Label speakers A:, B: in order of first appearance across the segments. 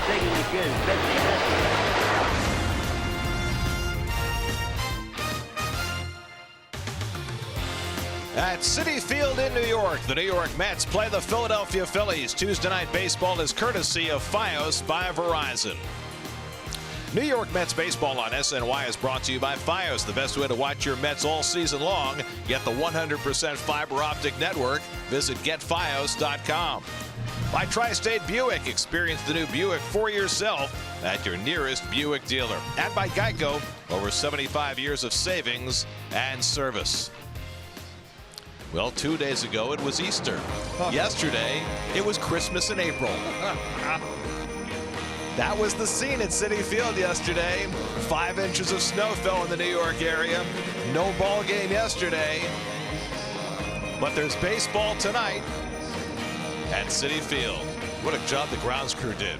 A: taking it again.
B: At Citi Field in New York, the New York Mets play the Philadelphia Phillies. Tuesday night baseball is courtesy of FiOS by Verizon. New York Mets baseball on SNY is brought to you by FiOS, the best way to watch your Mets all season long. Get the 100% fiber optic network. Visit getfios.com. By Tri-State Buick, experience the new Buick for yourself at your nearest Buick dealer. And by Geico, over 75 years of savings and service. Well, 2 days ago, it was Easter. Yesterday, it was Christmas in April. That was the scene at Citi Field yesterday. 5 inches of snow fell in the New York area. No ball game yesterday. But there's baseball tonight at Citi Field. What a job the grounds crew did.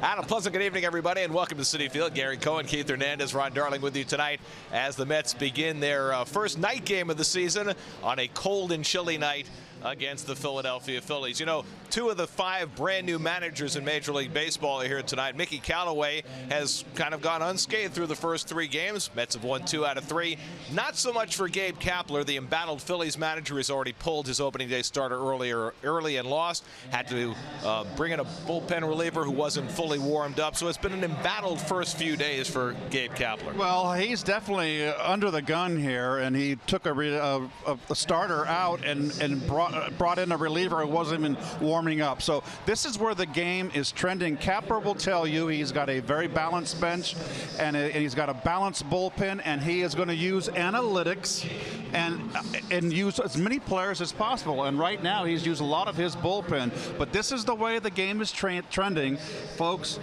B: And a pleasant good evening, everybody, and welcome to Citi Field. Gary Cohen, Keith Hernandez, Ron Darling with you tonight as the Mets begin their first night game of the season on a cold and chilly night against the Philadelphia Phillies. You know, 2 of the 5 brand new managers in Major League Baseball are here tonight. Mickey Callaway has kind of gone unscathed through the first 3 games. Mets have won 2 out of 3. Not so much for Gabe Kapler. The embattled Phillies manager has already pulled his opening day starter early and lost. Had to bring in a bullpen reliever who wasn't fully warmed up. So it's been an embattled first few days for Gabe Kapler.
C: Well, he's definitely under the gun here, and he took a starter out and brought in a reliever who wasn't even warming up. So this is where the game is trending. Kapler will tell you he's got a very balanced bench, and he's got a balanced bullpen, and he is going to use analytics and use as many players as possible. And right now he's used a lot of his bullpen. But this is the way the game is trending, folks.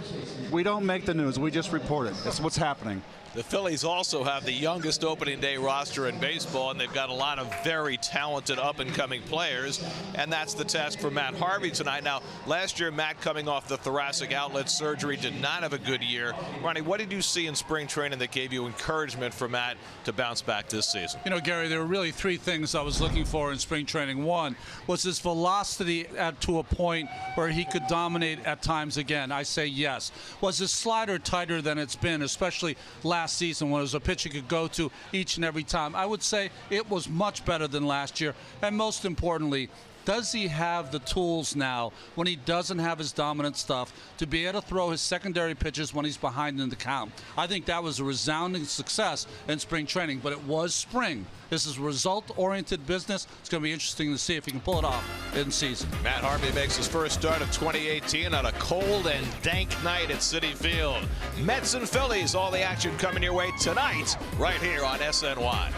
C: We don't make the news. We just report it. That's what's happening.
B: The Phillies also have the youngest opening day roster in baseball, and they've got a lot of very talented up-and-coming players, and that's the task for Matt Harvey tonight. Now, last year, Matt, coming off the thoracic outlet surgery, did not have a good year. Ronnie, what did you see in spring training that gave you encouragement for Matt to bounce back this season?
D: You know, Gary, there were really 3 things I was looking for in spring training. One was his velocity to a point where he could dominate at times again. I say yes. Was his slider tighter than it's been, especially last season when it was a pitch he could go to each and every time? I would say it was much better than last year. And most importantly, does he have the tools now, when he doesn't have his dominant stuff, to be able to throw his secondary pitches when he's behind in the count? I think that was a resounding success in spring training, but it was spring. This is result-oriented business. It's going to be interesting to see if he can pull it off in season.
B: Matt Harvey makes his first start of 2018 on a cold and dank night at Citi Field. Mets and Phillies, all the action coming your way tonight, right here on SNY.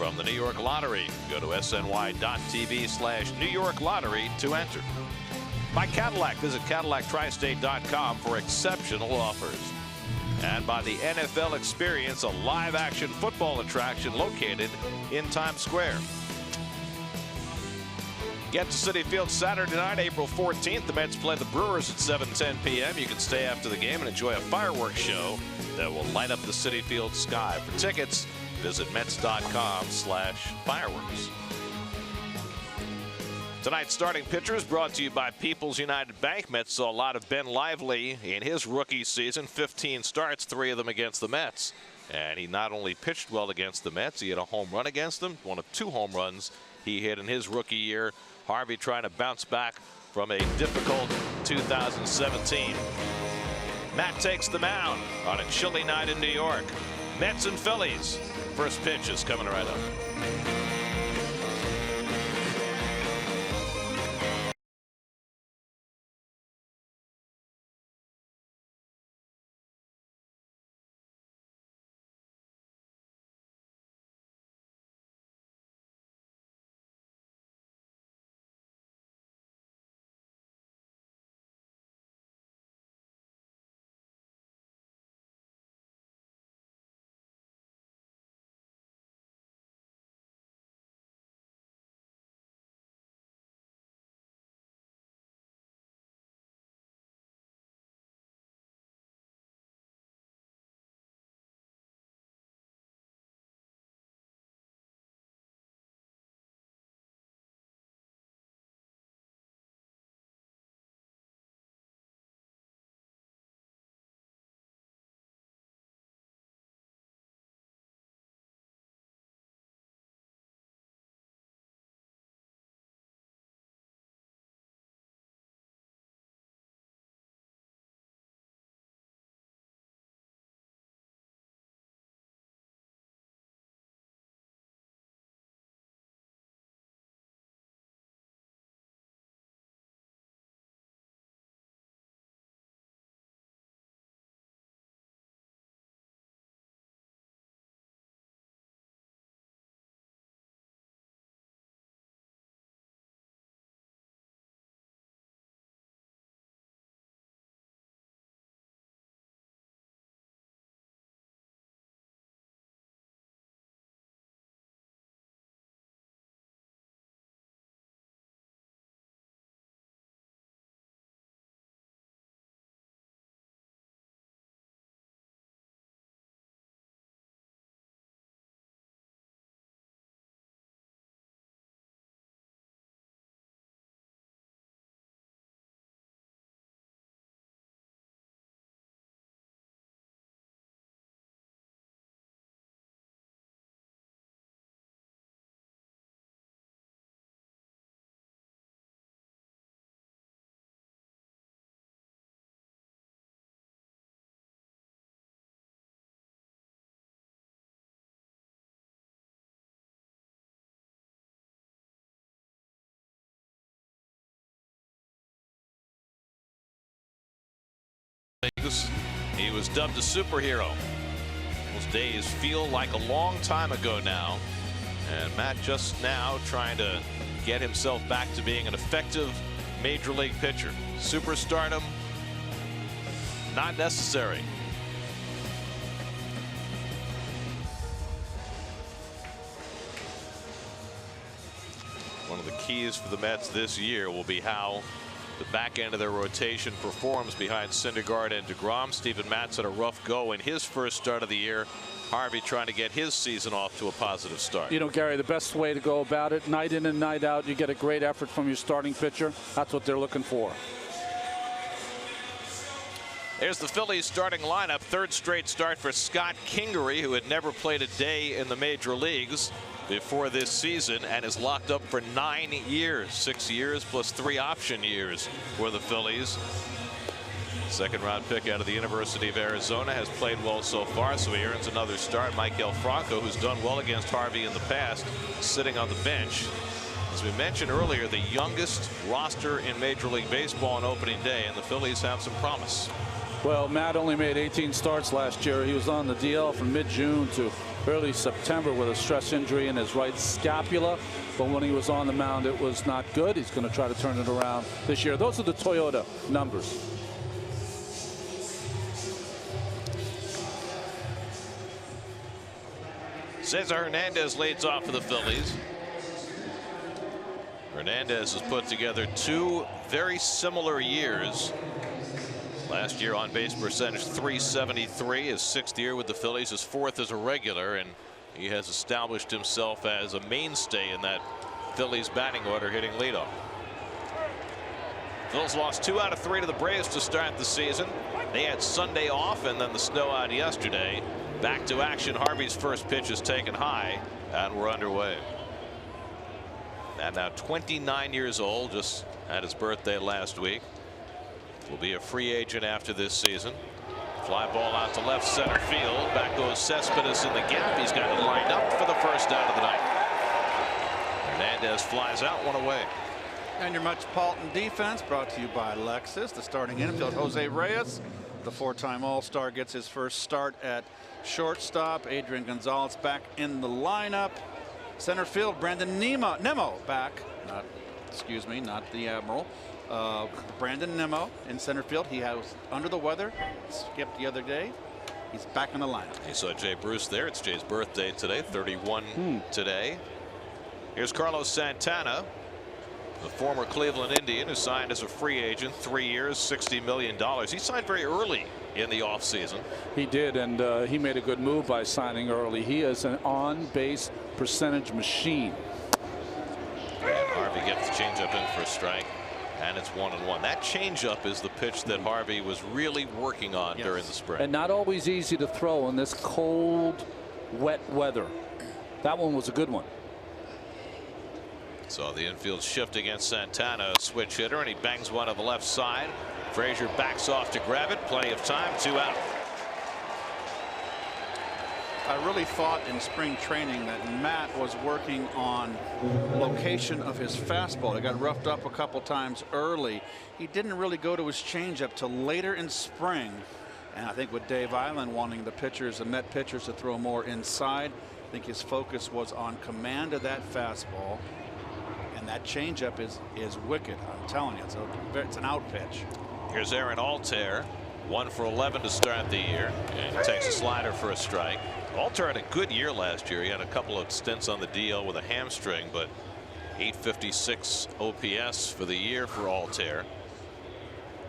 B: from the New York Lottery. Go to sny.tv/New York Lottery to enter. By Cadillac. Visit CadillacTristate.com for exceptional offers. And by the NFL Experience, a live-action football attraction located in Times Square. Get to Citi Field Saturday night, April 14th. The Mets play the Brewers at 7:10 p.m. You can stay after the game and enjoy a fireworks show that will light up the Citi Field sky. For tickets, visit Mets.com/fireworks. Tonight's starting pitchers brought to you by People's United Bank. Mets saw a lot of Ben Lively in his rookie season. 15 starts, 3 of them against the Mets. And he not only pitched well against the Mets, he hit a home run against them. One of 2 home runs he hit in his rookie year. Harvey trying to bounce back from a difficult 2017. Matt takes the mound on a chilly night in New York. Mets and Phillies. First pitch is coming right up. He was dubbed a superhero. Those days feel like a long time ago now. And Matt just now trying to get himself back to being an effective major league pitcher. Superstardom, not necessary. One of the keys for the Mets this year will be how the back end of their rotation performs behind Syndergaard and DeGrom. Steven Matz had a rough go in his first start of the year. Harvey trying to get his season off to a positive start.
D: You know, Gary, the best way to go about it, night in and night out, you get a great effort from your starting pitcher. That's what they're looking for.
B: There's the Phillies starting lineup. Third straight start for Scott Kingery, who had never played a day in the major leagues before this season and is locked up for 9 years. 6 years plus 3 option years for the Phillies. Second round pick out of the University of Arizona, has played well so far, so he earns another start. Maikel Franco, who's done well against Harvey in the past, sitting on the bench. As we mentioned earlier, the youngest roster in Major League Baseball on opening day, and the Phillies have some promise.
D: Well, Matt only made 18 starts last year. He was on the DL from mid-June to early September with a stress injury in his right scapula. But when he was on the mound, it was not good. He's going to try to turn it around this year. Those are the Toyota numbers.
B: Cesar Hernandez leads off for the Phillies. Hernandez has put together 2 very similar years. Last year on base percentage .373, his 6th year with the Phillies, his 4th as a regular, and he has established himself as a mainstay in that Phillies batting order, hitting leadoff. Phillies lost 2 out of 3 to the Braves to start the season. They had Sunday off and then the snow out yesterday. Back to action. Harvey's first pitch is taken high, and we're underway. And now 29 years old, just had his birthday last week. Will be a free agent after this season. Fly ball out to left center field. Back goes Cespedes in the gap. He's got it lined up for the first out of the night. Hernandez flies out, 1 away.
C: And your Metropolitan defense brought to you by Lexus. The starting infield, Jose Reyes, the 4-time All-Star, gets his first start at shortstop. Adrian Gonzalez back in the lineup. Center field, Brandon Nimmo back. Not the Admiral. Brandon Nimmo in center field. He was under the weather, skipped the other day. He's back in the lineup.
B: You saw Jay Bruce there. It's Jay's birthday today, 31 today. Here's Carlos Santana, the former Cleveland Indian who signed as a free agent, 3 years, $60 million. He signed very early in the offseason.
D: He did, and he made a good move by signing early. He is an on-base percentage machine.
B: And Harvey gets the changeup in for a strike, and it's 1-1. That changeup is the pitch that Harvey was really working on during the spring.
D: And not always easy to throw in this cold, wet weather. That one was a good one.
B: So the infield shift against Santana, switch hitter, and he bangs one on the left side. Frazier backs off to grab it. Plenty of time, 2 out.
C: I really thought in spring training that Matt was working on location of his fastball. It got roughed up a couple times early. He didn't really go to his changeup till later in spring. And I think with Dave Island wanting the Met pitchers to throw more inside, I think his focus was on command of that fastball. And that changeup is wicked. I'm telling you, it's an out pitch.
B: Here's Aaron Altair, 1 for 11 to start the year, and he takes a slider for a strike. Altair had a good year last year. He had a couple of stints on the DL with a hamstring, but 856 OPS for the year for Altair.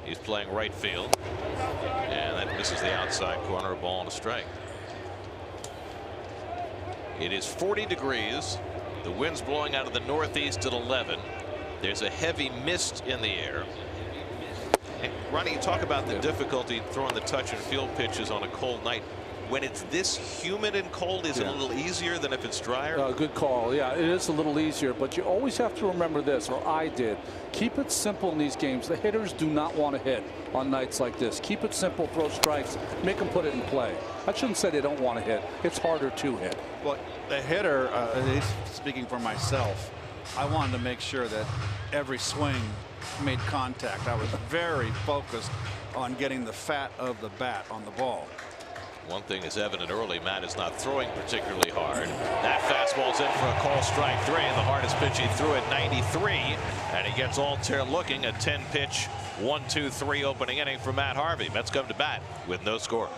B: He's playing right field, and that misses the outside corner, a ball and a strike. It is 40 degrees. The wind's blowing out of the northeast at 11. There's a heavy mist in the air. And Ronnie, you talk about the difficulty throwing the touch and field pitches on a cold night. When it's this humid and cold, is it a little easier than if it's drier?
D: Good call. Yeah, it is a little easier, but you always have to remember this, or I did. Keep it simple in these games. The hitters do not want to hit on nights like this. Keep it simple, throw strikes, make them put it in play. I shouldn't say they don't want to hit. It's harder to hit.
C: Well, the hitter, speaking for myself, I wanted to make sure that every swing made contact. I was very focused on getting the fat of the bat on the ball.
B: One thing is evident early. Matt is not throwing particularly hard. That fastball's in for a call, strike 3, and the hardest pitch he threw at 93, and he gets Altair looking. A 10-pitch 1-2-3 opening inning for Matt Harvey. Mets come to bat with no score.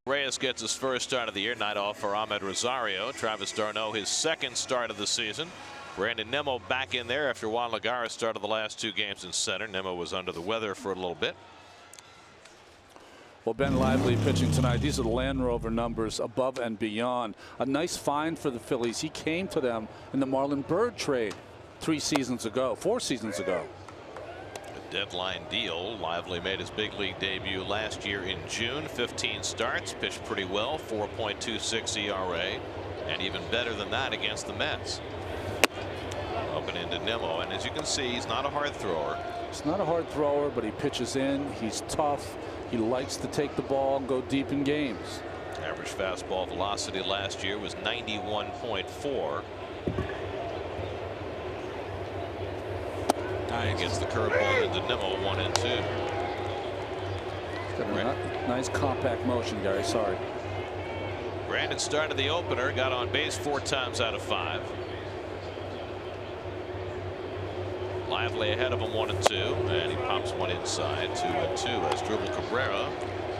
B: Reyes gets his first start of the year. Night off for Ahmed Rosario. Travis d'Arnaud his second start of the season. Brandon Nimmo back in there after Juan Lagares started the last 2 games in center. Nimmo was under the weather for a little bit.
D: Well, Ben Lively pitching tonight. These are the Land Rover numbers above and beyond. A nice find for the Phillies. He came to them in the Marlon Byrd trade 4 seasons ago.
B: A deadline deal. Lively made his big league debut last year in June. 15 starts, pitched pretty well, 4.26 ERA, and even better than that against the Mets. Open into Nimmo, and as you can see, he's not a hard thrower.
D: He's not a hard thrower, but he pitches in. He's tough. He likes to take the ball and go deep in games.
B: Average fastball velocity last year was 91.4. Gets the curveball into Nimmo, 1-2.
D: Nice compact motion, Gary. Sorry.
B: Brandon started the opener, got on base 4 times out of 5. Lively ahead of him, 1-2, and he pops one inside, 2-2. As Dribble Cabrera,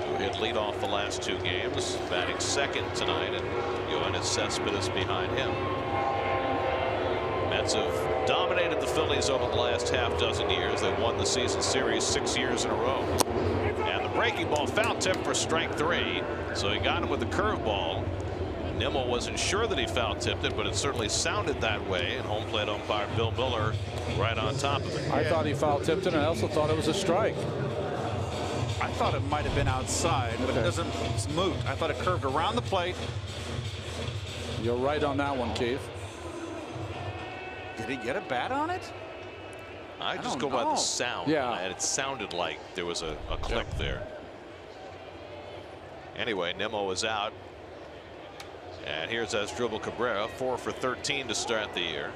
B: who hit leadoff the last 2 games, batting second tonight, and Yoenis Cespedes behind him. Mets have dominated the Phillies over the last half-dozen years. They won the season series 6 years in a row. And the breaking ball foul tip for strike 3. So he got him with the curveball. Nimmo wasn't sure that he foul tipped it, but it certainly sounded that way. And home plate umpire Bill Miller right on top of it.
D: I thought he foul tipped it, and I also thought it was a strike.
C: I thought it might have been outside, but it doesn't. It's moot. I thought it curved around the plate.
D: You're right on that one, Keith.
C: Did he get a bat on it?
B: I just go by the sound.
D: Yeah.
B: And it sounded like there was a click there. Anyway, Nimmo was out. And here's Asdrubal Cabrera, 4 for 13 to start the year.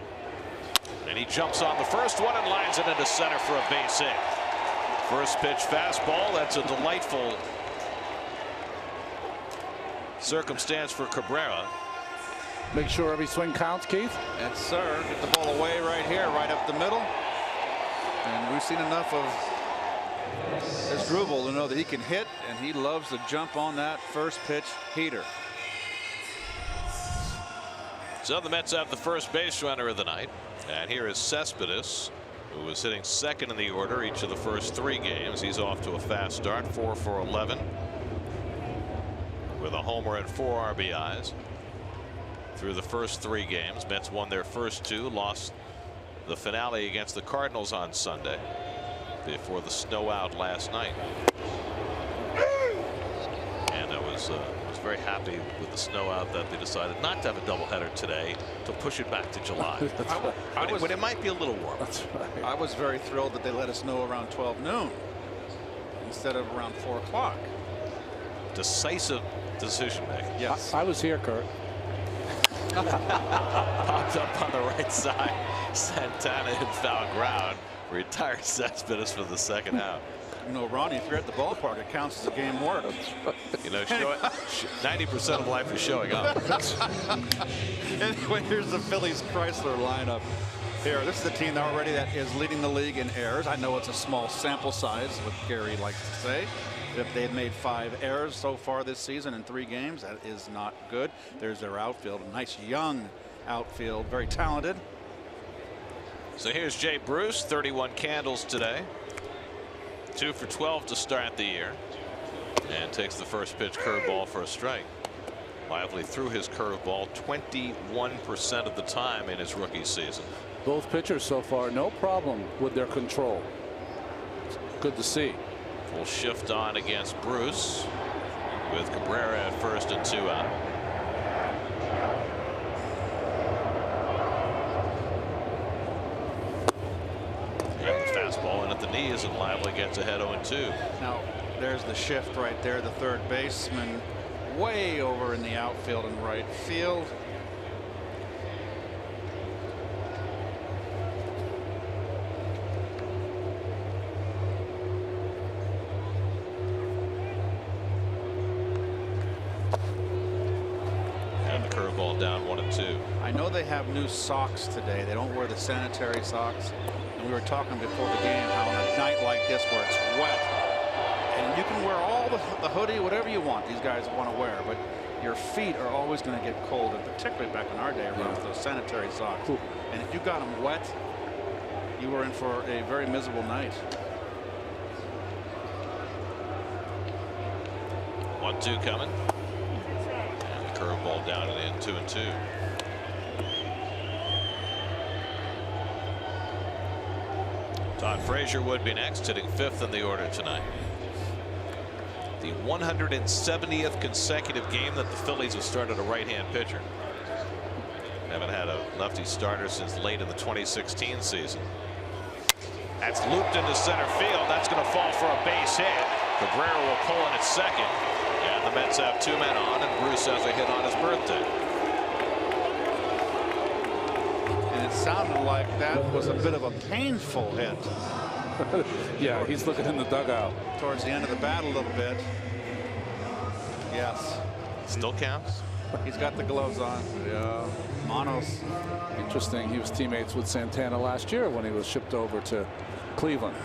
B: And he jumps on the first one and lines it into center for a base hit. First pitch fastball. That's a delightful circumstance for Cabrera.
D: Make sure every swing counts, Keith.
C: Yes, sir. Get the ball away right here, right up the middle. And we've seen enough of Asdrubal to know that he can hit, and he loves to jump on that first pitch heater.
B: So the Mets have the first base runner of the night. And here is Cespedes, who was hitting second in the order each of the first 3 games. He's off to a fast start, 4 for 11. With a homer and 4 RBIs. Through the first 3 games, Mets won their first 2, lost the finale against the Cardinals on Sunday before the snow out last night. And I was very happy with the snow out that they decided not to have a doubleheader today, to push it back to July. But it might be a little warm.
D: That's right.
C: I was very thrilled that they let us know around 12 noon instead of around 4 o'clock.
B: Decisive decision making.
C: Yes.
D: I was here, Kurt.
B: Popped up on the right side. Santana in foul ground. Retired Cespedes for the second out.
C: You know, Ronnie, if you're at the ballpark, it counts as a game work.
B: You know, 90% of life is showing up.
C: Anyway, here's the Phillies Chrysler lineup. Here, this is the team already that is leading the league in errors. I know it's a small sample size, what Gary likes to say. If they had made 5 errors so far this season in 3 games, that is not good. There's their outfield, a nice young outfield, very talented.
B: So here's Jay Bruce, 31 candles today. 2 for 12 to start the year, and takes the first pitch curveball for a strike. Lively threw his curveball 21% of the time in his rookie season.
D: Both pitchers so far, no problem with their control. Good to see.
B: Full shift on against Bruce with Cabrera at first and 2 out. Fastball in at the knees, and Lively gets ahead 0-2.
C: Now, there's the shift right there. The third baseman way over in the outfield and right field.
B: And the curveball down 1-2.
C: I know they have new socks today. They don't wear the sanitary socks. And we were talking before the game how on a night like this where it's wet and And you can wear all the hoodie, whatever you want. These guys want to wear, but your feet are always going to get cold, and particularly back in our day around with those sanitary socks.
A: Cool.
C: And if you got them wet, you were in for a very miserable night.
B: 1-2 coming. And the curveball down and in, 2-2. Todd Frazier would be next, hitting 5th in the order tonight. The 170th consecutive game that the Phillies have started a right-hand pitcher. Haven't had a lefty starter since late in the 2016 season. That's looped into center field. That's going to fall for a base hit. Cabrera will pull in at second. And the Mets have 2 men on, and Bruce has a hit on his birthday.
C: And it sounded like that was a bit of a painful hit.
A: Yeah, he's looking in the dugout.
C: Towards the end of the bat a little bit. Yes.
B: Still counts.
C: He's got the gloves on.
A: Yeah.
C: Manos.
A: Interesting. He was teammates with Santana last year when he was shipped over to Cleveland.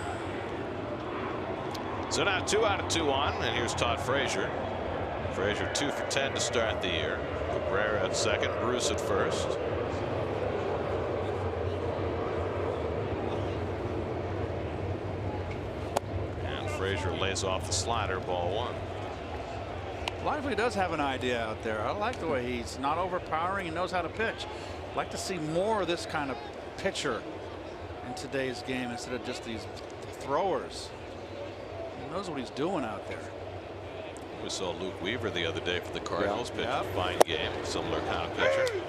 B: So now 2 out of 2 on, and here's Todd Frazier. Frazier 2 for 10 to start the year. Cabrera at second, Bruce at first. And Frazier lays off the slider, ball 1.
C: Lively does have an idea out there. I like the way he's not overpowering. He knows how to pitch. I'd like to see more of this kind of pitcher in today's game instead of just these throwers. He knows what he's doing out there.
B: We saw Luke Weaver the other day for the Cardinals pitch
C: Yeah.
B: a fine game, similar kind of pitcher.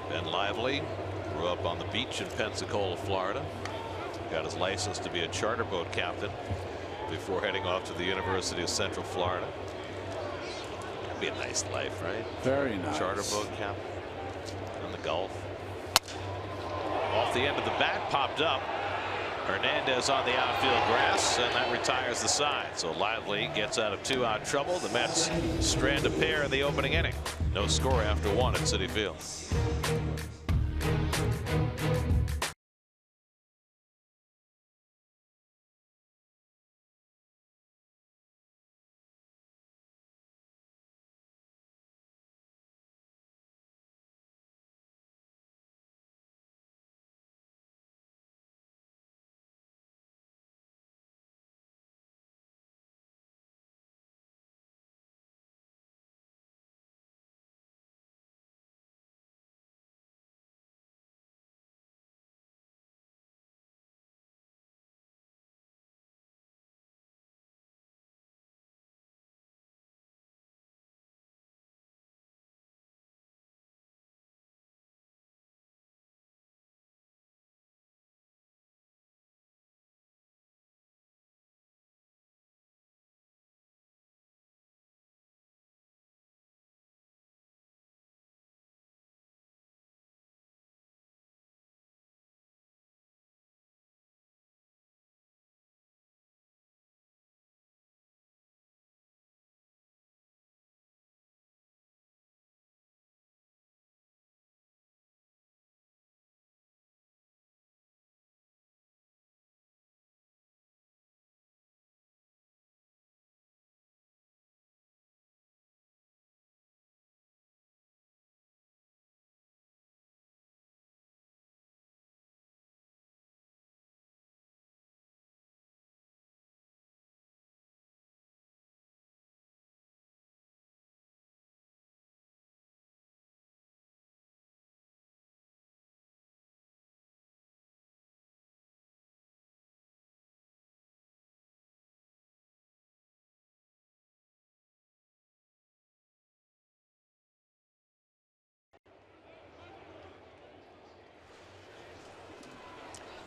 B: Ben Lively grew up on the beach in Pensacola, Florida. Got his license to be a charter boat captain before heading off to the University of Central Florida. That'd be a nice life, right?
A: Very nice.
B: Charter boat captain in the Gulf. Off the end of the bat, popped up. Hernandez on the outfield grass, and that retires the side. So Lively gets out of 2-out trouble. The Mets strand a pair in the opening inning. No score after 1 at Citi Field.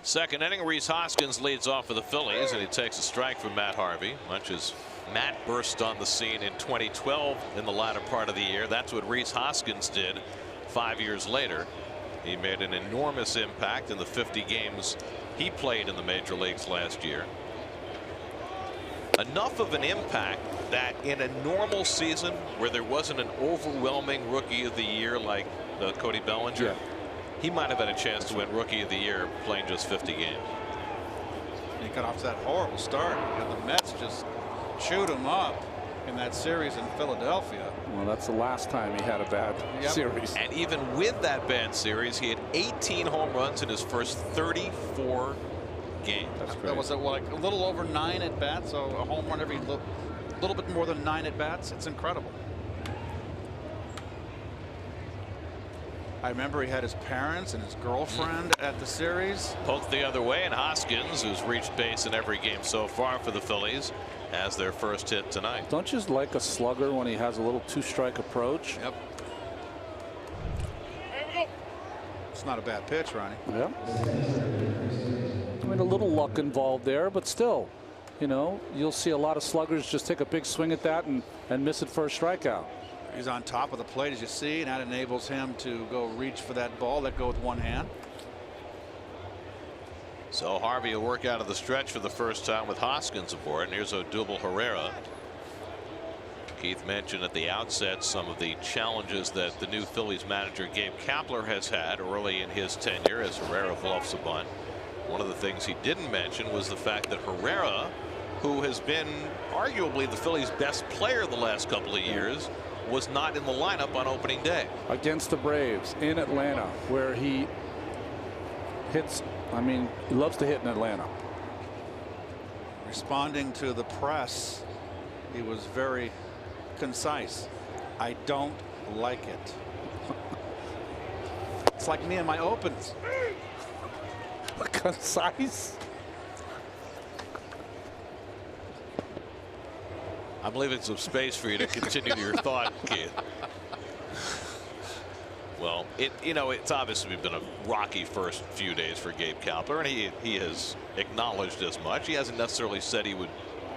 B: Second inning, Rhys Hoskins leads off for the Phillies, and he takes a strike from Matt Harvey, much as Matt burst on the scene in 2012 in the latter part of the year. That's what Rhys Hoskins did 5 years later. He made an enormous impact in the 50 games he played in the major leagues last year. Enough of an impact that in a normal season where there wasn't an overwhelming rookie of the year like Cody Bellinger, he might have had a chance to win Rookie of the Year playing just 50 games.
C: He got off to that horrible start, and the Mets just chewed him up in that series in Philadelphia.
A: Well, that's the last time he had a bad series.
B: And even with that bad series, he had 18 home runs in his first 34 games.
C: That was like a little over 9 at bats, so a home run every little bit more than 9 at bats. It's incredible. I remember he had his parents and his girlfriend at the series.
B: Poked the other way, and Hoskins, who's reached base in every game so far for the Phillies, has their first hit tonight.
A: Don't you just like a slugger when he has a little 2-strike approach?
C: Yep. It's not a bad pitch, Ronnie.
A: Yeah. I mean, a little luck involved there, but still, you know, you'll see a lot of sluggers just take a big swing at that and miss it for a strikeout.
C: He's on top of the plate, as you see, and that enables him to go reach for that ball, let go with one hand.
B: So Harvey will work out of the stretch for the first time with Hoskins aboard, and here's Odubel Herrera. Keith mentioned at the outset some of the challenges that the new Phillies manager Gabe Kapler has had early in his tenure as Herrera bluffs a bunt. One of the things he didn't mention was the fact that Herrera, who has been arguably the Phillies' best player the last couple of years, was not in the lineup on opening day.
A: Against the Braves in Atlanta, where he hits, I mean, he loves to hit in Atlanta.
C: Responding to the press, he was very concise. I don't like it. It's like me and my opens.
A: Concise?
B: I'm leaving some space for you to continue your thought, Keith. Well, it's obviously been a rocky first few days for Gabe Kapler, and he has acknowledged as much. He hasn't necessarily said he would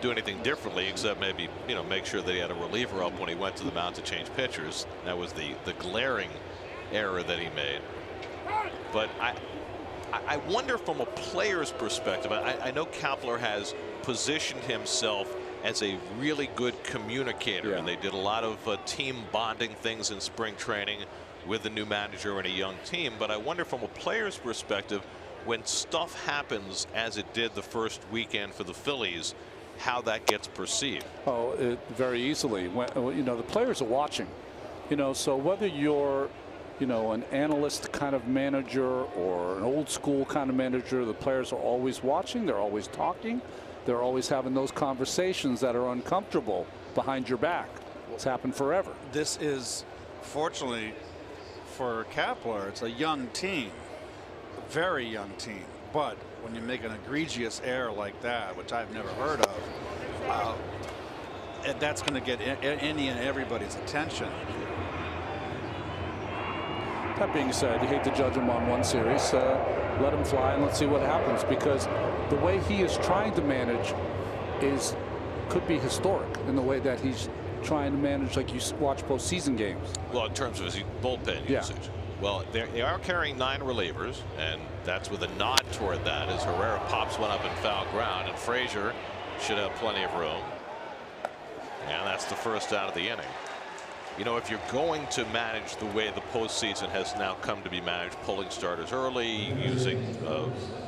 B: do anything differently, except maybe make sure that he had a reliever up when he went to the mound to change pitchers. That was the glaring error that he made. But I wonder from a player's perspective. I know Kapler has positioned himself as a really good communicator, and they did a lot of team bonding things in spring training with the new manager and a young team. But I wonder from a player's perspective, when stuff happens as it did the first weekend for the Phillies, how that gets perceived.
A: Oh, very easily. When, the players are watching, so whether you're an analyst kind of manager or an old school kind of manager, the players are always watching. They're always talking. They're always having those conversations that are uncomfortable behind your back. It's happened forever.
C: This is, fortunately for Kapler, it's a young team, a very young team. But when you make an egregious error like that, which I've never heard of, that's going to get any and everybody's attention.
A: That being said, you hate to judge him on one series. Let him fly and let's see what happens, because the way he is trying to manage could be historic in the way that he's trying to manage, like you watch postseason games.
B: Well, in terms of his bullpen usage. Well, they are carrying 9 relievers, and that's with a nod toward that as Herrera pops one up in foul ground, and Frazier should have plenty of room. And that's the first out of the inning. If you're going to manage the way the postseason has now come to be managed, pulling starters early, using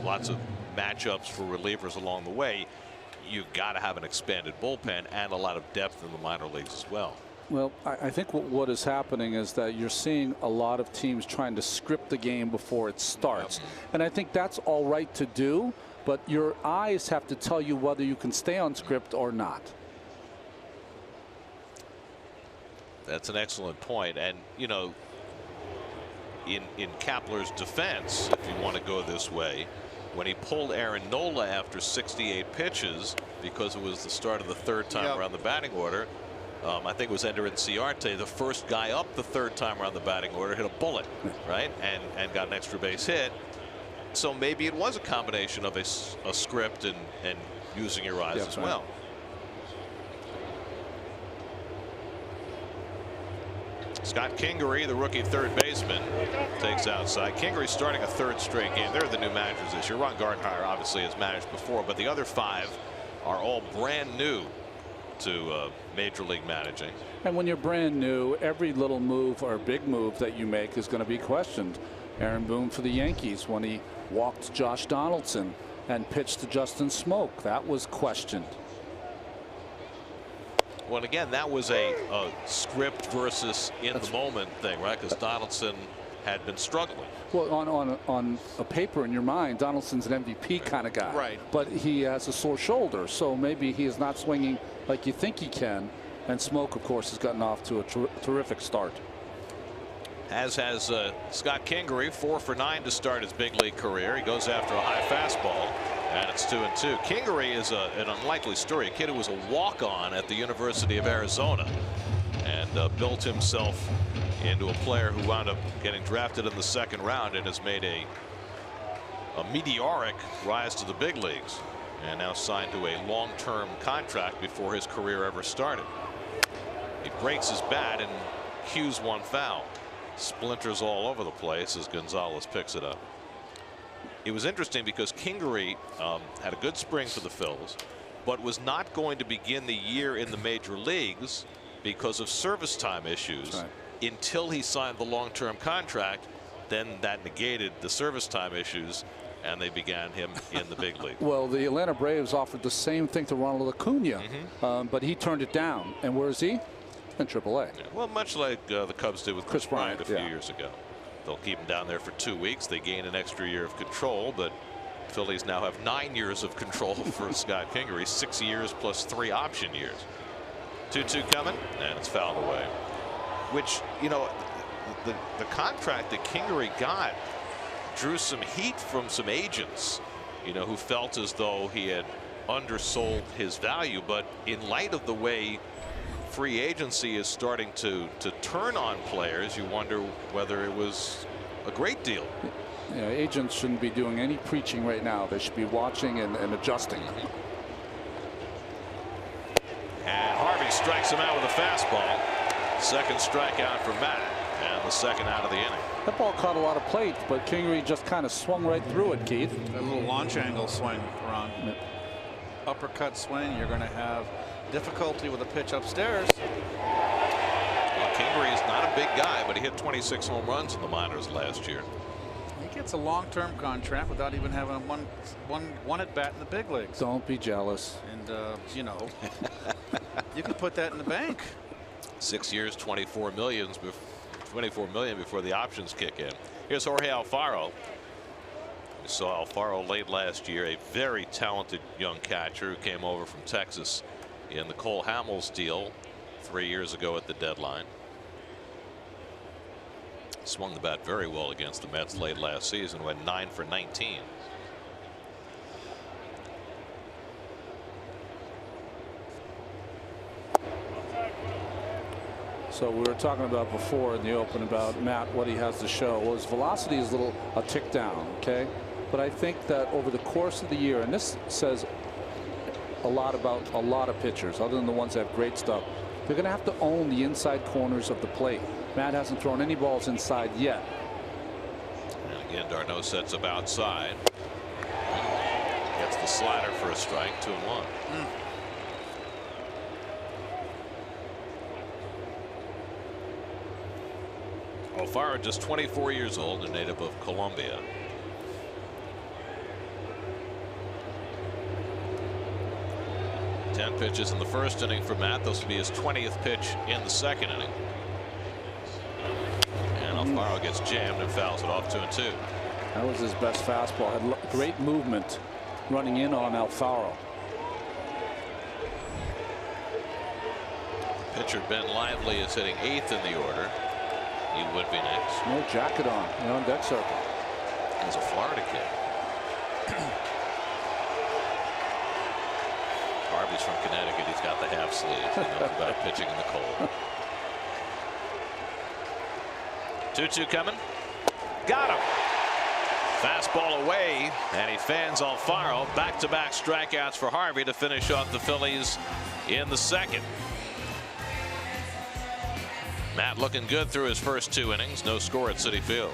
B: lots of matchups for relievers along the way, you've got to have an expanded bullpen and a lot of depth in the minor leagues as well.
A: Well, I think what is happening is that you're seeing a lot of teams trying to script the game before it starts. And I think that's all right to do, but your eyes have to tell you whether you can stay on script or not.
B: That's an excellent point. And, in Kapler's defense, if you want to go this way, when he pulled Aaron Nola after 68 pitches because it was the start of the third time around the batting order, I think it was Ender Inciarte, the first guy up the third time around the batting order, hit a bullet, right, and got an extra base hit. So maybe it was a combination of a script and using your eyes as well. Scott Kingery, the rookie third baseman, takes outside. Kingery starting a third straight game. They're the new managers this year. Ron Gardenhire obviously has managed before, but the other 5 are all brand new to Major League managing.
A: And when you're brand new, every little move or big move that you make is going to be questioned. Aaron Boone for the Yankees when he walked Josh Donaldson and pitched to Justin Smoke. That was questioned.
B: Well, again, that was a script versus in the moment thing, right? Because Donaldson had been struggling.
A: Well, on a paper in your mind, Donaldson's an MVP kind of guy.
C: Right.
A: But he has a sore shoulder, so maybe he is not swinging like you think he can. And Smoke, of course, has gotten off to a terrific start.
B: As has Scott Kingery, 4 for 9 to start his big league career. He goes after a high fastball, and it's 2-2. Kingery is an unlikely story. A kid who was a walk-on at the University of Arizona and built himself into a player who wound up getting drafted in the 2nd round and has made a meteoric rise to the big leagues, and now signed to a long-term contract before his career ever started. He breaks his bat and cues one foul. Splinters all over the place as Gonzalez picks it up. It was interesting because Kingery had a good spring for the Phillies, but was not going to begin the year in the major leagues because of service time issues until he signed the long-term contract. Then that negated the service time issues, and they began him in the big league.
A: Well, the Atlanta Braves offered the same thing to Ronald Acuna, but he turned it down. And where is he? In AAA.
B: Yeah, well, much like the Cubs did with Chris Bryant a few years ago. They'll keep him down there for 2 weeks. They gain an extra year of control, but Phillies now have 9 years of control for Scott Kingery, 6 years plus 3 option years. 2-2 coming, and it's fouled away. Which, you know, the contract that Kingery got drew some heat from some agents, you know, who felt as though he had undersold his value. But in light of the way free agency is starting to turn on players, you wonder whether it was a great deal.
A: Yeah, agents shouldn't be doing any preaching right now. They should be watching and adjusting.
B: And Harvey strikes him out with a fastball. 2nd strikeout for Matt, and the 2nd out of the inning.
A: That ball caught a lot of plate, but Kingery just kind of swung right through it, Keith.
C: A little launch angle swing, Ron. Uppercut swing. You're going to have difficulty with a pitch upstairs.
B: Well, Kingery is not a big guy, but he hit 26 home runs in the minors last year.
C: He gets a long-term contract without even having one at bat in the big leagues.
A: Don't be jealous.
C: And you know, you can put that in the bank.
B: 6 years, 24 million before the options kick in. Here's Jorge Alfaro. We saw Alfaro late last year, a very talented young catcher who came over from Texas in the Cole Hamels deal 3 years ago at the deadline. Swung the bat very well against the Mets late last season, went 9 for 19.
A: So we were talking about before in the open about Matt, what he has to show. Well, his velocity is a tick down, okay? But I think that over the course of the year, and this says a lot about a lot of pitchers, other than the ones that have great stuff, they're going to have to own the inside corners of the plate. Matt hasn't thrown any balls inside yet.
B: And again, Darno sets up outside. Gets the slider for a strike, 2-1. Alfaro, just 24 years old, a native of Colombia. Ten pitches in the 1st inning for Matt. This will be his 20th pitch in the 2nd inning. And Alfaro gets jammed and fouls it off 2-2.
A: That was his best fastball. Had great movement running in on Alfaro.
B: Pitcher Ben Lively is hitting 8th in the order. He would be next.
A: No jacket on the on deck circle.
B: He's a Florida kid. Harvey's from Connecticut. He's got the half sleeves. He knows about pitching in the cold. 2-2 coming. Got him. Fastball away, and he fans Alfaro. Back-to-back strikeouts for Harvey to finish off the Phillies in the 2nd. Matt looking good through his first 2 innings. No score at Citi Field.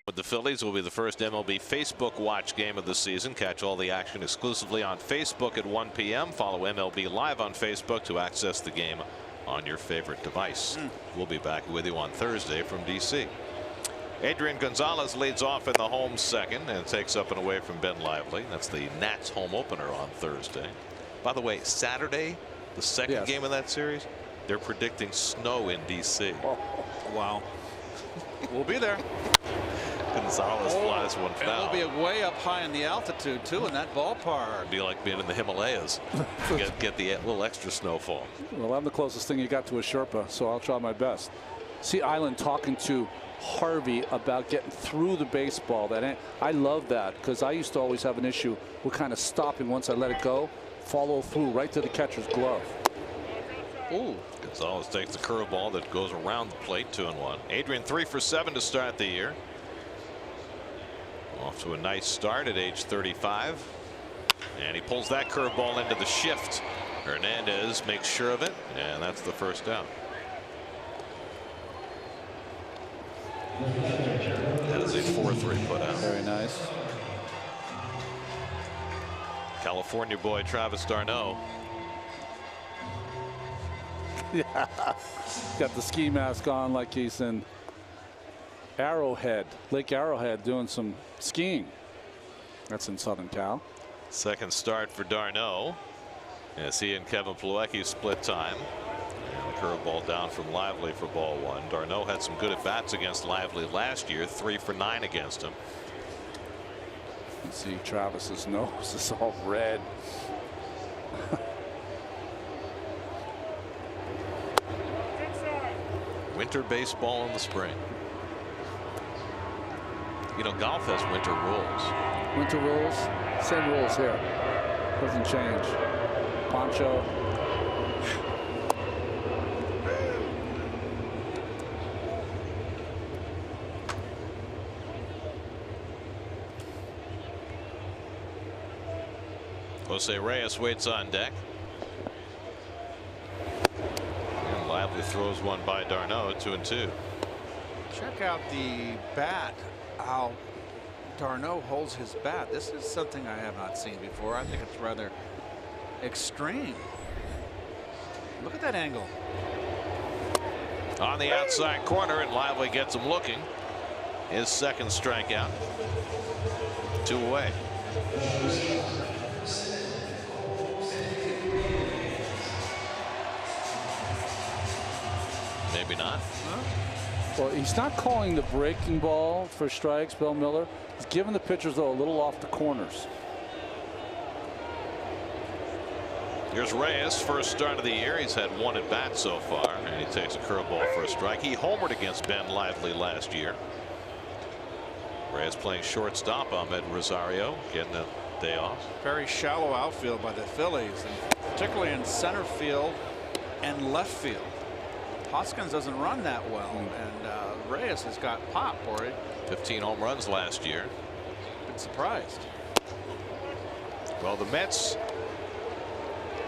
B: with the Phillies will be the first MLB Facebook Watch game of the season. Catch all the action exclusively on Facebook at 1 p.m. Follow MLB Live on Facebook to access the game on your favorite device. We'll be back with you on Thursday from D.C. Adrian Gonzalez leads off in the home second and takes up and away from Ben Lively. That's the Nats home opener on Thursday. By the way, Saturday, the second game of that series, they're predicting snow in D.C.
C: Oh, wow. We'll be there.
B: Gonzalez flies one foul.
C: We'll be way up high in the altitude too in that ballpark.
B: It'd be like being in the Himalayas. get the little extra snowfall.
A: Well, I'm the closest thing you got to a Sherpa, so I'll try my best. See Island talking to Harvey about getting through the baseball. I love that, because I used to always have an issue with kind of stopping once I let it go, follow through right to the catcher's glove.
B: Ooh. Gonzalez takes the curveball that goes around the plate. 2-1. Adrian 3 for 7 to start the year. Off to a nice start at age 35. And he pulls that curveball into the shift. Hernandez makes sure of it, and that's the first out. That is a 4-3 put out.
A: Very nice.
B: California boy Travis d'Arnaud.
A: Yeah, got the ski mask on like he's in Arrowhead, Lake Arrowhead, doing some skiing. That's in Southern Cal.
B: Second start for d'Arnaud as he and Kevin Plawecki split time. And the curveball down from Lively for ball one. d'Arnaud had some good at bats against Lively last year, 3 for 9 against him.
A: You can see Travis's nose is all red.
B: Winter baseball in the spring. You know, golf has winter rules.
A: Winter rules, same rules here. Doesn't change. Poncho.
B: Jose Reyes waits on deck. And Lively throws one by d'Arnaud. 2-2.
C: Check out the bat, how d'Arnaud holds his bat. This is something I have not seen before. I think it's rather extreme. Look at that angle.
B: On the outside corner, and Lively gets him looking. His second strikeout. 2 away. Maybe not.
A: Well, he's not calling the breaking ball for strikes, Bill Miller. He's giving the pitchers, though, a little off the corners.
B: Here's Reyes, first start of the year. He's had 1 at bat so far, and he takes a curveball for a strike. He homered against Ben Lively last year. Reyes playing shortstop. Ahmed Rosario getting a day off.
C: Very shallow outfield by the Phillies, and particularly in center field and left field. Hoskins doesn't run that well, and Reyes has got pop for it.
B: 15 home runs last year.
C: Been surprised.
B: Well, the Mets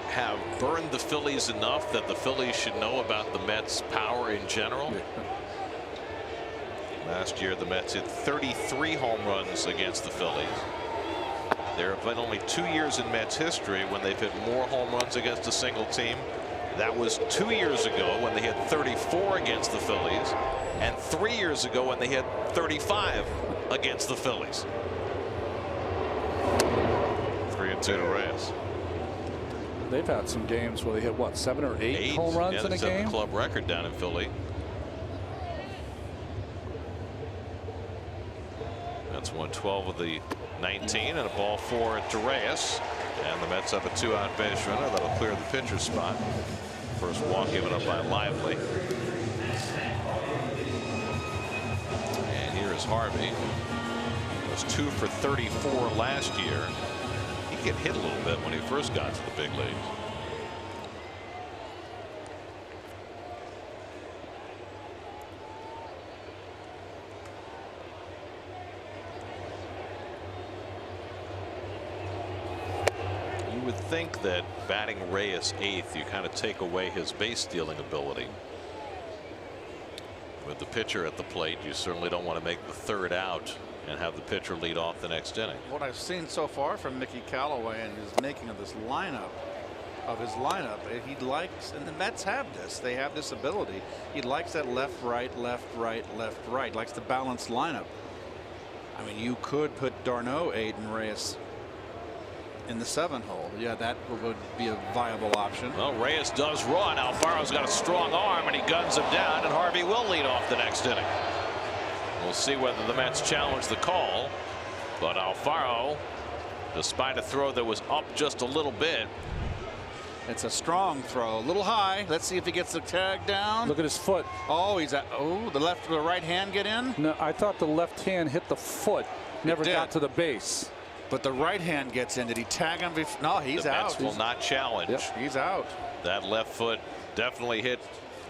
B: have burned the Phillies enough that the Phillies should know about the Mets' power in general. Last year, the Mets hit 33 home runs against the Phillies. There have been only 2 years in Mets history when they've hit more home runs against a single team. That was 2 years ago when they hit 34 against the Phillies, and 3 years ago when they hit 35 against the Phillies. 3-2 to Reyes.
A: They've had some games where they hit, what, 7 or 8 home runs in a game?
B: The club record down in Philly. That's 112 of the 19, and a ball 4 to Reyes. And the Mets have a 2-out base runner that'll clear the pitcher's spot. First walk given up by Lively. And here is Harvey. Was 2 for 34 last year. He get hit a little bit when he first got to the big leagues. You would think that batting Reyes 8th, you kind of take away his base stealing ability. With the pitcher at the plate, you certainly don't want to make the third out and have the pitcher lead off the next inning.
C: What I've seen so far from Mickey Callaway and his making of this lineup, he likes, and the Mets have this. They have this ability. He likes that left, right, left, right, left, right. Likes the balanced lineup. I mean, you could put d'Arnaud 8 and Reyes in the 7 hole. Yeah, that would be a viable option.
B: Well, Reyes does run. Alfaro's got a strong arm, and he guns him down, and Harvey will lead off the next inning. We'll see whether the Mets challenge the call, but Alfaro, despite a throw that was up just a little bit.
C: It's a strong throw, a little high. Let's see if he gets the tag down.
A: Look at his foot.
C: Oh, he's at, oh, the right hand get in?
A: No, I thought the left hand hit the foot, never got to the base.
C: But the right hand gets in. Did he tag him? No, he's out.
B: The Mets will not challenge.
A: Yep.
C: He's out.
B: That left foot definitely hit,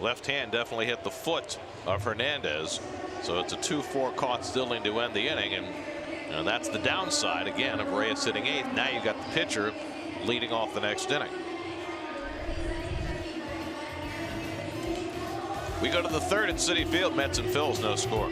B: left hand definitely hit the foot of Hernandez. So it's a 2-4 caught stealing to end the inning, and that's the downside again of Reyes sitting 8th. Now you've got the pitcher leading off the next inning. We go to the 3rd at Citi Field. Mets and Phils, no score.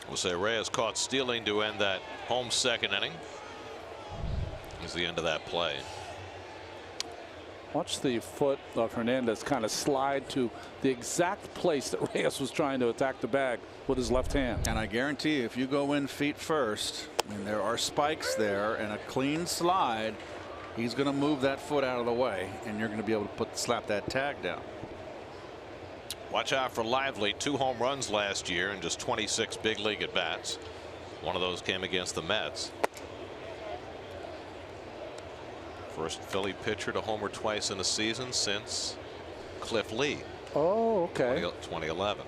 B: We'll say Reyes caught stealing to end that home second inning. Is the end of that play.
A: Watch the foot of Hernandez kind of slide to the exact place that Reyes was trying to attack the bag with his left hand.
C: And I guarantee you, if you go in feet first, and there are spikes there and a clean slide, he's going to move that foot out of the way, and you're going to be able to slap that tag down.
B: Watch out for Lively. 2 home runs last year and just 26 big league at bats. One of those came against the Mets. First Philly pitcher to homer twice in a season since Cliff Lee.
A: Oh, okay.
B: 2011.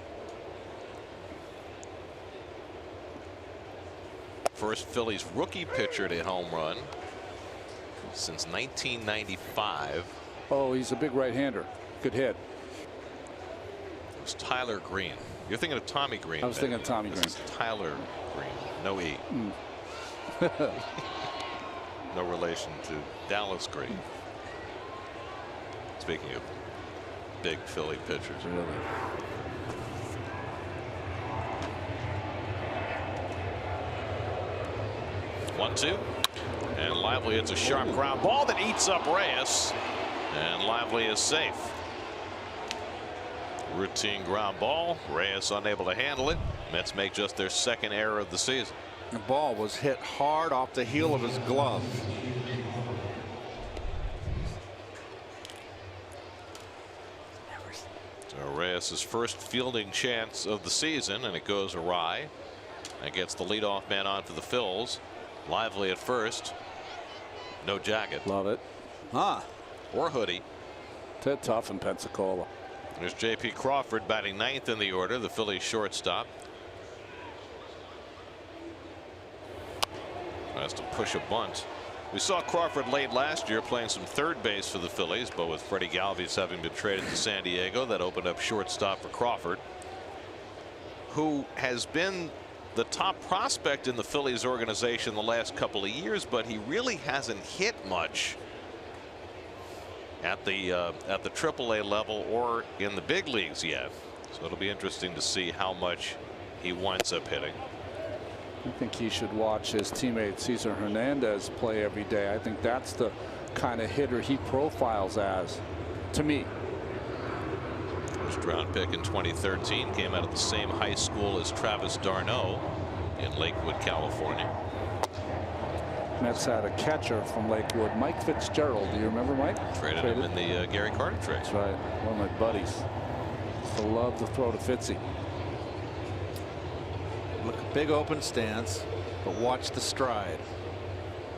B: First Phillies rookie pitcher to hit home run since 1995.
A: Oh, he's a big right-hander. Good hit.
B: It was Tyler Green. You're thinking of Tommy Green.
A: I was thinking of Tommy Green.
B: This is Tyler Green. No E. No relation to Dallas Green. Speaking of big Philly pitchers.
A: Really?
B: One, two. And Lively hits a sharp ground ball that eats up Reyes. And Lively is safe. Routine ground ball. Reyes unable to handle it. Mets make just their second error of the season.
C: The ball was hit hard off the heel of his glove.
B: So Reyes' first fielding chance of the season, and it goes awry. That gets the leadoff man on for the Phils. Lively at first. No jacket.
A: Love it.
B: Or hoodie.
A: They're tough in Pensacola.
B: There's J.P. Crawford batting ninth in the order, the Phillies shortstop. Has to push a bunt. We saw Crawford late last year playing some third base for the Phillies, but with Freddie Galvis having been traded to San Diego, that opened up shortstop for Crawford, who has been the top prospect in the Phillies organization the last couple of years, but he really hasn't hit much at the AAA level or in the big leagues yet. So it'll be interesting to see how much he winds up hitting.
A: I think he should watch his teammate Cesar Hernandez play every day. I think that's the kind of hitter he profiles as, to me.
B: First round pick in 2013, came out of the same high school as Travis d'Arnaud in Lakewood, California.
A: Mets had a catcher from Lakewood, Mike Fitzgerald. Do you remember Mike?
B: Traded him in the Gary Carter trade.
A: That's right. One of my buddies. Used to love to throw to Fitzy.
C: Look, big open stance, but watch the stride.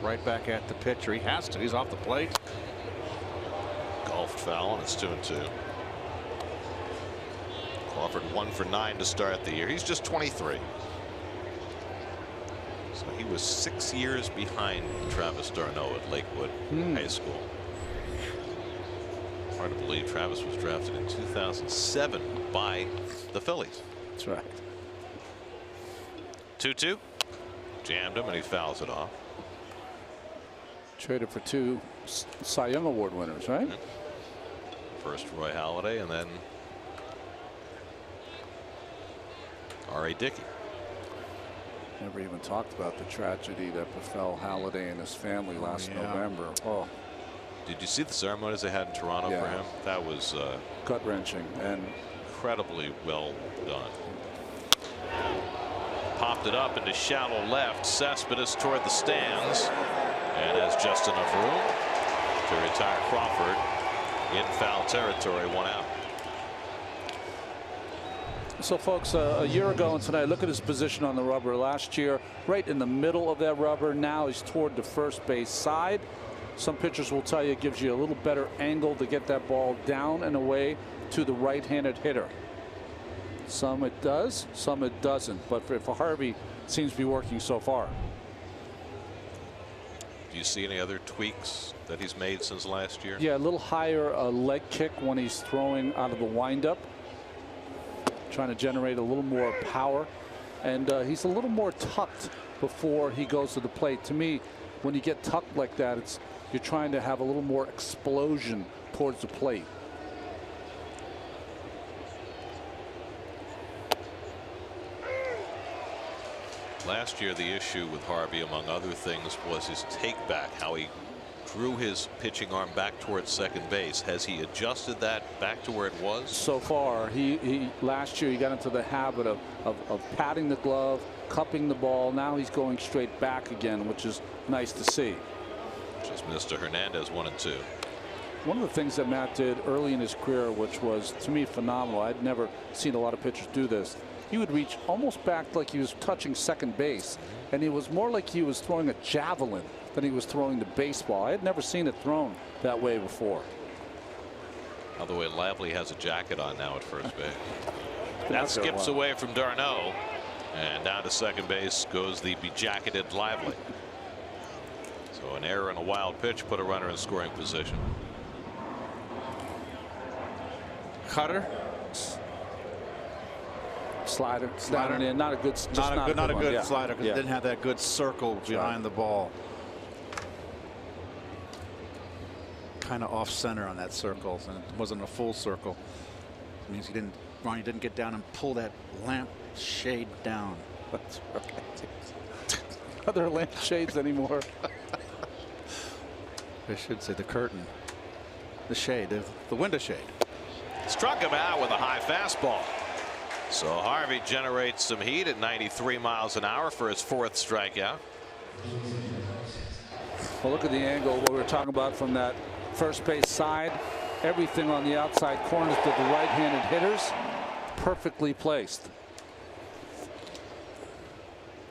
C: Right back at the pitcher. He has to. He's off the plate.
B: Golfed foul, and it's 2-2. Crawford 1 for 9 to start the year. He's just 23. So he was 6 years behind Travis d'Arnaud at Lakewood High School. Hard to believe Travis was drafted in 2007 by the Phillies.
A: That's right.
B: 2-2. Jammed him and he fouls it off.
A: Traded for 2 Cy Young Award winners, right?
B: First Roy Halladay and then R.A. Dickey.
A: Never even talked about the tragedy that befell Halladay and his family last November. Oh,
B: did you see the ceremonies they had in Toronto for him? That was
A: gut-wrenching and
B: incredibly well done. Popped it up into shallow left. Cespedes toward the stands and has just enough room to retire Crawford in foul territory. 1 out.
A: So, folks, a year ago and tonight, look at his position on the rubber. Last year, right in the middle of that rubber. Now he's toward the first base side. Some pitchers will tell you it gives you a little better angle to get that ball down and away to the right-handed hitter. Some it does, some it doesn't. But for Harvey, it seems to be working so far.
B: Do you see any other tweaks that he's made since last year?
A: Yeah, a little higher leg kick when he's throwing out of the windup. Trying to generate a little more power. And he's a little more tucked before he goes to the plate. To me, when you get tucked like that, you're trying to have a little more explosion towards the plate.
B: Last year, the issue with Harvey, among other things, was his take back, how he drew his pitching arm back towards second base. Has he adjusted that back to where it was?
A: So far, he last year he got into the habit of patting the glove, cupping the ball. Now he's going straight back again, which is nice to see.
B: Just Mr. Hernandez 1-2.
A: One of the things that Matt did early in his career, which was to me phenomenal, I'd never seen a lot of pitchers do this. He would reach almost back like he was touching second base, and it was more like he was throwing a javelin than he was throwing the baseball. I had never seen it thrown that way before.
B: By the way, Lively has a jacket on now at first base. That skips away from d'Arnaud, and down to second base goes the bejacketed Lively. So an error and a wild pitch put a runner in scoring position.
C: Cutter.
A: Slider in, not a good,
C: not a good
A: one.
C: slider because it didn't have that good circle behind the ball. Kind of off center on that circle, and it wasn't a full circle. It means Ronnie didn't get down and pull that lamp shade down.
A: That's right. Are there lamp shades anymore?
C: I should say the curtain, the shade, the window shade.
B: Struck him out with a high fastball. So Harvey generates some heat at 93 miles an hour for his 4th strikeout.
A: Well, look at the angle what we were talking about from that first base side. everything on the outside corners to the right-handed hitters. Perfectly placed.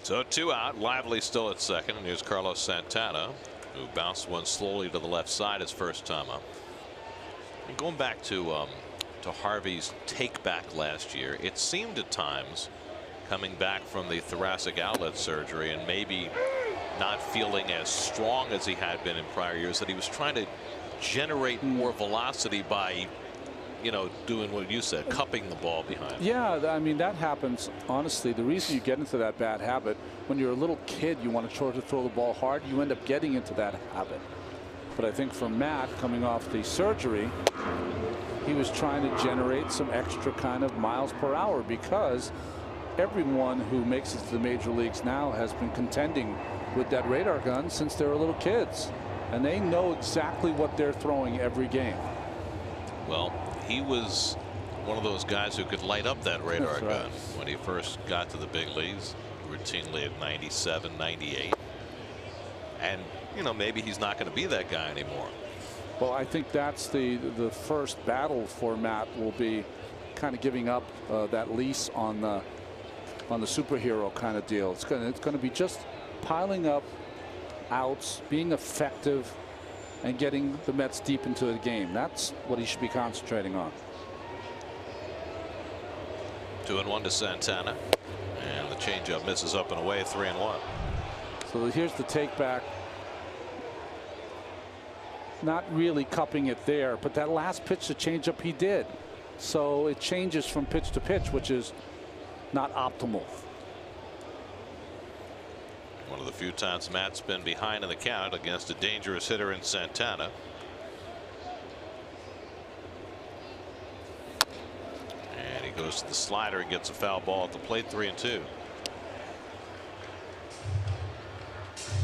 B: So 2 out. Lively still at second, and here's Carlos Santana, who bounced one slowly to the left side his first time up. And going back to Harvey's take back last year, it seemed at times, coming back from the thoracic outlet surgery and maybe not feeling as strong as he had been in prior years, that he was trying to generate more velocity by, doing what you said, cupping the ball behind.
A: Yeah, I mean, that happens. Honestly, the reason you get into that bad habit, when you're a little kid, you want to try to throw the ball hard, you end up getting into that habit. But I think for Matt, coming off the surgery, he was trying to generate some extra kind of miles per hour, because everyone who makes it to the major leagues now has been contending with that radar gun since they were little kids, and they know exactly what they're throwing every game.
B: Well, he was one of those guys who could light up that radar gun when he first got to the big leagues, routinely at 97, 98. And maybe he's not going to be that guy anymore.
A: Well, I think that's the first battle for Matt, will be kind of giving up that lease on the superhero kind of deal. It's going to be just piling up outs, being effective, and getting the Mets deep into the game. That's what he should be concentrating on.
B: 2-1 to Santana, and the changeup misses up and away. 3-1.
A: So here's the take back. Not really cupping it there, but that last pitch, the changeup, he did. So it changes from pitch to pitch, which is not optimal.
B: One of the few times Matt's been behind in the count against a dangerous hitter in Santana. And he goes to the slider and gets a foul ball at the plate. 3-2.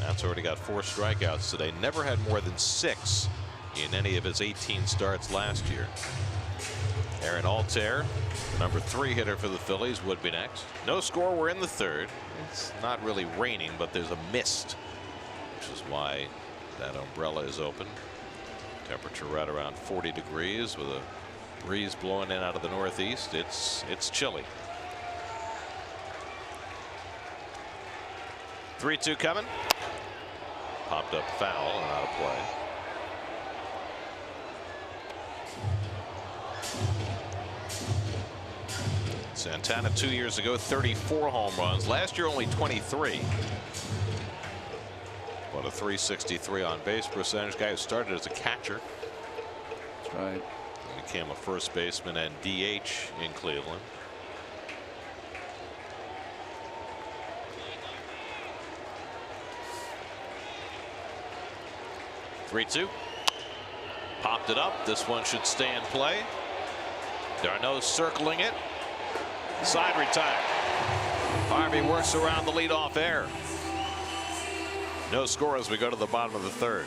B: Matt's already got 4 strikeouts today. Never had more than 6 in any of his 18 starts last year. Aaron Altair, the number 3 hitter for the Phillies, would be next. No score. We're in the 3rd. It's not really raining, but there's a mist, which is why that umbrella is open. Temperature right around 40 degrees with a breeze blowing in out of the northeast. It's chilly. 3-2 coming. Popped up foul and out of play. Santana 2 years ago, 34 home runs. Last year, only 23. But a .363 on base percentage. Guy who started as a catcher.
A: That's right.
B: And became a first baseman and DH in Cleveland. (3-2). Popped it up. This one should stay in play. Darno circling it. Side retire. Harvey works around the leadoff air. No score as we go to the bottom of the 3rd.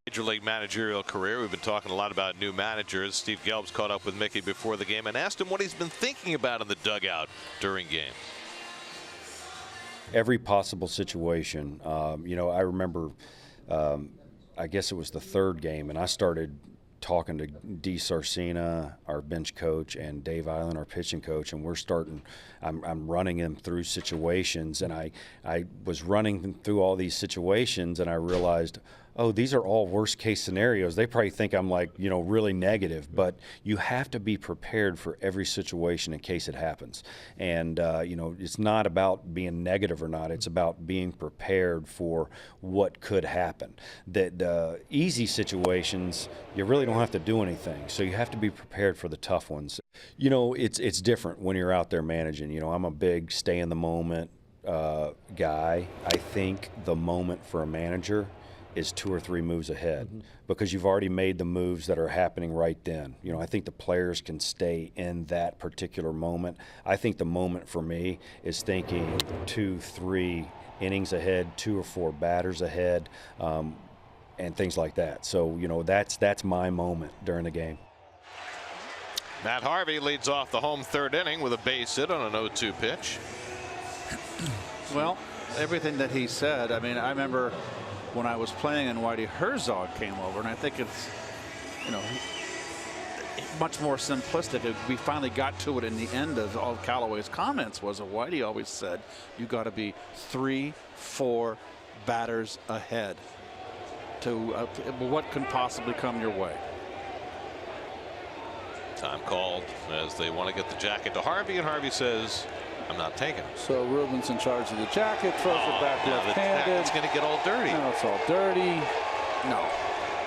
B: Major League managerial career. We've been talking a lot about new managers. Steve Gelb's caught up with Mickey before the game and asked him what he's been thinking about in the dugout during games.
E: Every possible situation. You know, I remember, I guess it was the third game, and I started talking to D. Sarcina, our bench coach, and Dave Island, our pitching coach, and we're starting. I'm running them through situations, and I was running them through all these situations, and I realized, oh, these are all worst case scenarios. They probably think I'm like, you know, really negative, but you have to be prepared for every situation in case it happens. And, you know, it's not about being negative or not. It's about being prepared for what could happen. The easy situations, you really don't have to do anything. So you have to be prepared for the tough ones. You know, it's different when you're out there managing. You know, I'm a big stay in the moment guy. I think the moment for a manager is 2 or 3 moves ahead, because you've already made the moves that are happening right then. You know, I think the players can stay in that particular moment. I think the moment for me is thinking 2, 3 innings ahead, 2 or 4 batters ahead, and things like that. So, you know, that's my moment during the game.
B: Matt Harvey leads off the home third inning with a base hit on an 0-2 pitch.
C: Well, everything that he said, I mean, I remember when I was playing and Whitey Herzog came over, and I think it's, you know, much more simplistic. We finally got to it in the end of all Callaway's comments was that Whitey always said you got to be 3, 4 batters ahead to what can possibly come your way.
B: Time called as they want to get the jacket to Harvey, and Harvey says, I'm not taking it.
A: So Ruben's in charge of the jacket, throws it back left-handed.
B: It's going to get all dirty.
A: Now it's all dirty. No.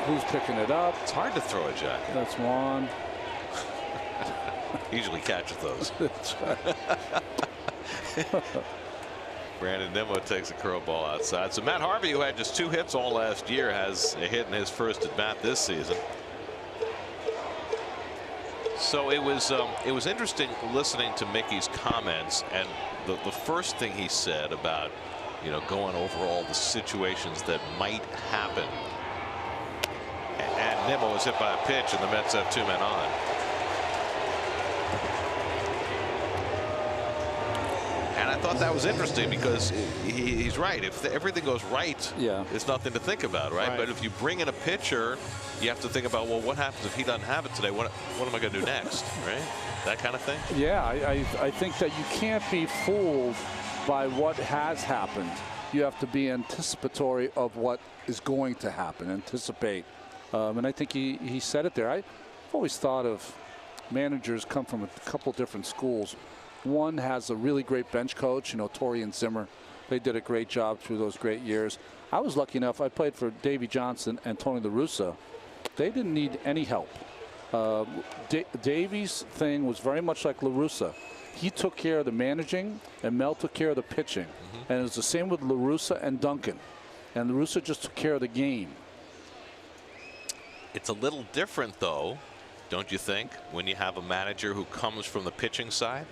A: Who's picking it up?
B: It's hard to throw a jacket.
A: That's one.
B: Usually catches those.
A: That's right.
B: Brandon Nimmo takes a curveball outside. So Matt Harvey, who had just 2 hits all last year, has a hit in his first at bat this season. So it was interesting listening to Mickey's comments, and the first thing he said about, you know, going over all the situations that might happen. And Nimmo was hit by a pitch, and the Mets have 2 men on. And I thought that was interesting because he's right. If everything goes right,
A: yeah,
B: it's nothing to think about, right? But if you bring in a pitcher, you have to think about, well, what happens if he doesn't have it today? What am I going to do next, right? That kind of thing.
A: Yeah, I think that you can't be fooled by what has happened. You have to be anticipatory of what is going to happen, anticipate. And I think he said it there. I've always thought of managers come from a couple different schools. One has a really great bench coach, you know, Torrey and Zimmer. They did a great job through those great years. I was lucky enough, I played for Davey Johnson and Tony La Russa. They didn't need any help. Davey's thing was very much like La Russa. He took care of the managing, and Mel took care of the pitching. And it was the same with La Russa and Duncan. And La Russa just took care of the game.
B: It's a little different, though, don't you think, when you have a manager who comes from the pitching side?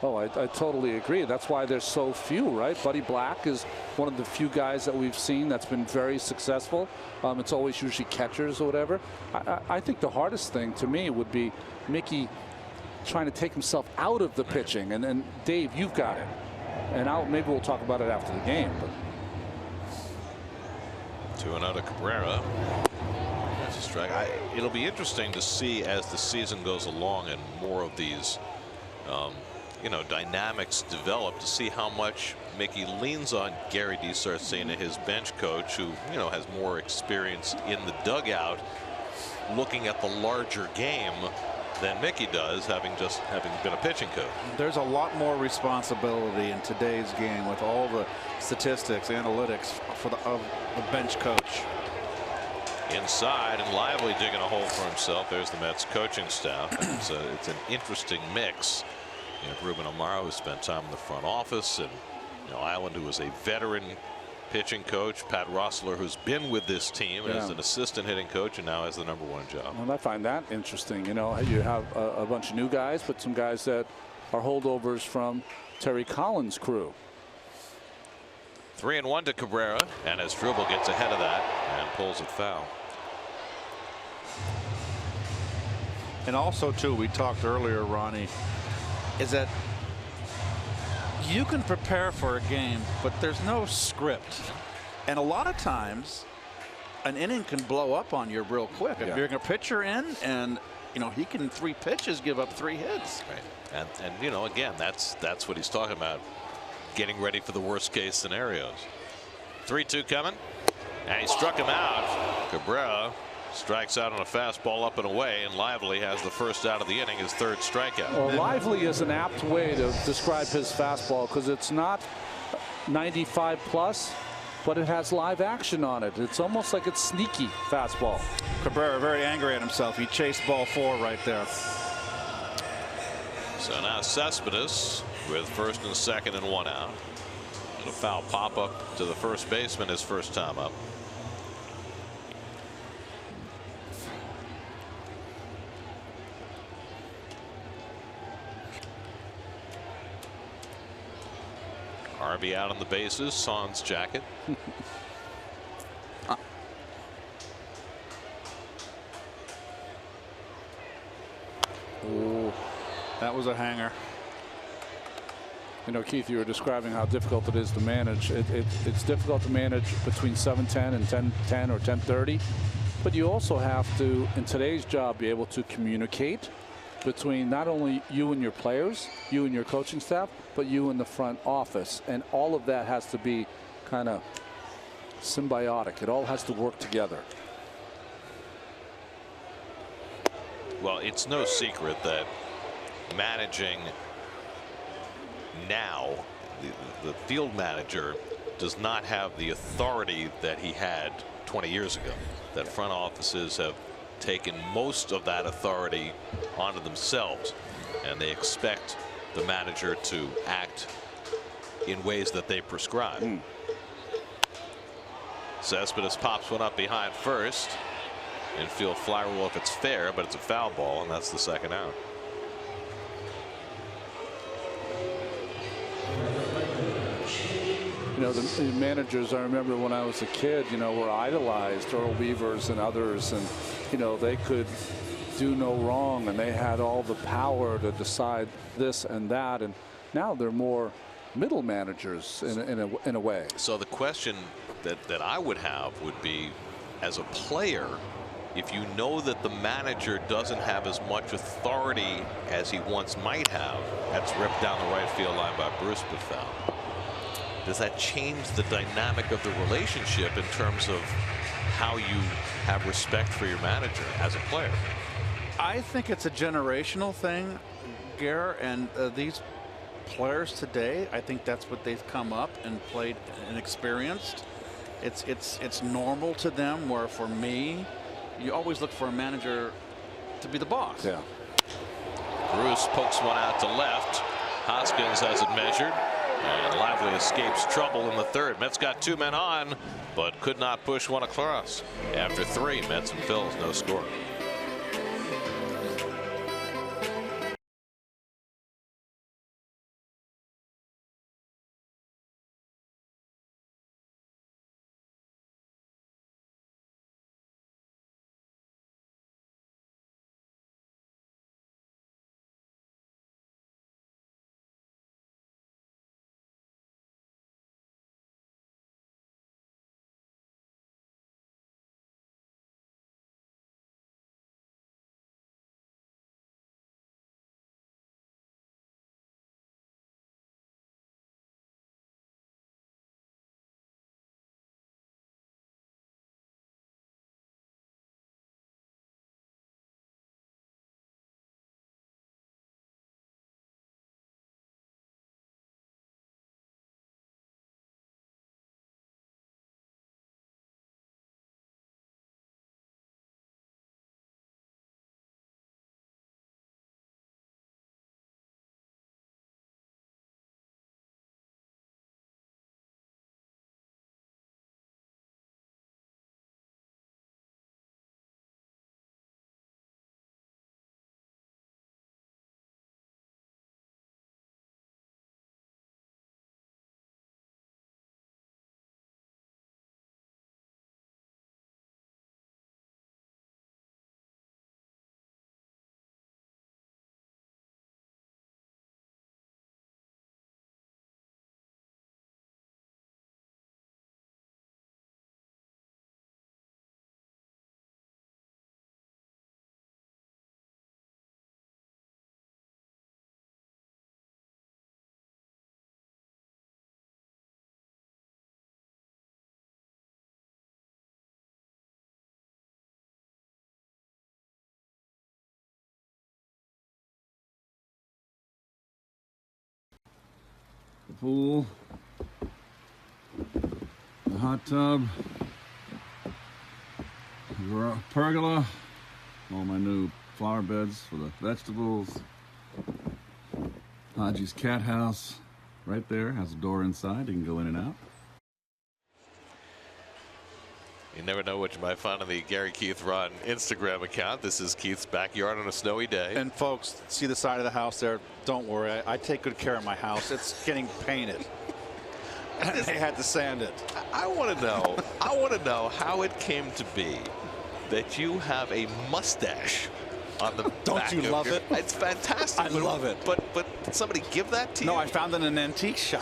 A: Oh, I totally agree. That's why there's so few, right? Buddy Black is one of the few guys that we've seen that's been very successful. It's always usually catchers or whatever. I think the hardest thing to me would be Mickey trying to take himself out of the pitching. And Dave, you've got it. And maybe we'll talk about it after the game. But
B: 2-0 to Cabrera. That's a strike. It'll be interesting to see as the season goes along and more of these you know, dynamics develop, to see how much Mickey leans on Gary DiSarcina, his bench coach, who, you know, has more experience in the dugout looking at the larger game than Mickey does, having been a pitching coach.
C: There's a lot more responsibility in today's game with all the statistics, analytics for the bench coach.
B: Inside and Lively digging a hole for himself. There's the Mets coaching staff. It's an interesting mix. You have Ruben Amaro, who spent time in the front office, and, you know, Island, who was a veteran pitching coach, Pat Rossler, who's been with this team as an assistant hitting coach and now has the #1 job.
A: Well, I find that interesting. You know, you have a bunch of new guys, but some guys that are holdovers from Terry Collins' crew.
B: 3-1 to Cabrera, and Asdrubal gets ahead of that and pulls it foul.
C: And also, too, we talked earlier, Ronnie, is that you can prepare for a game, but there's no script. And a lot of times, an inning can blow up on you real quick. If you're a pitcher in, and he can 3 pitches give up 3 hits.
B: Right. And again, that's what he's talking about. Getting ready for the worst case scenarios. 3-2 coming, and he struck him out. Cabrera strikes out on a fastball up and away, and Lively has the first out of the inning, his 3rd strikeout.
A: Well, Lively is an apt way to describe his fastball because it's not 95 plus, but it has live action on it. It's almost like it's sneaky fastball.
C: Cabrera very angry at himself. He chased ball 4 right there.
B: So now Cespedes with 1st and 2nd and 1 out. And a foul pop up to the first baseman his first time up. Harvey out on the bases, sans jacket.
C: Ooh, that was a hanger.
A: Keith, you were describing how difficult it is to manage. It's difficult to manage between 7:10 and 10:10 or 10:30, but you also have to, in today's job, be able to communicate between not only you and your players, you and your coaching staff, but you in the front office, and all of that has to be kind of symbiotic. It all has to work together.
B: Well, it's no secret that managing now, the field manager does not have the authority that he had 20 years ago. That front offices have taken most of that authority onto themselves, and they expect the manager to act in ways that they prescribe. Cespedes pops one up behind first. Infield fly rule if it's fair, but it's a foul ball, and that's the 2nd out.
A: The managers, I remember when I was a kid, were idolized, Earl Weavers and others, and they could do no wrong, and they had all the power to decide this and that, and now they're more middle managers in a way.
B: So the question that I would have would be, as a player, if you know that the manager doesn't have as much authority as he once might have, that's ripped down the right field line by Bruce, but foul. Does that change the dynamic of the relationship in terms of how you have respect for your manager as a player?
C: I think it's a generational thing, Gare, and these players today, I think that's what they've come up and played and experienced. It's normal to them, where for me, you always look for a manager to be the boss.
A: Yeah.
B: Bruce pokes one out to left. Hoskins has it measured, and Lively escapes trouble in the 3rd. Mets got 2 men on, but could not push one across. After 3, Mets and Phils, no score.
F: pool, the hot tub, the pergola, all my new flower beds for the vegetables. Haji's cat house right there has a door inside. You can go in and out.
B: You never know what you might find on the Gary Keith Run Instagram account. This is Keith's backyard on a snowy day.
C: And folks, see the side of the house there? Don't worry, I take good care of my house. It's getting painted. They had to sand it.
B: I want to know. I want to know how it came to be that you have a mustache on the
C: Don't
B: back
C: you
B: of
C: love
B: your,
C: it?
B: It's fantastic.
C: I love it.
B: But did somebody give that to you?
C: No, I found it in an antique shop.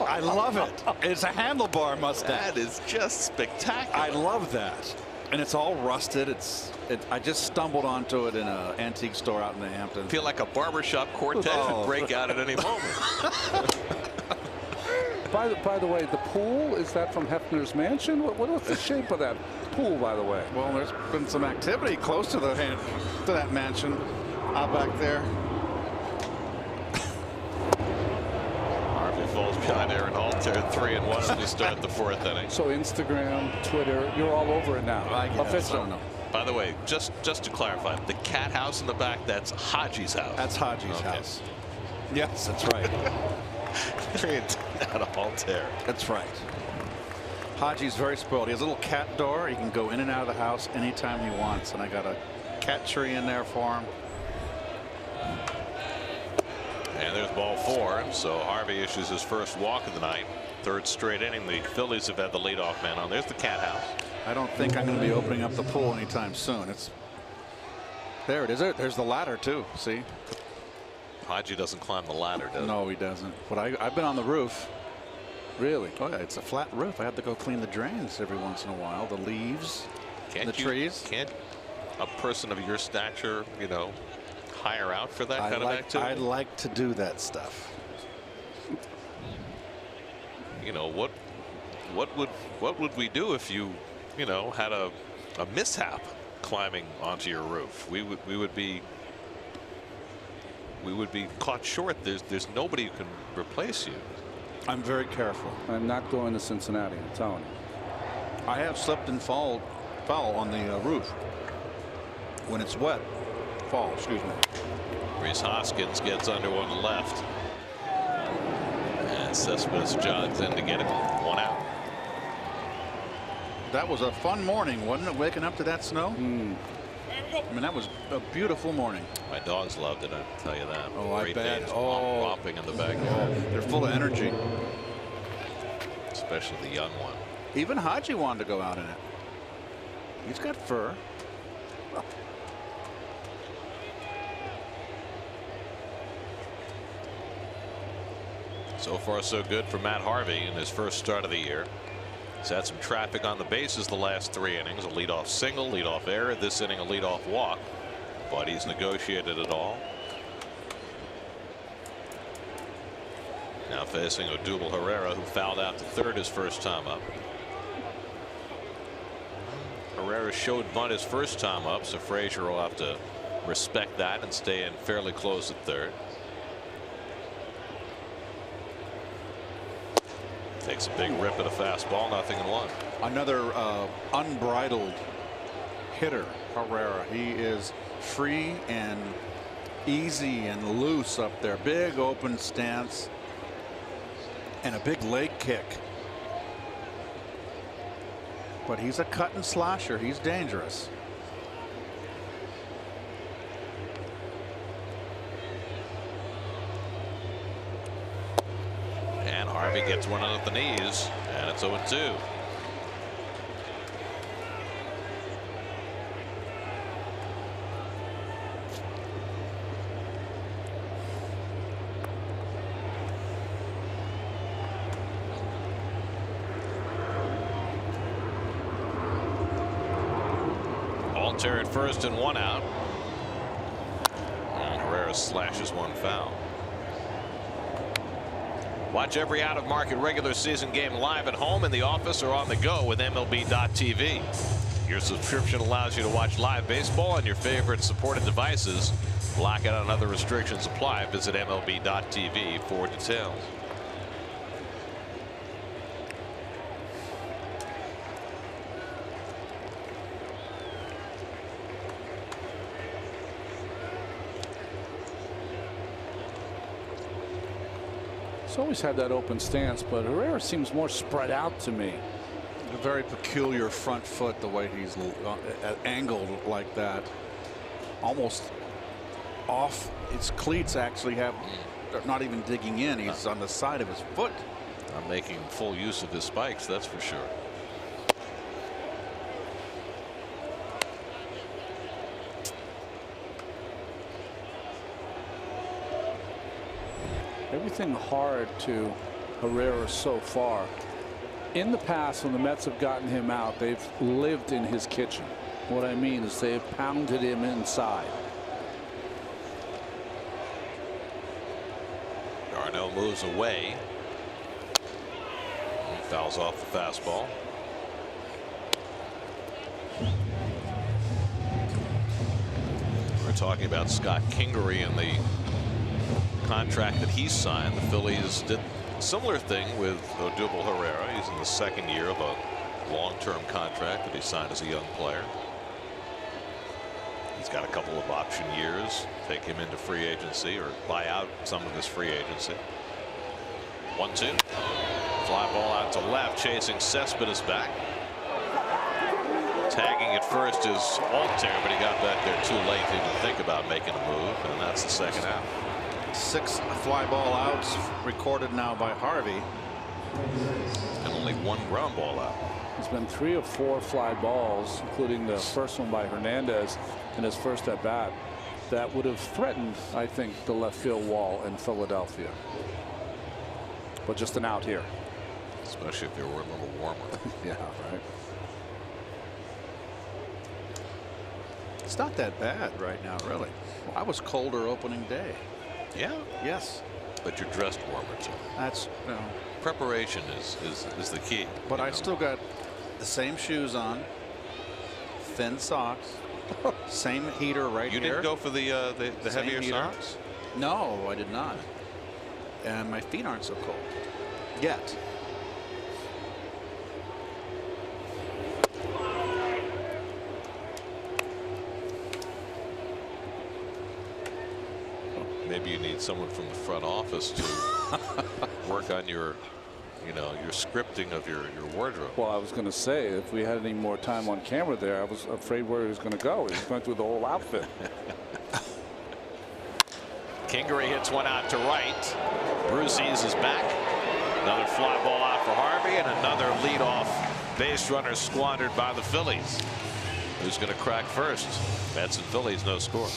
C: I love it. It's a handlebar mustache.
B: That is just spectacular.
C: I love that. And it's all rusted. I just stumbled onto it in an antique store out in the Hamptons.
B: Feel like a barbershop quartet would break out at any moment.
A: By the way, the pool, is that from Hefner's mansion? What's the shape of that pool, by the way?
C: Well, there's been some activity close to that mansion out back there.
B: Harvey falls behind Aaron Alter, 3-1 as we start the 4th inning.
A: So Instagram, Twitter, you're all over it now.
C: I guess.
A: Official.
C: I don't know.
B: By the way, just to clarify, the cat house in the back, that's Haji's house.
C: That's Haji's house. Yes, that's right.
B: Out of Altair.
C: That's right. Haji's very spoiled. He has a little cat door. He can go in and out of the house anytime he wants. And I got a cat tree in there for him.
B: And there's ball 4. So Harvey issues his first walk of the night. 3rd straight inning. The Phillies have had the leadoff man on. There's the cat house.
C: I don't think I'm going to be opening up the pool anytime soon. There it is. There's the ladder too. See?
B: Haji doesn't climb the ladder, does he?
C: No, he doesn't. But I've been on the roof.
A: Really?
C: Oh yeah, it's a flat roof. I have to go clean the drains every once in a while. The leaves, the trees.
B: Can't a person of your stature, hire out for that kind of activity?
C: I'd like to do that stuff.
B: What would we do if you had a mishap climbing onto your roof? We would be caught short. There's nobody who can replace you.
C: I'm very careful.
A: I'm not going to Cincinnati, I'm telling you.
C: I have slipped and foul on the roof when it's wet. Excuse me.
B: Reese Hoskins gets under on the left. And Cespedes jogs in to get it. 1 out.
C: That was a fun morning, wasn't it? Waking up to that snow. I mean, that was a beautiful morning.
B: My dogs loved it, I'll tell you that.
C: Oh, I bet.
B: Romping in the backyard.
C: They're full of energy.
B: Especially the young one.
C: Even Haji wanted to go out in it. He's got fur.
B: So far, so good for Matt Harvey in his first start of the year. He's had some traffic on the bases the last 3 innings. A leadoff single, leadoff error. This inning, a leadoff walk. But he's negotiated it all. Now facing Odubel Herrera, who fouled out to third his first time up. Herrera showed bunt his first time up, so Frazier will have to respect that and stay in fairly close at third. Takes a big rip at a fastball, 0-1.
C: Another unbridled hitter, Herrera. He is free and easy and loose up there. Big open stance and a big leg kick. But he's a cut and slasher. He's dangerous.
B: And Harvey gets one at the knees, and it's 0-2. Alter at first and 1 out. And Herrera slashes one foul. Watch every out-of-market regular season game live at home, in the office, or on the go with MLB.tv. Your subscription allows you to watch live baseball on your favorite supported devices Blackout and other restrictions apply. Visit MLB.tv for details.
A: He's always had that open stance, but Herrera seems more spread out to me.
C: A very peculiar front foot, the way he's angled like that, almost off. Its cleats actually have, they're not even digging in. He's on the side of his foot.
B: I'm making full use of his spikes, that's for sure.
A: Everything hard to Herrera so far. In the past, when the Mets have gotten him out, they've lived in his kitchen. What I mean is they've pounded him inside.
B: Darno moves away. He fouls off the fastball. We're talking about Scott Kingery and the contract that he signed. The Phillies did a similar thing with Odubel Herrera. He's in the second year of a long-term contract that he signed as a young player. He's got a couple of option years. Take him into free agency or buy out some of his free agency. 1-2. Fly ball out to left, chasing Cespedes back. Tagging at first is Altair, but he got back there too late to even think about making a move, and that's the second out.
C: 6 fly ball outs recorded now by Harvey.
B: And only 1 ground ball out.
A: There's been 3 or 4 fly balls, including the first one by Hernandez in his first at bat, that would have threatened, I think, the left field wall in Philadelphia. But just an out here.
B: Especially if they were a little warmer.
A: Yeah, right.
C: It's not that bad right now, really. I was colder opening day.
B: Yeah.
C: Yes.
B: But you're dressed warmer too.
C: That's, you know.
B: Preparation is the key.
C: But I still got the same shoes on, thin socks, same heater right here.
B: You didn't go for the heavier
C: heater.
B: socks?
C: No, I did not. And my feet aren't so cold yet.
B: Maybe you need someone from the front office to work on your, your scripting of your wardrobe.
A: Well, I was going to say, if we had any more time on camera there, I was afraid where he was going to go. He was going through the whole outfit.
B: Kingery hits one out to right. Bruces is back. Another fly ball out for Harvey, and another leadoff base runner squandered by the Phillies. Who's going to crack first? Mets and Phillies, no score.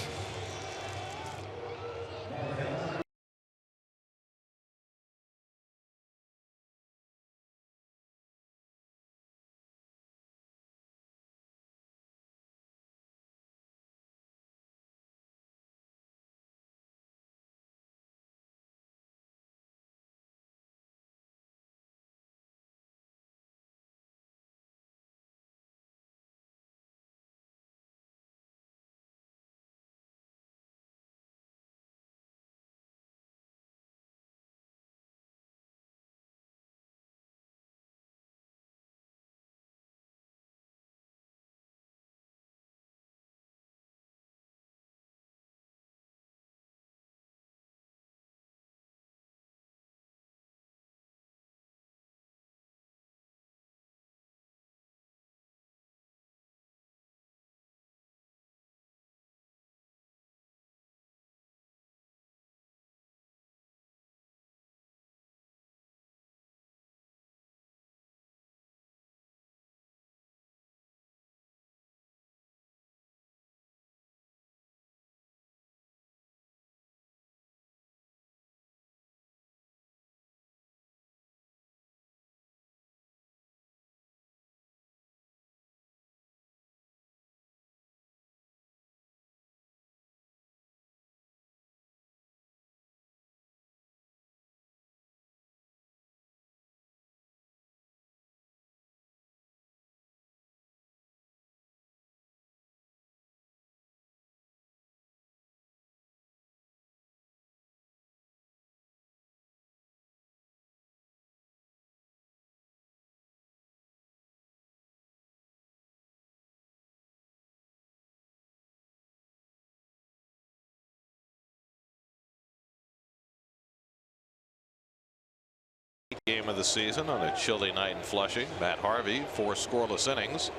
B: Game of the season on a chilly night in Flushing. Matt Harvey, 4 scoreless innings.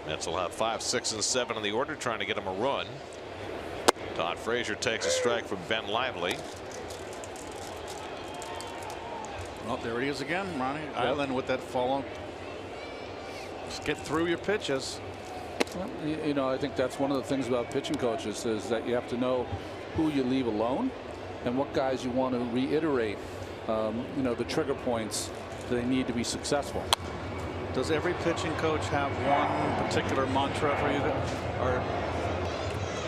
B: Mets will have 5, 6, and 7 in the order, trying to get him a run. Todd Frazier takes a strike from Ben Lively.
C: Well, there he is again, Ronnie. Island with that follow. Just get through your pitches.
A: Well, you know, I think that's one of the things about pitching coaches is that you have to know who you leave alone and what guys you want to reiterate. You know, the trigger points that they need to be successful.
C: Does every pitching coach have one particular mantra for you?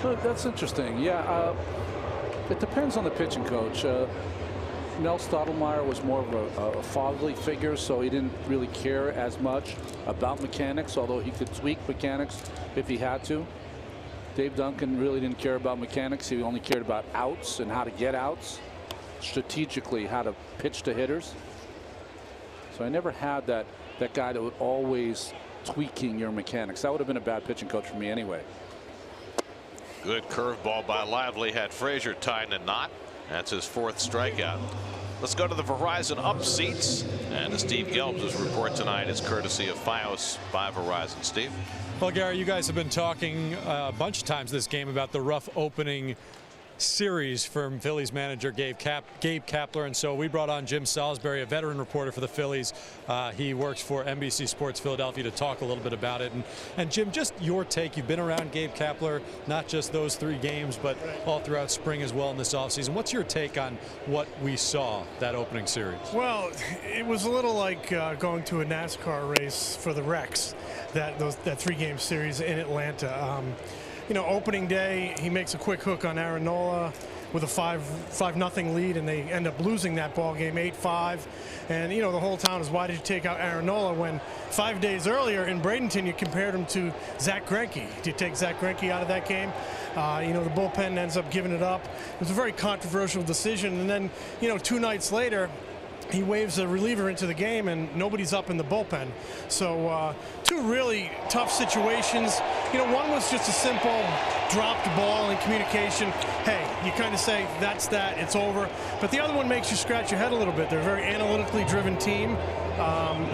A: Well, that's interesting. Yeah, it depends on the pitching coach. Mel Stottlemyre was more of a fatherly figure, so he didn't really care as much about mechanics, although he could tweak mechanics if he had to. Dave Duncan really didn't care about mechanics. He only cared about outs and how to get outs, strategically how to pitch to hitters. So I never had that guy that would always tweaking your mechanics. That would have been a bad pitching coach for me anyway.
B: Good curveball by Lively had Frazier tied in a knot. That's his 4th strikeout. Let's go to the Verizon Up seats. And Steve Gelbs' report tonight is courtesy of FiOS by Verizon. Steve?
G: Well, Gary, you guys have been talking a bunch of times this game about the rough opening series from Phillies manager Gabe Kapler, and so we brought on Jim Salisbury, a veteran reporter for the Phillies. He works for NBC Sports Philadelphia, to talk a little bit about it. And Jim, just your take. You've been around Gabe Kapler, not just those 3 games, but all throughout spring as well in this offseason. What's your take on what we saw that opening series?
H: Well, it was a little like going to a NASCAR race for the Rex, that 3-game series in Atlanta. You know, opening day, he makes a quick hook on Aaron Nola with a 5-0 lead, and they end up losing that ball game 8-5. And you know, the whole town is, why did you take out Aaron Nola when 5 days earlier in Bradenton you compared him to Zach Greinke? Did you take Zach Greinke out of that game? You know, the bullpen ends up giving it up. It was a very controversial decision. And then, you know, 2 nights later, he waves a reliever into the game and nobody's up in the bullpen. So 2 really tough situations. You know, one was just a simple dropped ball in communication. Hey, you kind of say, that's that, it's over. But the other one makes you scratch your head a little bit. They're a very analytically driven team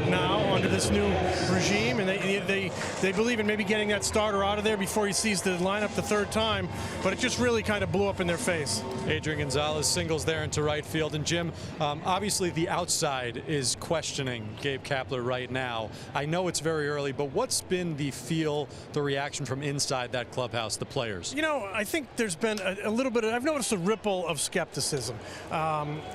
H: now under this new regime, and they believe in maybe getting that starter out of there before he sees the lineup the 3rd time. But it just really kind of blew up in their face.
G: Adrian Gonzalez singles there into right field. And Jim, obviously the outside is questioning Gabe Kapler right now. I know it's very early, but what's been the feel, the reaction from inside that clubhouse, the players? You
H: know, I think there's been a little bit of, I've noticed a ripple of skepticism.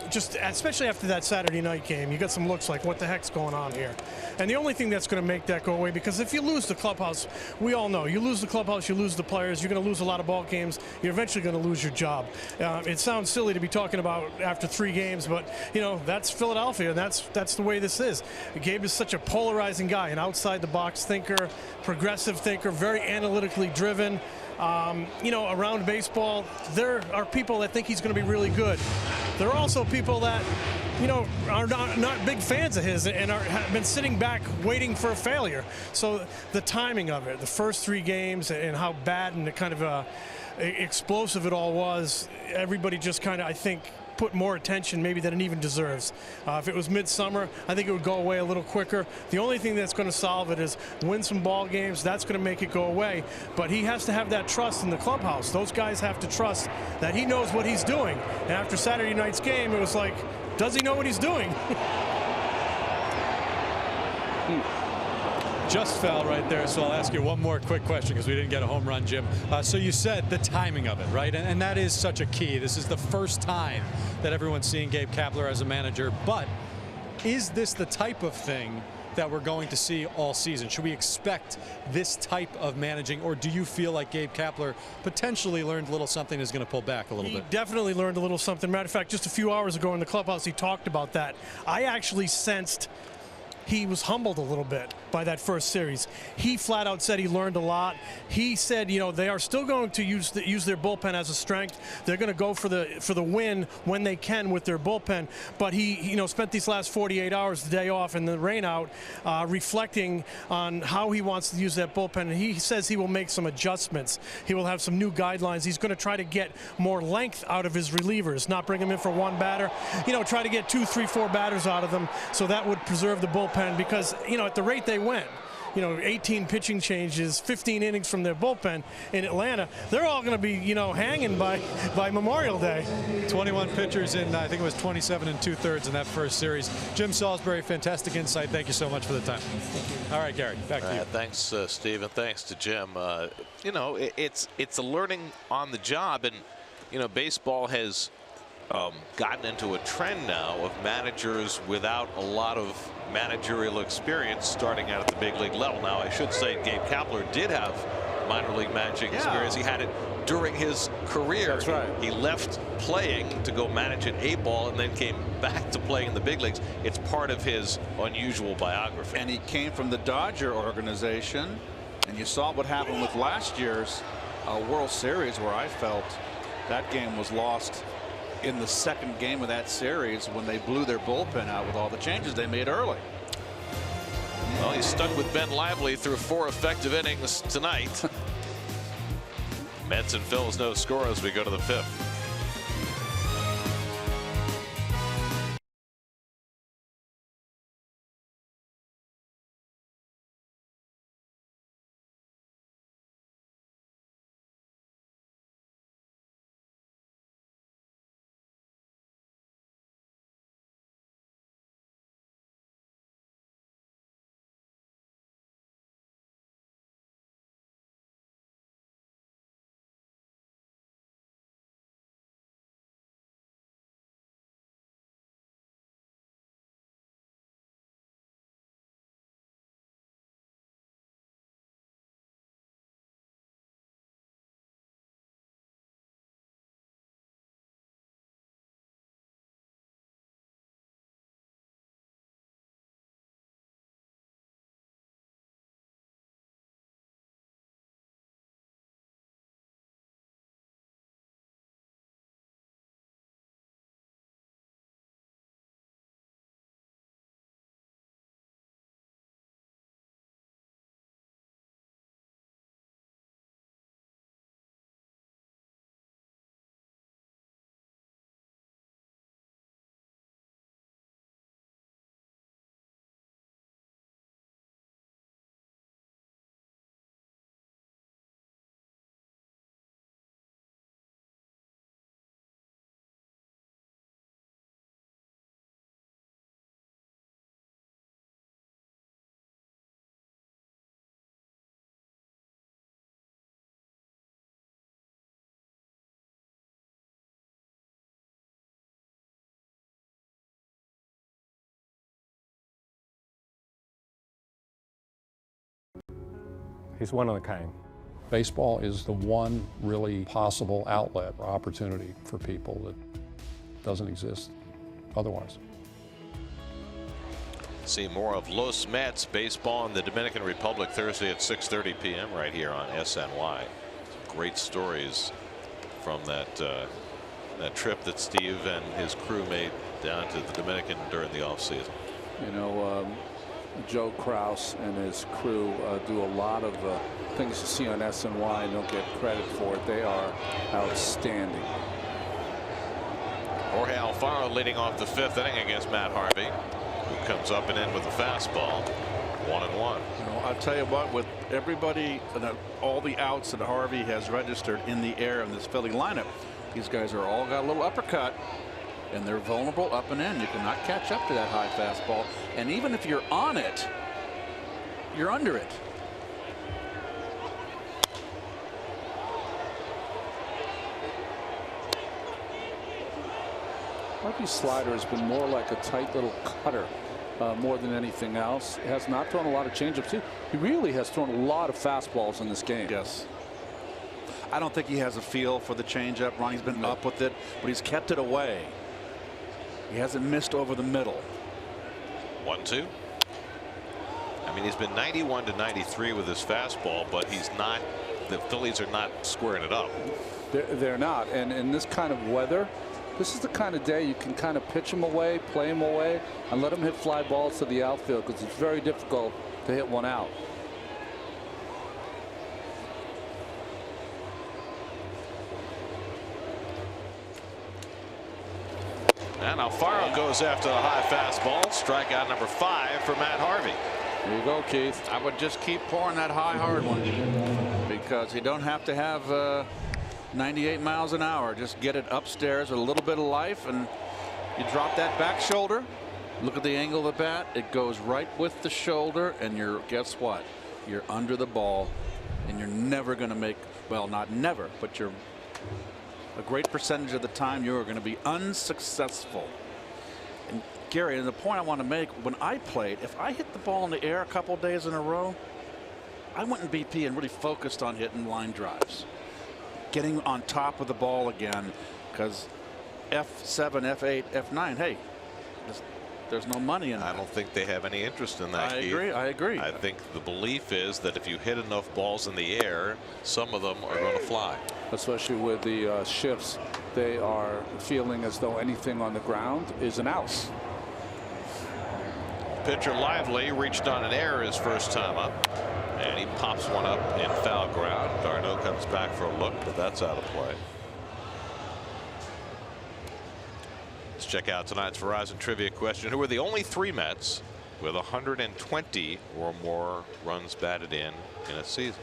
H: Just especially after that Saturday night game, you got some looks like, what the heck's going on here? And the only thing that's going to make that go away, because if you lose the clubhouse, we all know, you lose the clubhouse, you lose the players, you're going to lose a lot of ball games, you're eventually going to lose your job. It sounds silly to be talking about after 3 games, but you know, that's Philadelphia, and that's the way this is. Gabe is such a polarizing guy, an outside the box thinker, progressive thinker, very analytically driven. You know, around baseball, there are people that think he's going to be really good. There are also people that, you know, are not big fans of his and have been sitting back waiting for a failure. So the timing of it, the first 3 games and how bad and the kind of explosive it all was, everybody just kind of, I think, put more attention maybe than it even deserves. If it was midsummer, I think it would go away a little quicker. The only thing that's going to solve it is win some ball games. That's going to make it go away. But he has to have that trust in the clubhouse. Those guys have to trust that he knows what he's doing. And after Saturday night's game, it was like, does he know what he's doing?
G: Just fell right there, so I'll ask you one more quick question because we didn't get a home run, Jim. So you said the timing of it, right? And that is such a key. This is the first time that everyone's seeing Gabe Kapler as a manager. But is this the type of thing that we're going to see all season? Should we expect this type of managing, or do you feel like Gabe Kapler potentially learned a little something and is going to pull back a little bit?
H: He definitely learned a little something. Matter of fact, just a few hours ago in the clubhouse, he talked about that. I actually sensed he was humbled a little bit by that first series. He flat out said he learned a lot. He said, you know, they are still going to use their bullpen as a strength. They're going to go for the win when they can with their bullpen. But he, you know, spent these last 48 hours, the day off and the rain out, reflecting on how he wants to use that bullpen. And he says he will make some adjustments. He will have some new guidelines. He's going to try to get more length out of his relievers, not bring them in for one batter. You know, try to get 2, 3, 4 batters out of them, so that would preserve the bullpen, because, you know, at the rate they went, you know, 18 pitching changes, 15 innings from their bullpen in Atlanta, they're all going to be, you know, hanging by Memorial Day.
G: 21 pitchers in, I think it was 27 2/3 in that first series. Jim Salisbury, fantastic insight. Thank you so much for the time. All right, Gary, back to you.
B: Thanks, Steve, and thanks to Jim. You know, it's a learning on the job, and you know, baseball has gotten into a trend now of managers without a lot of managerial experience starting out at the big league level. Now, I should say Gabe Kapler did have minor league managing experience. He had it during his career.
A: That's right.
B: He left playing to go manage at A-ball and then came back to playing in the big leagues. It's part of his unusual biography.
C: And he came from the Dodger organization, and you saw what happened with last year's World Series, where I felt that game was lost in the second game of that series when they blew their bullpen out with all the changes they made early.
B: Well, he's stuck with Ben Lively through 4 effective innings tonight. Mets and Phils no score as we go to the 5th.
I: He's one of a kind. Baseball is the one really possible outlet or opportunity for people that doesn't exist otherwise.
B: See more of Los Mets baseball in the Dominican Republic Thursday at 6:30 p.m. right here on SNY. Great stories from that trip that Steve and his crew made down to the Dominican during the offseason.
A: You know, Joe Kraus and his crew do a lot of things you see on SNY and don't get credit for it. They are outstanding.
B: Jorge Alfaro leading off the 5th inning against Matt Harvey, who comes up and in with a fastball. 1-1.
C: You know, I'll tell you what, with everybody, all the outs that Harvey has registered in the air in this Philly lineup, these guys are all got a little uppercut, and they're vulnerable up and in. You cannot catch up to that high fastball, and even if you're on it, you're under it.
A: Harvey's slider has been more like a tight little cutter more than anything else. He has not thrown a lot of changeups. He really has thrown a lot of fastballs in this game.
C: Yes. I don't think he has a feel for the changeup. Ronnie's been up with it, but he's kept it away. He hasn't missed over the middle.
B: 1-2. mean, he's been 91 to 93 with his fastball, but he's not. The Phillies are not squaring it up.
A: They're not. And in this kind of weather, this is the kind of day you can kind of pitch him away, play him away, and let him hit fly balls to the outfield, because it's very difficult to hit one out.
B: And Alfaro goes after the high fastball. Strikeout number 5 for Matt Harvey.
A: There you go, Keith.
C: I would just keep pouring that high, hard one, because you don't have to have 98 miles an hour. Just get it upstairs with a little bit of life, and you drop that back shoulder. Look at the angle of the bat. It goes right with the shoulder, and you're, guess what? You're under the ball, and you're never going to make, well, not never, but you're a great percentage of the time you are going to be unsuccessful. And Gary, and the point I want to make, when I played, if I hit the ball in the air a couple days in a row, I went in BP and really focused on hitting line drives, getting on top of the ball again, because F7, F8, F9, hey, there's no money in that.
B: I don't think they have any interest in that.
C: I agree. I agree.
B: I think the belief is that if you hit enough balls in the air, some of them are going to fly.
A: Especially with the shifts, they are feeling as though anything on the ground is an out.
B: Pitcher Lively reached on an error his first time up, and he pops one up in foul ground. Darno comes back for a look, but that's out of play. Let's check out tonight's Verizon trivia question. Who are the only 3 Mets with 120 or more runs batted in a season?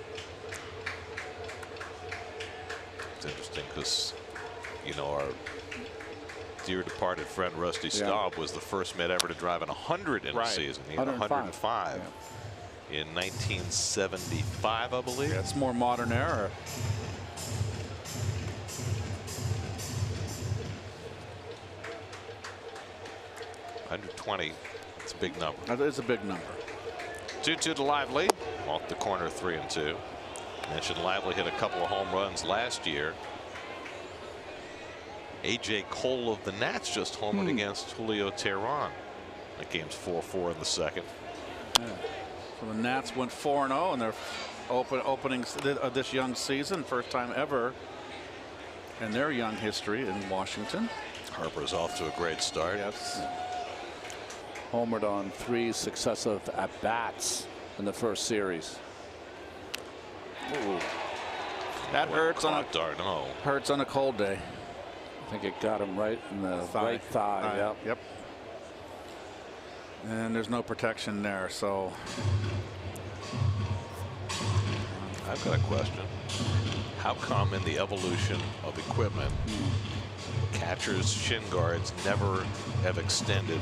B: It's interesting because, you know, our dear departed friend Rusty Staub was the first Met ever to drive in 100 in a season. He had 105 in 1975, I believe.
C: Yeah, it's more modern era.
B: Under 20, it's a big number.
C: It's a big number.
B: 2-2 to Lively, off the corner, 3-2. Mentioned Lively hit a couple of home runs last year. A.J. Cole of the Nats just homered against Julio Teheran. That game's 4-4 in the second.
C: Yeah. So the Nats went 4-0 in their openings of this young season, first time ever in their young history in Washington.
B: Harper's off to a great start.
C: Yes.
A: Homered on 3 successive at-bats in the first series.
B: Ooh.
C: That hurts on a cold day.
A: I think it got him right in the right thigh.
C: Yep. And there's no protection there, so.
B: I've got a question. How come in the evolution of equipment, catchers' shin guards never have extended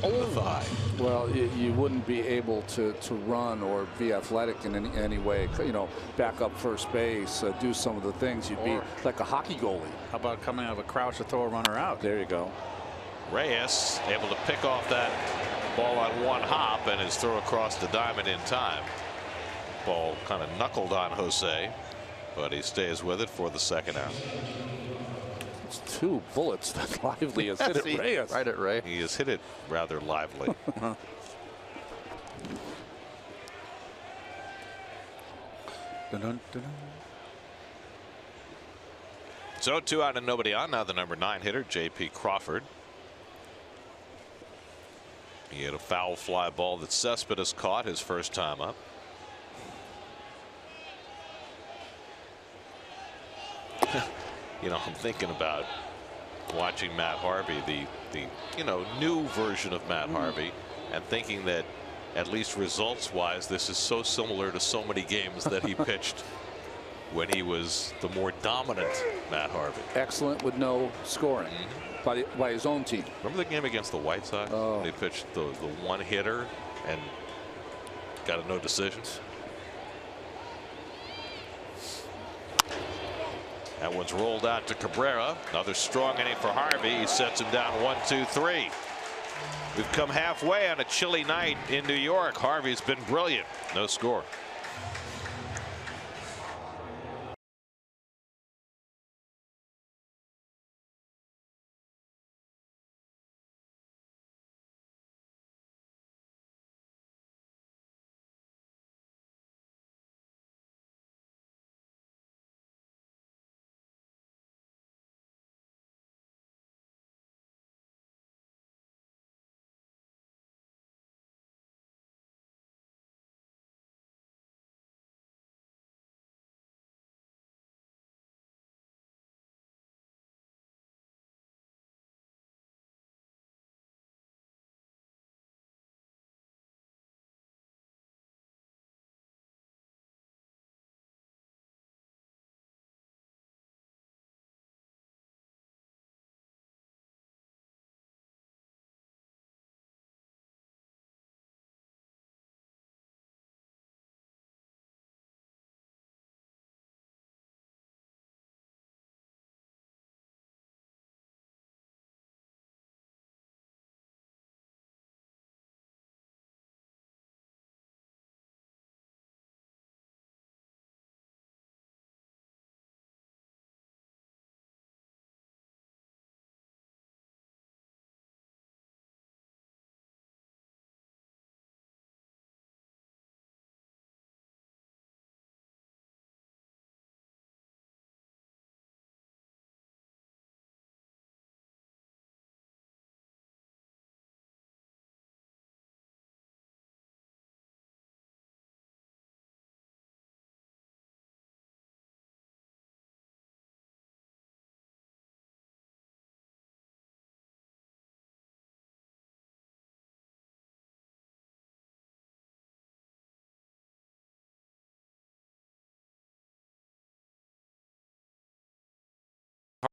B: the thigh?
A: Well, you wouldn't be able to run or be athletic in any way. You know, back up first base, do some of the things. You'd be like a hockey goalie.
C: How about coming out of a crouch to throw a runner out?
A: There you go.
B: Reyes able to pick off that ball on one hop and his throw across the diamond in time. Ball kind of knuckled on Jose, but he stays with it for the second out.
A: 2 bullets that Lively has hit at Reyes.
C: Right at Ray.
B: He has hit it rather lively. So 2 out and nobody on. Now the number 9 hitter, J.P. Crawford. He had a foul fly ball that Cespedes caught his first time up. You know, I'm thinking about watching Matt Harvey, the new version of Matt Harvey, and thinking that at least results-wise, this is so similar to so many games that he pitched when he was the more dominant Matt Harvey.
A: Excellent with no scoring by his own team.
B: Remember the game against the White Sox? They pitched the one hitter and got a no decisions. That one's rolled out to Cabrera. Another strong inning for Harvey. He sets him down 1-2-3. We've come halfway on a chilly night in New York. Harvey's been brilliant. No score.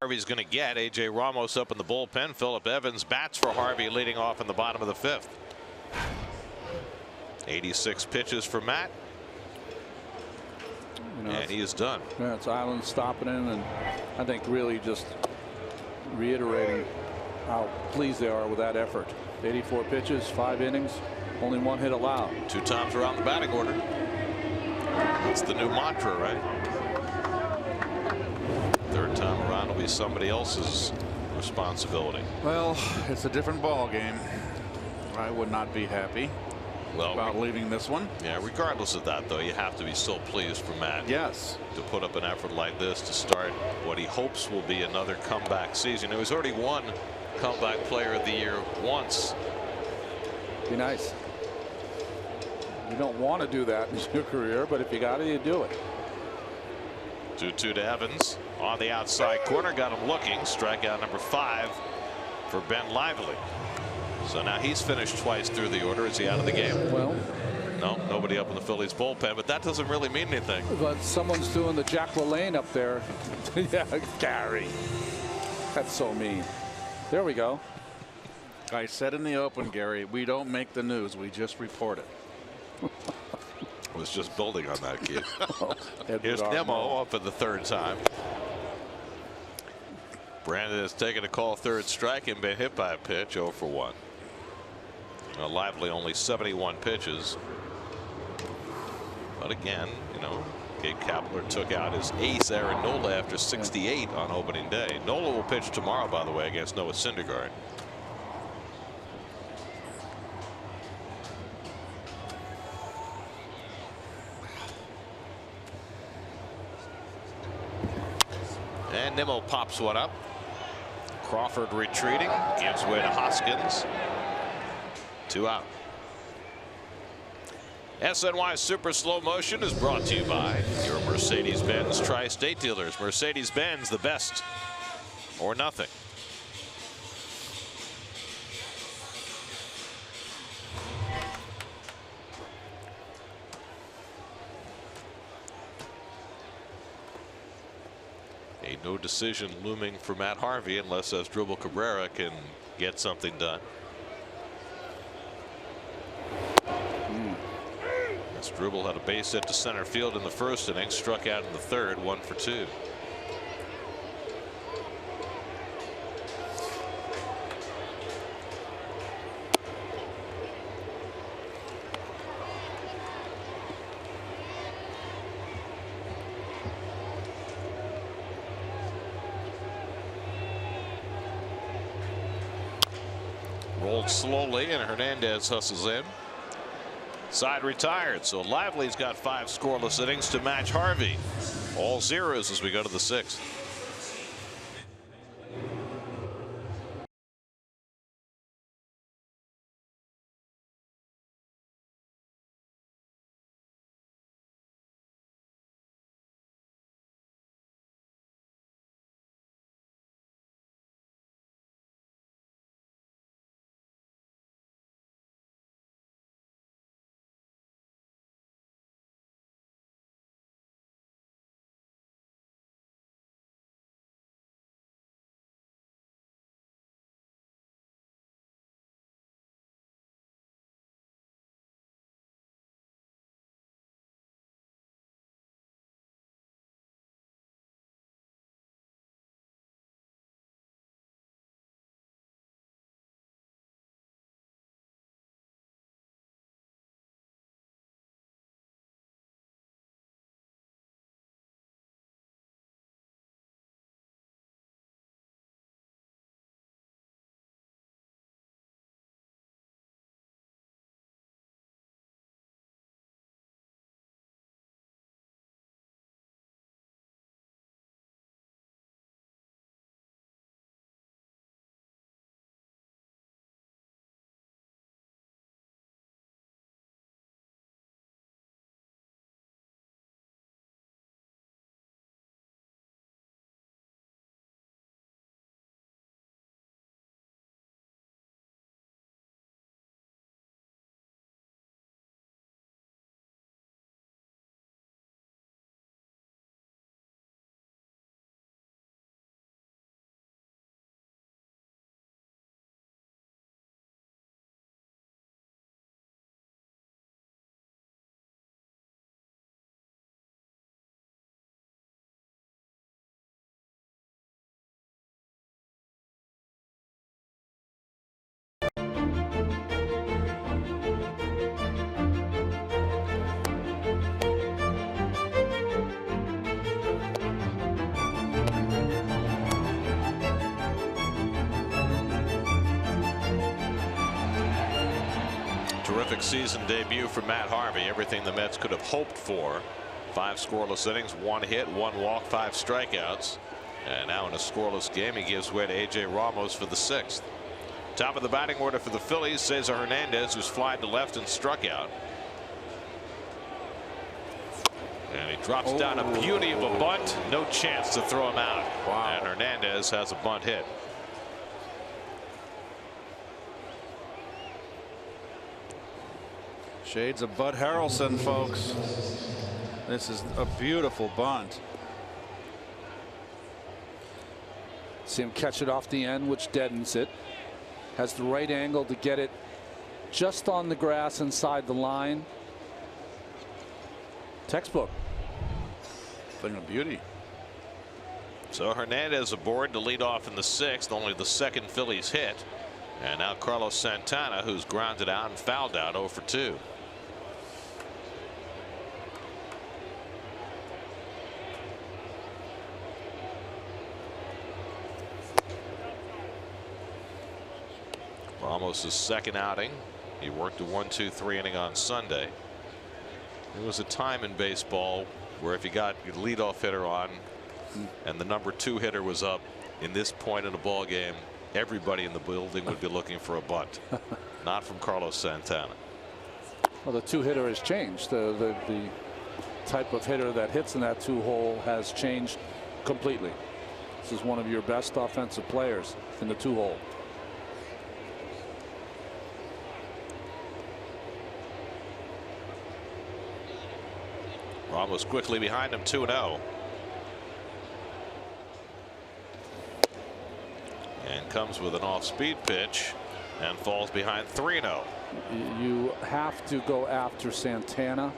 B: Harvey's going to get. A.J. Ramos up in the bullpen. Phillip Evans bats for Harvey, leading off in the bottom of the 5th. 86 pitches for Matt. And he is done.
A: Yeah, it's Island stopping in, and I think really just reiterating how pleased they are with that effort. 84 pitches, 5 innings, only 1 hit allowed.
B: 2 times around the batting order. That's the new mantra, right? 3rd time around will be somebody else's responsibility.
C: Well, it's a different ball game. I would not be happy about leaving this one.
B: Yeah, regardless of that, though, you have to be so pleased for Matt.
C: Yes.
B: To put up an effort like this to start what he hopes will be another comeback season. He's already won comeback player of the year once.
A: Be nice. You don't want to do that in your career, but if you got it, you do it.
B: 2-2 to Evans on the outside corner. Got him looking. Strikeout number 5 for Ben Lively. So now he's finished twice through the order. Is he out of the game?
A: Well,
B: no, nobody up in the Phillies bullpen, but that doesn't really mean anything.
A: But someone's doing the Jack LaLanne up there. Yeah, Gary. That's so mean. There we go.
C: I said in the open, Gary, we don't make the news, we just report it.
B: I was just building on that, Keith. Here's
A: Edward
B: Nemo up for the 3rd time. Brandon has taken a call 3rd strike and been hit by a pitch. 0 for 1. Lively only 71 pitches. But again, you know, Gabe Kapler took out his ace Aaron Nola after 68 on opening day. Nola will pitch tomorrow, by the way, against Noah Syndergaard. And Nimmo pops one up. Crawford retreating, gives way to Hoskins. 2 out. SNY Super Slow Motion is brought to you by your Mercedes-Benz Tri-State dealers. Mercedes-Benz, the best or nothing. A no decision looming for Matt Harvey unless Asdrubal Cabrera can get something done. Asdrubal had a base hit to center field in the 1st inning, struck out in the 3rd, 1 for 2. Rolled slowly, and Hernandez hustles in. Side retired, so Lively's got 5 scoreless innings to match Harvey. All zeros as we go to the 6th. terrific season debut for Matt Harvey. Everything the Mets could have hoped for. 5 scoreless innings, 1 hit, 1 walk, 5 strikeouts. And now in a scoreless game, he gives way to A.J. Ramos for the 6th. Top of the batting order for the Phillies, Cesar Hernandez, who's flied to left and struck out. And he drops down a beauty of a bunt. No chance to throw him out. Wow. And Hernandez has a bunt hit.
C: Shades of Bud Harrelson, folks. This is a beautiful bunt.
A: See him catch it off the end, which deadens it. Has the right angle to get it just on the grass inside the line. Textbook.
C: Thing of beauty.
B: So Hernandez aboard to lead off in the 6th, only the 2nd Phillies hit. And now Carlos Santana, who's grounded out and fouled out 0 for 2. Ramos' second outing. He worked a 1-2-3 inning on Sunday. There was a time in baseball where if you got your leadoff hitter on and the number 2 hitter was up in this point in the ball game, everybody in the building would be looking for a bunt. Not from Carlos Santana.
A: Well, the 2-hitter has changed. The type of hitter that hits in that 2-hole has changed completely. This is one of your best offensive players in the 2-hole.
B: Ramos quickly behind him, 2-0. And comes with an off-speed pitch and falls behind 3-0.
A: You have to go after Santana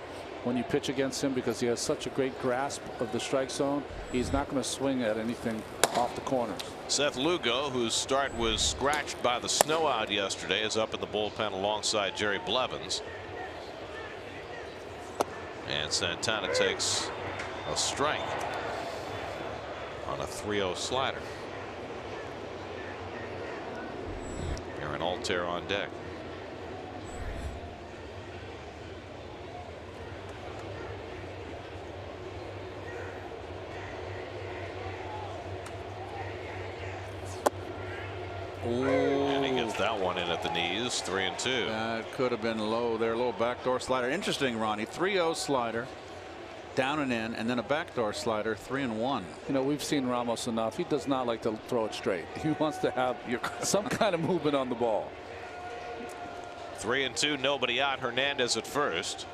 A: when you pitch against him because he has such a great grasp of the strike zone. He's not going to swing at anything off the corners.
B: Seth Lugo, whose start was scratched by the snow out yesterday, is up in the bullpen alongside Jerry Blevins. And Santana takes a strike on a 3-0 slider. Aaron Altair on deck. And he gets that one in at the knees. 3-2.
C: That could have been low there. A little backdoor slider. Interesting, Ronnie. 3-0 slider, down and in, and then a backdoor slider, 3-1.
A: You know, we've seen Ramos enough. He does not like to throw it straight. He wants to have some kind of movement on the ball.
B: 3-2, nobody out. Hernandez at first.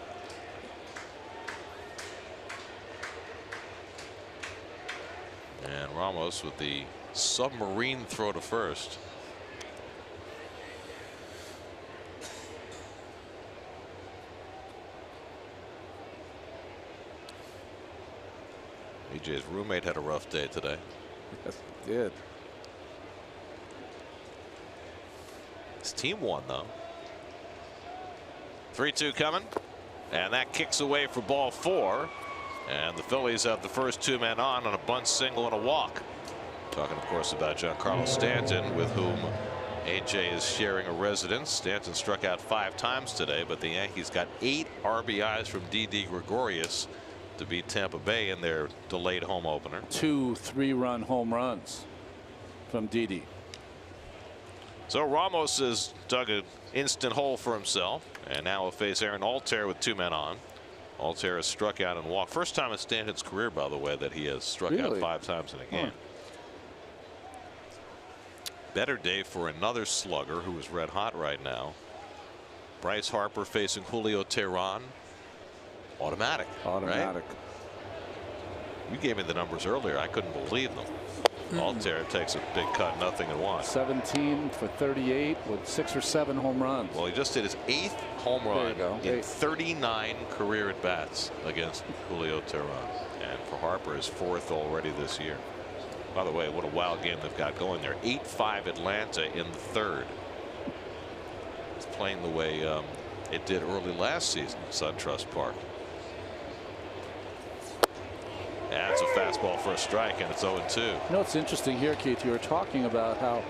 B: And Ramos with the submarine throw to first. AJ's roommate had a rough day today.
A: Yes, he did.
B: His team won, though. 3-2 coming. And that kicks away for ball 4. And the Phillies have the first 2 men on a bunt single and a walk. Talking, of course, about Giancarlo Stanton, with whom AJ is sharing a residence. Stanton struck out 5 times today, but the Yankees got 8 RBIs from Didi Gregorius to beat Tampa Bay in their delayed home opener.
A: 2 3-run home runs from Didi.
B: So Ramos has dug an instant hole for himself, and now will face Aaron Altair with 2 men on. Altair has struck out and walked. First time in Stanton's career, by the way, that he has struck out 5 times in a game. Better day for another slugger who is red hot right now. Bryce Harper facing Julio Teheran. Automatic.
A: Automatic.
B: Right? You gave me the numbers earlier. I couldn't believe them. Altair takes a big cut, 0-1.
A: 17 for 38 with 6 or 7 home runs.
B: Well, he just hit his 8th home run in 39 career at bats against Julio Teheran, and for Harper, his 4th already this year. By the way, what a wild game they've got going there. 8-5 Atlanta in the 3rd. It's playing the way it did early last season at SunTrust Park. That's a fastball for a strike, and it's 0-2.
A: You know, it's interesting here, Keith. You were talking about how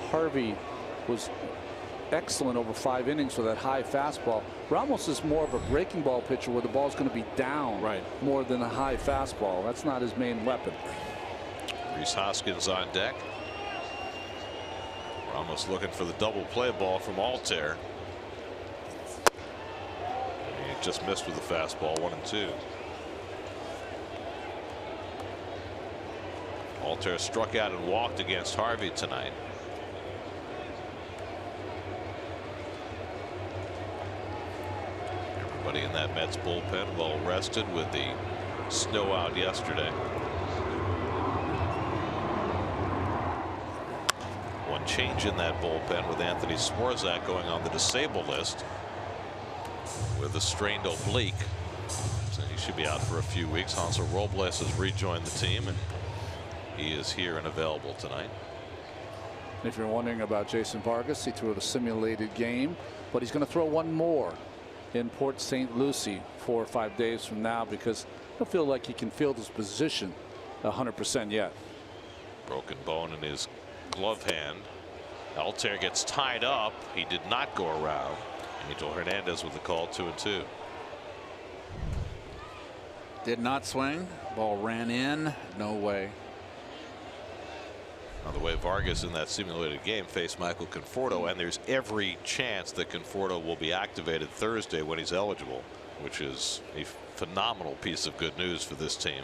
A: Harvey was excellent over 5 innings with that high fastball. Ramos is more of a breaking ball pitcher where the ball's going to be down more than a high fastball. That's not his main weapon.
B: Rhys Hoskins on deck. Ramos looking for the double play ball from Altair. And he just missed with the fastball, 1-2. Altair struck out and walked against Harvey tonight. Everybody in that Mets bullpen well rested with the snow out yesterday. One change in that bullpen with Anthony Swarzak going on the disabled list with a strained oblique. So he should be out for a few weeks. Hansel Robles has rejoined the team, and he is here and available tonight.
A: If you're wondering about Jason Vargas, he threw a simulated game, but he's going to throw one more in Port St. Lucie 4 or 5 days from now because he'll feel like he can field his position 100% yet.
B: Broken bone in his glove hand. Altair gets tied up. He did not go around. Angel Hernandez with the call, 2-2.
C: Did not swing. Ball ran in. No way.
B: On the way, Vargas in that simulated game faced Michael Conforto, and there's every chance that Conforto will be activated Thursday when he's eligible, which is a phenomenal piece of good news for this team.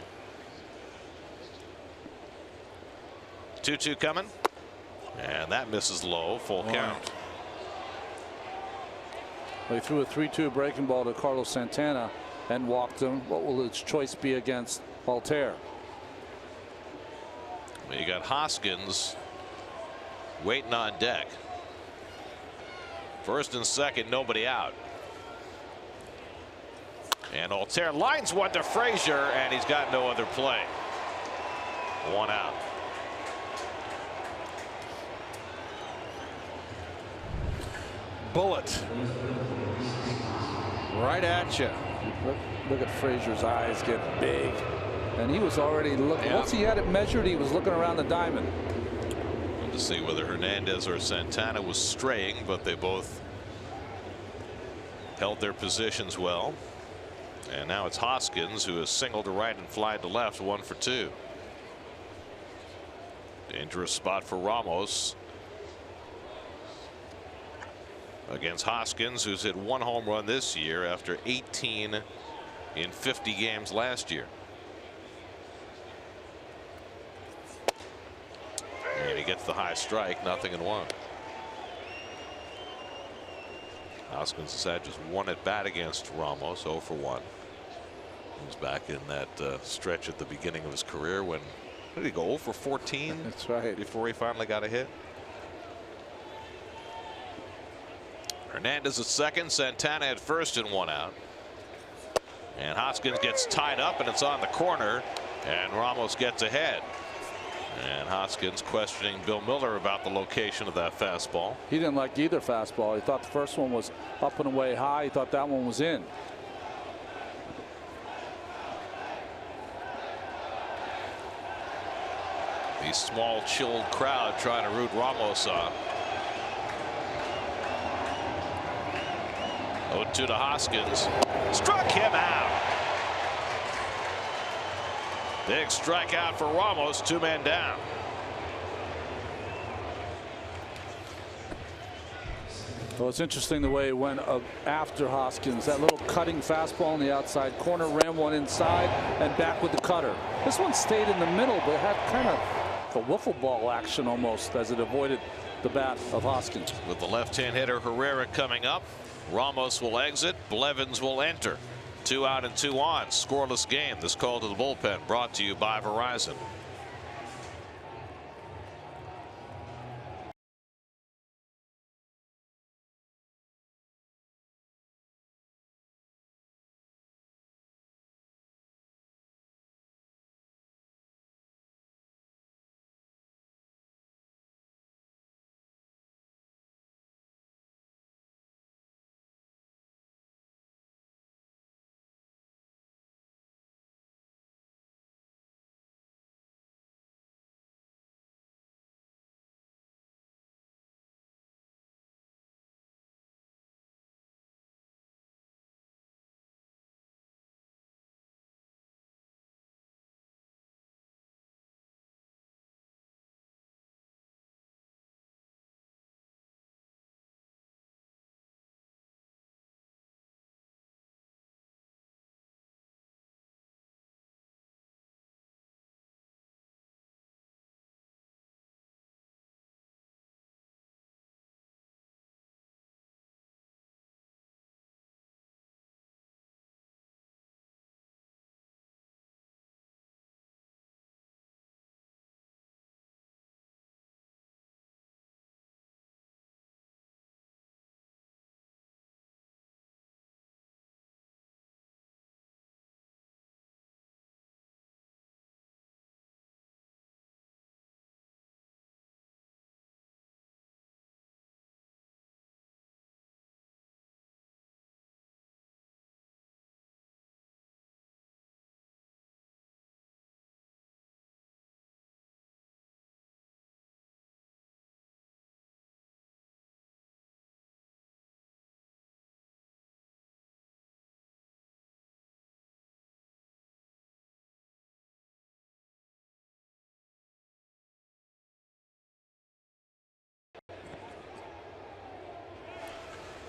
B: 2-2 coming, and that misses low, full count.
A: They threw a 3-2 breaking ball to Carlos Santana and walked him. What will his choice be against Altair?
B: You got Hoskins waiting on deck. First and second, nobody out. And Altair lines one to Frazier, and he's got no other play. 1 out.
C: Bullet right at you.
A: Look at Frazier's eyes get big. And he was already looking. Once he had it measured, he was looking around the diamond.
B: To see whether Hernandez or Santana was straying, but they both held their positions well. And now it's Hoskins who has singled to right and flied to left, 1 for 2. Dangerous spot for Ramos against Hoskins, who's hit 1 home run this year after 18 in 50 games last year. And he gets the high strike, 0-1. Hoskins has had just 1 at bat against Ramos, 0 for 1. He was back in that stretch at the beginning of his career when, did he go 0 for 14?
A: That's right.
B: Before he finally got a hit. Hernandez at second, Santana at first, and 1 out. And Hoskins gets tied up, and it's on the corner, and Ramos gets ahead. And Hoskins questioning Bill Miller about the location of that fastball.
A: He didn't like either fastball. He thought the first one was up and away high. He thought that one was in.
B: The small, chilled crowd trying to root Ramos on. 0-2 to Hoskins. Struck him out. Big strikeout for Ramos, 2 men down.
A: Well, it's interesting the way it went after Hoskins. That little cutting fastball in the outside corner, ran one inside and back with the cutter. This one stayed in the middle, but had kind of a wiffle ball action almost as it avoided the bat of Hoskins.
B: With the left-hand hitter Herrera coming up, Ramos will exit, Blevins will enter. 2 out and 2 on, scoreless game. This call to the bullpen brought to you by Verizon.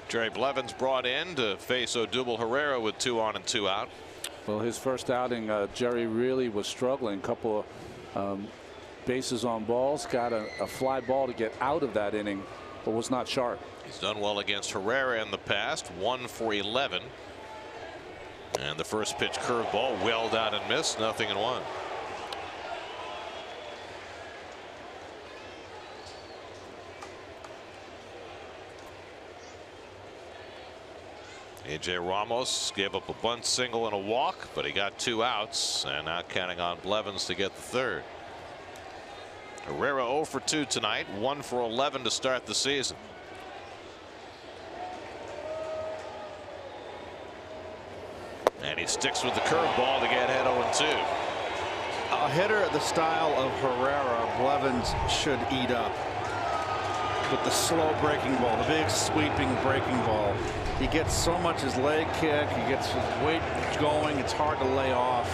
B: Jerry Blevins brought in to face Odubel Herrera with 2 on and 2 out.
A: Well, his first outing, Jerry really was struggling. A couple of bases on balls, got a fly ball to get out of that inning, but was not sharp.
B: He's done well against Herrera in the past, 1 for 11. And the first pitch curveball welled out and missed, 0-1. A.J. Ramos gave up a bunt single and a walk, but he got 2 outs, and now counting on Blevins to get the third. Herrera 0 for 2 tonight, 1 for 11 to start the season. And he sticks with the curveball to get ahead 0-2.
C: A hitter the style of Herrera, Blevins should eat up. With the slow breaking ball, the big sweeping breaking ball. He gets so much his leg kick, he gets his weight going, it's hard to lay off.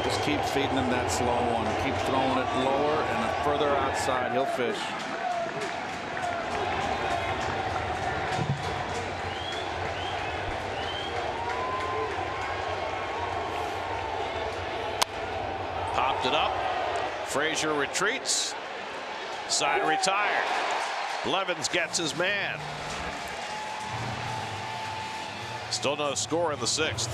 C: Just keep feeding him that slow one. Keep throwing it lower and further outside, he'll fish.
B: Popped it up. Frazier retreats. Side retired. Blevins gets his man. Still no score in the 6th.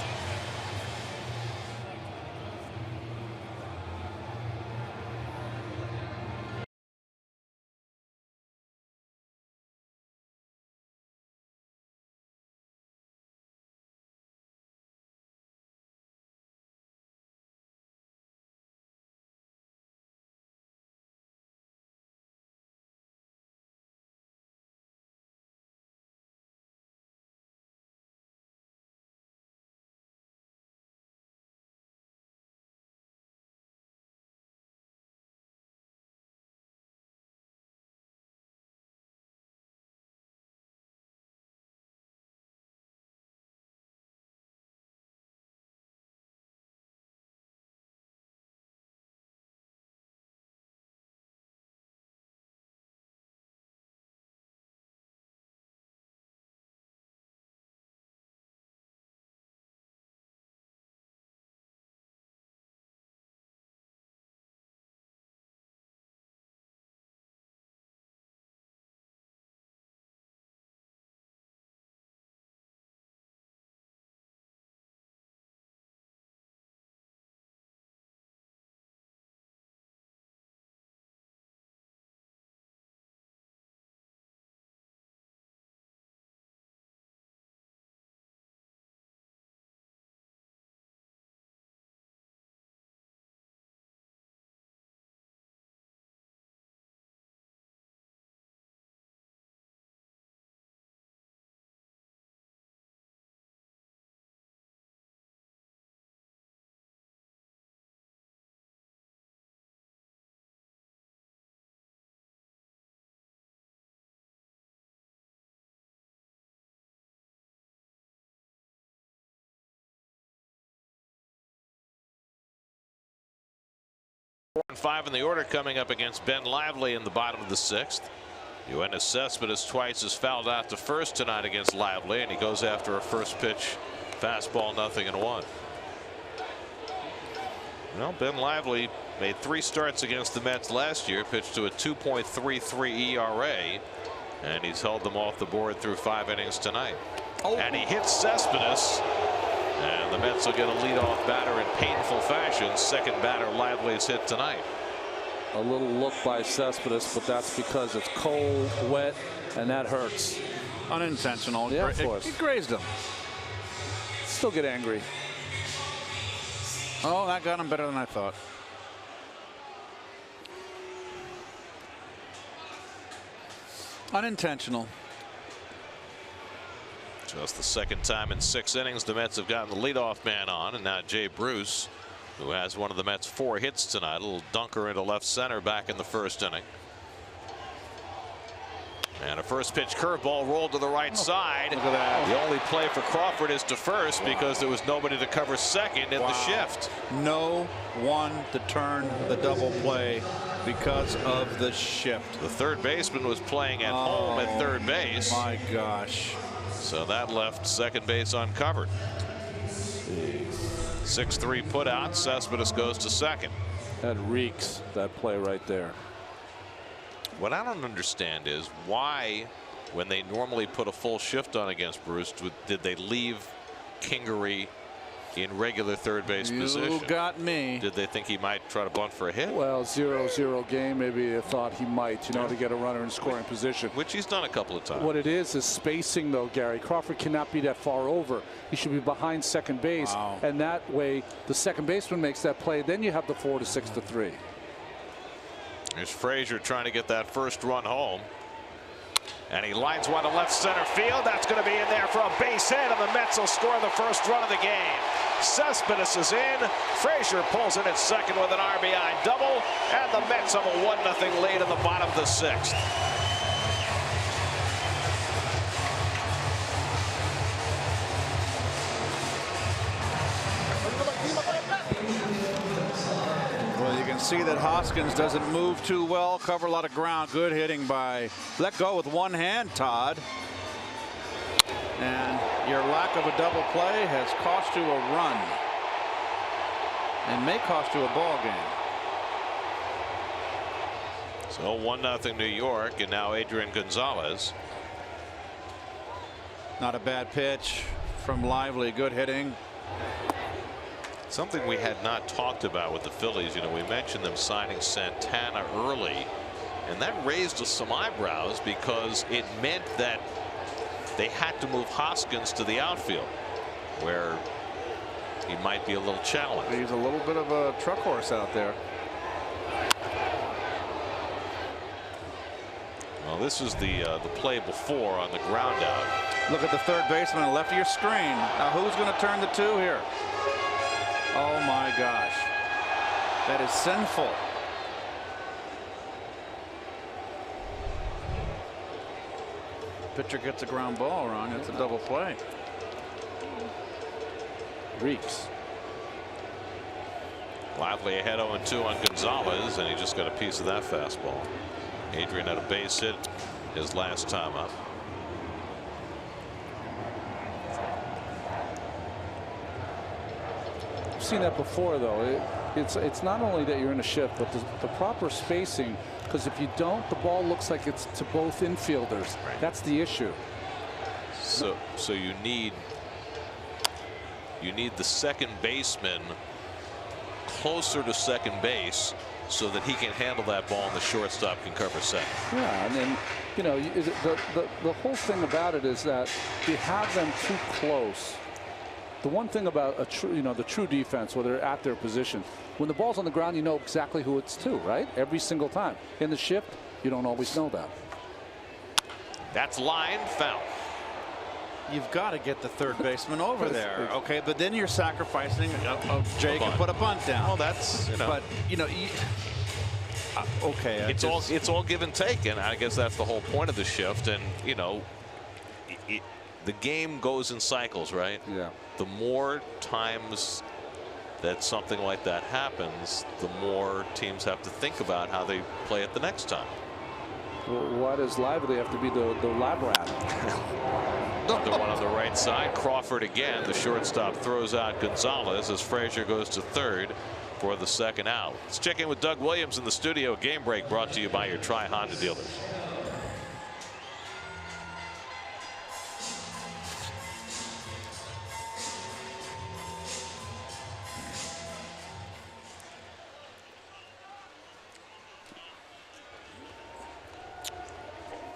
B: And 5 in the order coming up against Ben Lively in the bottom of the 6th. Yoenis Cespedes twice has fouled out to first tonight against Lively, and he goes after a first pitch fastball, 0-1. Well, Ben Lively made 3 starts against the Mets last year, pitched to a 2.33 ERA, and he's held them off the board through 5 innings tonight. And he hits Cespedes. And the Mets will get a leadoff batter in painful fashion. Second batter Lively's hit tonight.
A: A little look by Cespedes, but that's because it's cold, wet, and that hurts.
C: Unintentional.
A: Yeah, of course.
C: It grazed him.
A: Still get angry.
C: Oh, that got him better than I thought. Unintentional.
B: Just the second time in 6 innings the Mets have gotten the leadoff man on, and now Jay Bruce, who has one of the Mets' 4 hits tonight, a little dunker into left center back in the first inning. And a first pitch curveball rolled to the right side.
C: Look at that.
B: The only play for Crawford is to first because there was nobody to cover second in the shift.
C: No one to turn the double play because of the shift.
B: The third baseman was playing at home at third base.
C: My gosh.
B: So that left second base uncovered. 6-3 put out. Cespedes goes to second.
A: That reeks, that play right there.
B: What I don't understand is why, when they normally put a full shift on against Bruce, did they leave Kingery in regular third base position?
C: You got me.
B: Did they think he might try to bunt for a hit?
A: Well, 0-0 game, maybe they thought he might, you know, to get a runner in scoring position.
B: Which he's done a couple of times.
A: What it is spacing, though, Gary. Crawford cannot be that far over. He should be behind second base, and that way the second baseman makes that play. Then you have the 4 to 6 to 3.
B: Here's Frazier trying to get that first run home. And he lines one to left center field. That's going to be in there for a base hit, and the Mets will score the first run of the game. Cespedes is in. Frazier pulls in at second with an RBI double, and the Mets have a 1-0 lead in the bottom of the 6th.
C: Well, you can see that Hoskins doesn't move too well, cover a lot of ground. Good hitting by, let go with one hand, Todd. And your lack of a double play has cost you a run and may cost you a ball game.
B: So 1-0 New York, and now Adrian Gonzalez.
C: Not a bad pitch from Lively. Good hitting.
B: Something we had not talked about with the Phillies, you know, we mentioned them signing Santana early, and that raised some eyebrows because it meant that they had to move Hoskins to the outfield, where he might be a little challenged.
C: He's a little bit of a truck horse out there.
B: Well, this is the play before on the ground out.
C: Look at the third baseman left of your screen. Now who's going to turn the 2 here? Oh my gosh, that is sinful. Pitcher gets a ground ball, Ron. It's a double play.
A: Reeks.
B: Lively ahead 0-2 on Gonzalez, and he just got a piece of that fastball. Adrian had a base hit his last time up.
A: I've seen that before, though. It's not only that you're in a shift, but the proper spacing. Because if you don't, the ball looks like it's to both infielders.
B: Right.
A: That's the issue.
B: So you need the second baseman closer to second base so that he can handle that ball and the shortstop can cover second.
A: Yeah, and then, you know, the whole thing about it is that you have them too close. The one thing about the true defense, where they're at their position, when the ball's on the ground, you know exactly who it's to, right? Every single time. In the shift, you don't always know that.
B: That's line foul.
C: You've got to get the third baseman over there, okay? But then you're sacrificing. Jay can put a bunt down.
B: Well, that's, you know.
C: But you know, okay.
B: It's all give and take, and I guess that's the whole point of the shift. And you know, the game goes in cycles, right?
A: Yeah.
B: The more times that something like that happens, the more teams have to think about how they play it the next time.
A: Well, why does Lively have to be the lab rat?
B: The one on the right side. Crawford again. The shortstop throws out Gonzalez as Frazier goes to third for the second out. Let's check in with Doug Williams in the studio. Game break brought to you by your Tri-Honda dealers.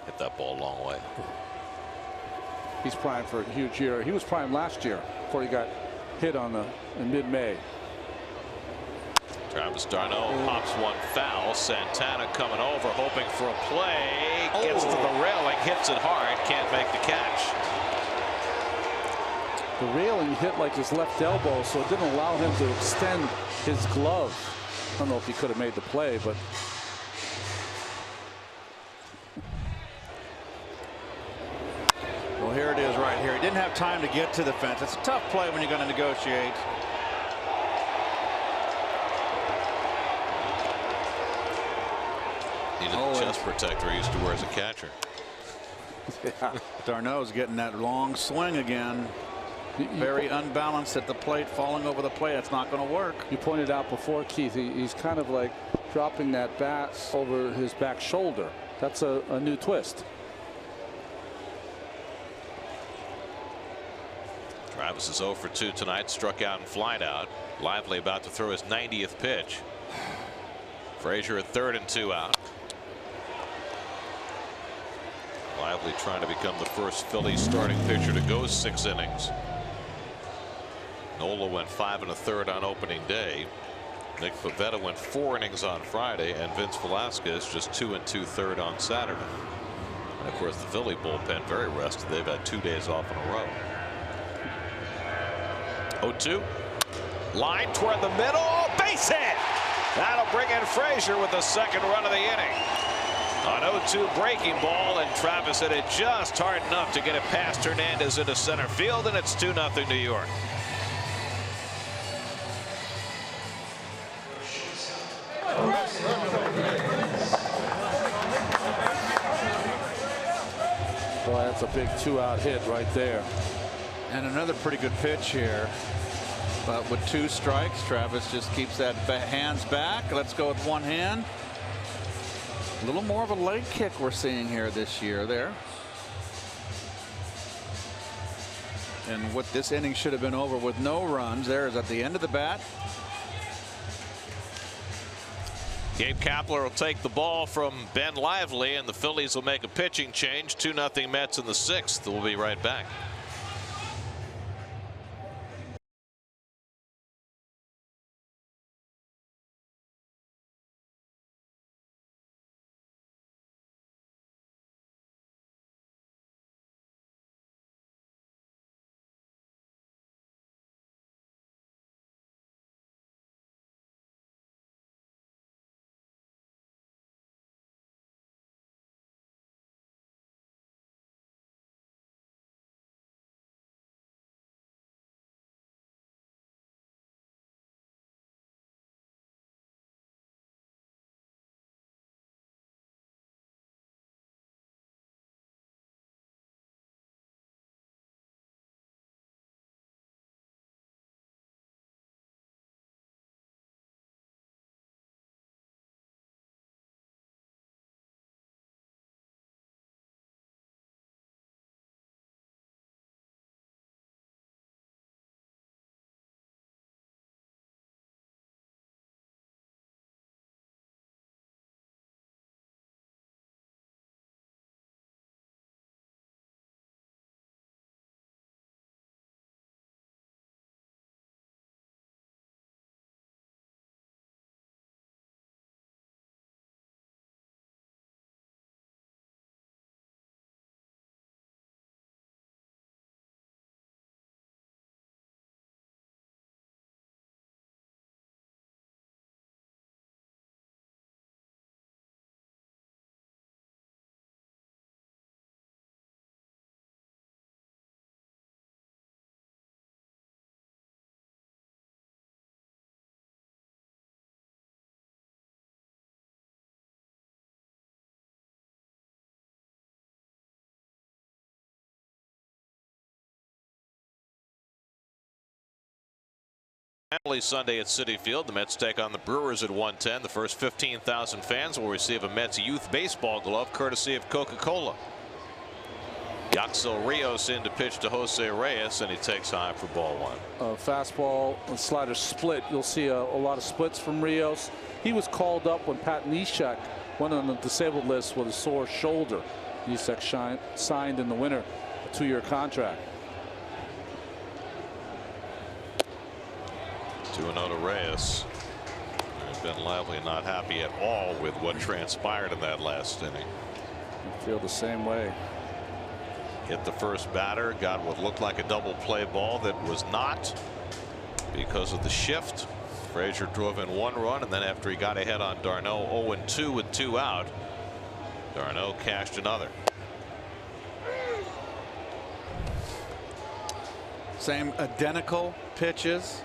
B: Hit that ball a long way.
A: He's primed for a huge year. He was primed last year before he got hit in mid-May.
B: Travis d'Arnaud pops one foul. Santana coming over, hoping for a play. Gets to the railing, hits it hard, can't make the catch.
A: The railing hit like his left elbow, so it didn't allow him to extend his glove. I don't know if he could have made the play, but
C: well, here it is right here. He didn't have time to get to the fence. It's a tough play when you're going to negotiate.
B: Needed a chest protector he used to wear as a catcher.
C: Darno's getting that long swing again. Very unbalanced at the plate, falling over the plate. It's not going to work.
A: You pointed out before, Keith, he's kind of like dropping that bat over his back shoulder. That's a new twist.
B: Travis is 0 for 2 tonight, struck out and flied out. Lively about to throw his 90th pitch. Frazier at 3rd and 2 out. Lively trying to become the first Phillies starting pitcher to go 6 innings. Nola went 5 1/3 on opening day. Nick Pivetta went 4 innings on Friday, and Vince Velasquez just 2 2/3 on Saturday. And of course, the Philly bullpen very rested. They've had 2 days off in a row. 0-2. Line toward the middle. Base hit. That'll bring in Frazier with the 2nd run of the inning. An 0-2 breaking ball, and Travis hit it just hard enough to get it past Hernandez into center field, and it's 2-0 New York.
A: Boy, that's a big 2-out hit right there.
C: And another pretty good pitch here. But with 2 strikes, Travis just keeps that hands back. Let's go with 1 hand. A little more of a leg kick we're seeing here this year there. And what this inning should have been over with no runs. There is at the end of the bat.
B: Gabe Kapler will take the ball from Ben Lively, and the Phillies will make a pitching change. 2-0 Mets in the 6th. We'll be right back. Sunday at Citi Field. The Mets take on the Brewers at 1:10. The first 15,000 fans will receive a Mets youth baseball glove courtesy of Coca-Cola. Yaxel Rios in to pitch to Jose Reyes, and he takes high for ball 1.
A: Fastball and slider split. You'll see a lot of splits from Rios. He was called up when Pat Neshek went on the disabled list with a sore shoulder. Neshek signed in the winter a 2-year contract.
B: 2-0 to Reyes. Ben Lively not happy at all with what transpired in that last inning.
A: I feel the same way.
B: Hit the first batter, got what looked like a double play ball that was not because of the shift. Frazier drove in 1 run, and then after he got ahead on Darno 0-2 with 2 out, Darno cashed another.
C: Same identical pitches.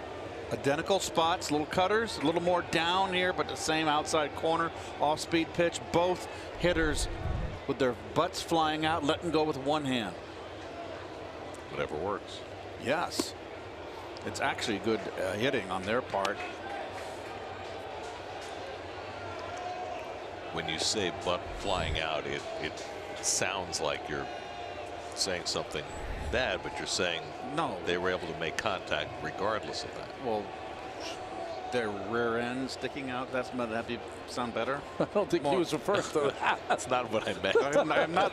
C: Identical spots, little cutters, a little more down here, but the same outside corner, off-speed pitch. Both hitters with their butts flying out, letting go with one hand.
B: Whatever works.
C: Yes. It's actually good hitting on their part.
B: When you say butt flying out, it sounds like you're saying something bad, but you're saying
C: no,
B: they were able to make contact regardless of that.
C: Well, their rear end sticking out, that's going to have you sound better.
A: I don't think he was referring to that.
B: That's not what I meant.
C: I'm not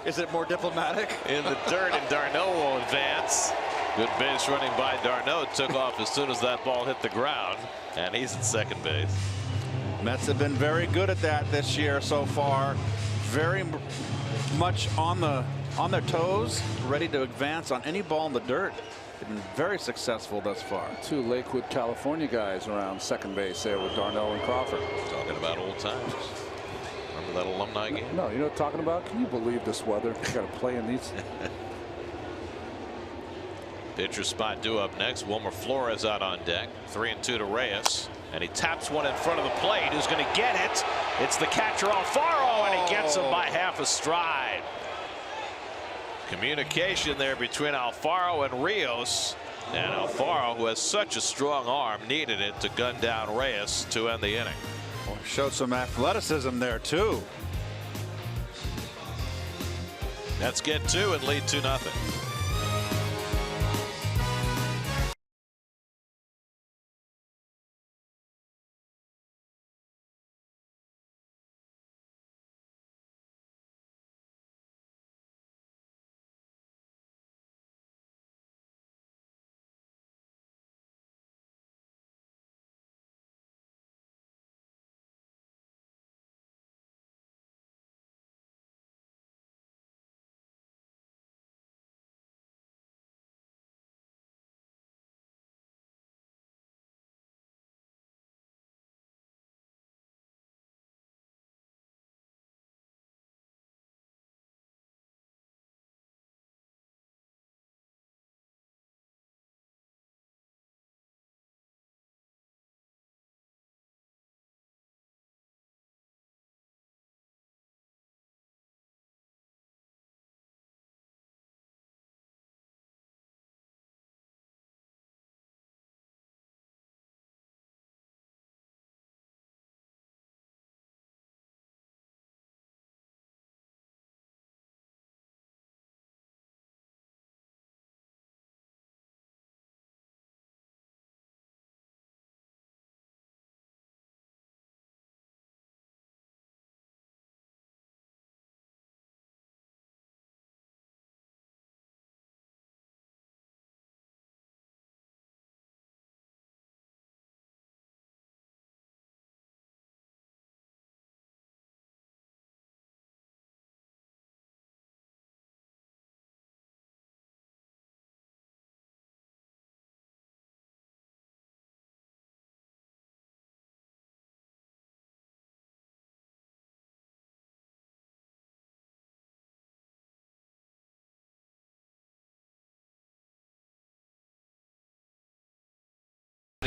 C: is it more diplomatic?
B: In the dirt, and Darno will advance. Good base running by Darno. Took off as soon as that ball hit the ground, and he's at second base.
C: Mets have been very good at that this year so far. Very much on their toes, ready to advance on any ball in the dirt. They've been very successful thus far.
A: 2 Lakewood, California guys around second base there with Darno and Crawford.
B: Talking about old times. Remember that alumni game?
A: No, you know what I'm talking about? Can you believe this weather? You got to play in these.
B: Pitcher spot due up next. Wilmer Flores out on deck. 3-2 to Reyes. And he taps one in front of the plate. Who's going to get it? It's the catcher Alfaro, and he gets him by half a stride. Communication there between Alfaro and Rios. And Alfaro, who has such a strong arm, needed it to gun down Reyes to end the inning.
C: Well, showed some athleticism there, too.
B: Let's get 2 and lead 2-0.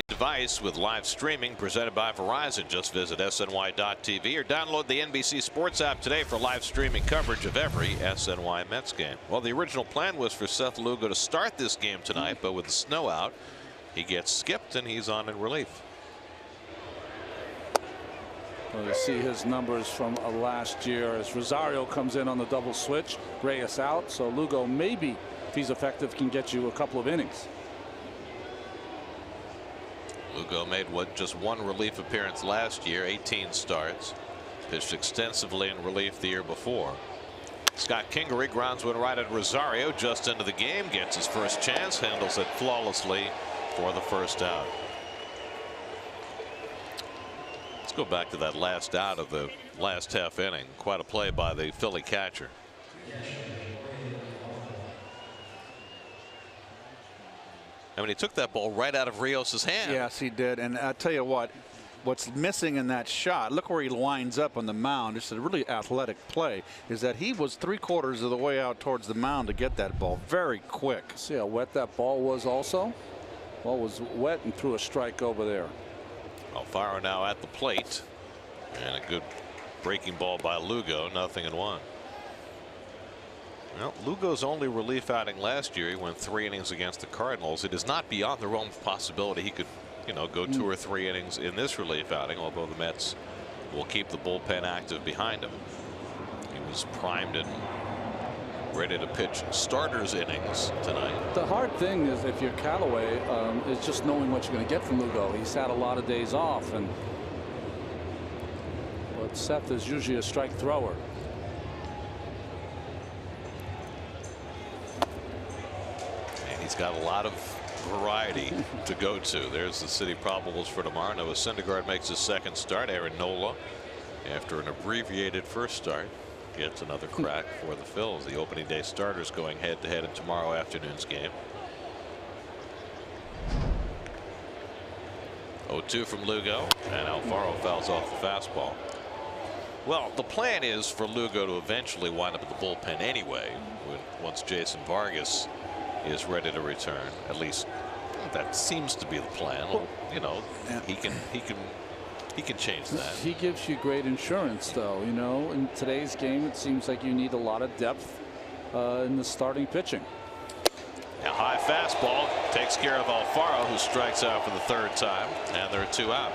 B: Device with live streaming presented by Verizon. Just visit SNY.TV or download the NBC Sports app today for live streaming coverage of every SNY Mets game. Well, the original plan was for Seth Lugo to start this game tonight, but with the snow out, he gets skipped and he's on in relief.
A: Well, you see his numbers from last year as Rosario comes in on the double switch. Reyes out, so Lugo maybe, if he's effective, can get you a couple of innings.
B: Lugo made just one relief appearance last year, 18 starts. Pitched extensively in relief the year before. Scott Kingery grounds one right at Rosario just into the game, gets his first chance, handles it flawlessly for the first out. Let's go back to that last out of the last half inning. Quite a play by the Philly catcher. I mean, he took that ball right out of Rios's hand.
C: Yes, he did. And I tell you what, what's missing in that shot, look where he lines up on the mound. It's a really athletic play, is that he was 3/4 of the way out towards the mound to get that ball very quick.
A: See how wet that ball was also? Ball was wet and threw a strike over there.
B: Alfaro now at the plate. And a good breaking ball by Lugo, 0-1. Well, Lugo's only relief outing last year, he went 3 innings against the Cardinals. It is not beyond the realm of possibility he could, go 2 or 3 innings in this relief outing, although the Mets will keep the bullpen active behind him. He was primed and ready to pitch starters innings tonight.
A: The hard thing is, if you're Callaway, is just knowing what you're going to get from Lugo. He's had a lot of days off, and but Seth is usually a strike thrower.
B: And he's got a lot of variety to go to. There's the city probables for tomorrow. Noah Syndergaard makes his second start. Aaron Nola, after an abbreviated first start, gets another crack for the Phils. The opening day starters going head to head in tomorrow afternoon's game. 0-2 from Lugo, and Alfaro fouls off the fastball. Well, the plan is for Lugo to eventually wind up in the bullpen anyway, once Jason Vargas is ready to return. At least that seems to be the plan. Well, he can change that.
A: He gives you great insurance, though. In today's game, it seems like you need a lot of depth in the starting pitching.
B: A high fastball takes care of Alfaro, who strikes out for the 3rd time, and there are 2 out.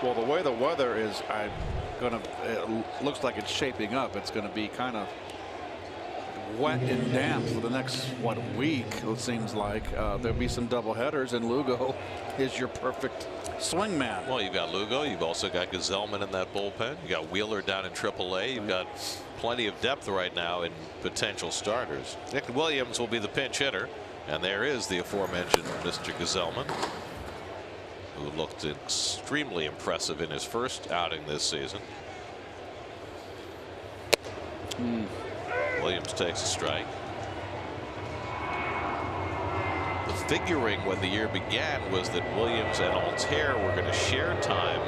C: Well, the way the weather is, it looks like it's shaping up. It's going to be kind of wet and damp for the next week. It seems like there'll be some double headers, and Lugo is your perfect swing man.
B: Well, you've got Lugo. You've also got Gazelman in that bullpen. You got Wheeler down in AAA. You've got plenty of depth right now in potential starters. Nick Williams will be the pinch hitter, and there is the aforementioned Mr. Gazelman, who looked extremely impressive in his first outing this season. Williams takes a strike. The figuring when the year began was that Williams and Altair were going to share time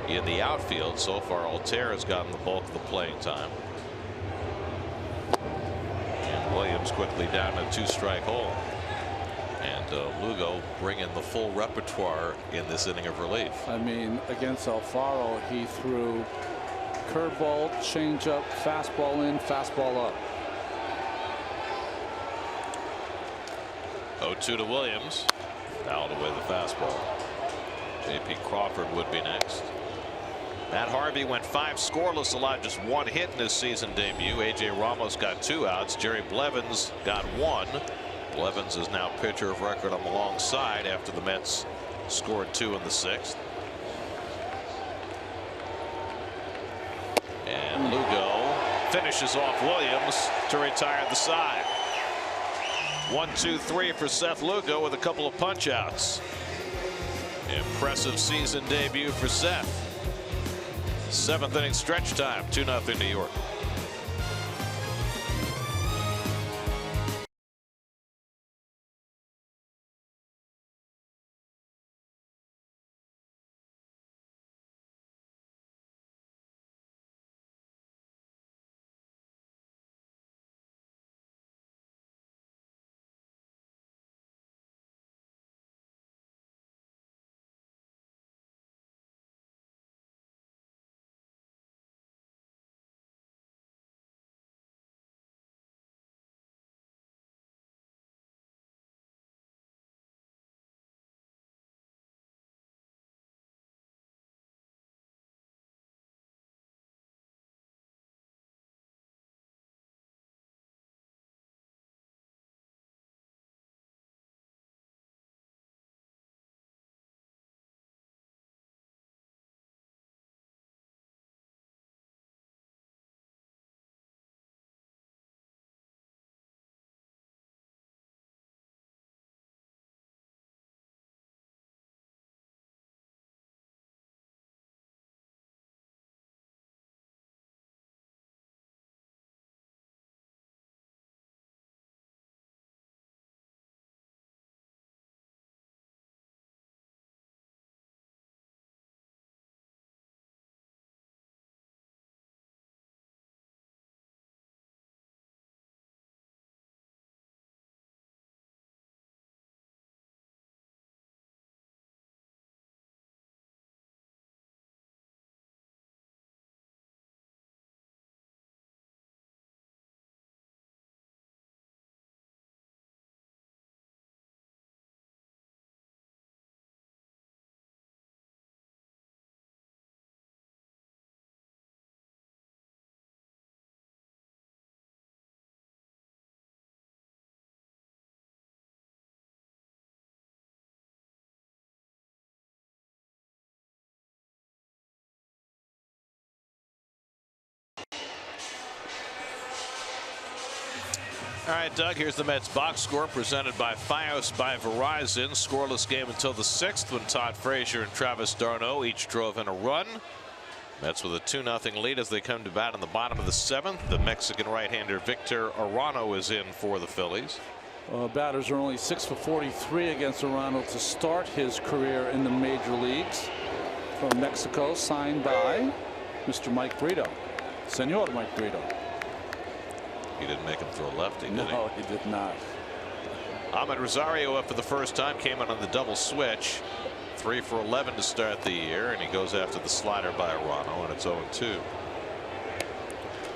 B: in the outfield. So far, Altair has gotten the bulk of the playing time. And Williams quickly down a 2-strike hole. And Lugo bringing the full repertoire in this inning of relief.
A: I mean, against Alfaro, he threw curveball, changeup, fastball in, fastball up.
B: 0-2 to Williams. Fouled away the fastball. J.P. Crawford would be next. Matt Harvey went 5 scoreless, allowed just 1 hit in his season debut. A.J. Ramos got 2 outs. Jerry Blevins got 1. Blevins is now pitcher of record on the long side after the Mets scored 2 in the 6th. And Lugo finishes off Williams to retire the side. 1-2-3 for Seth Lugo with a couple of punch outs. Impressive season debut for Seth. 7th inning stretch time, 2-0 New York. All right, Doug, here's the Mets box score presented by FiOS by Verizon. Scoreless game until the 6th when Todd Frazier and Travis d'Arnaud each drove in a run. Mets with a 2-0 lead as they come to bat in the bottom of the 7th. The Mexican right-hander Victor Arano is in for the Phillies.
A: Batters are only 6 for 43 against Arano to start his career in the major leagues. From Mexico, signed by Mr. Mike Brito. Senor Mike Brito.
B: He didn't make him throw a lefty, did he?
A: No, he did not.
B: Ahmed Rosario up for the first time, came in on the double switch. 3 for 11 to start the year, and he goes after the slider by Arano, and it's 0-2.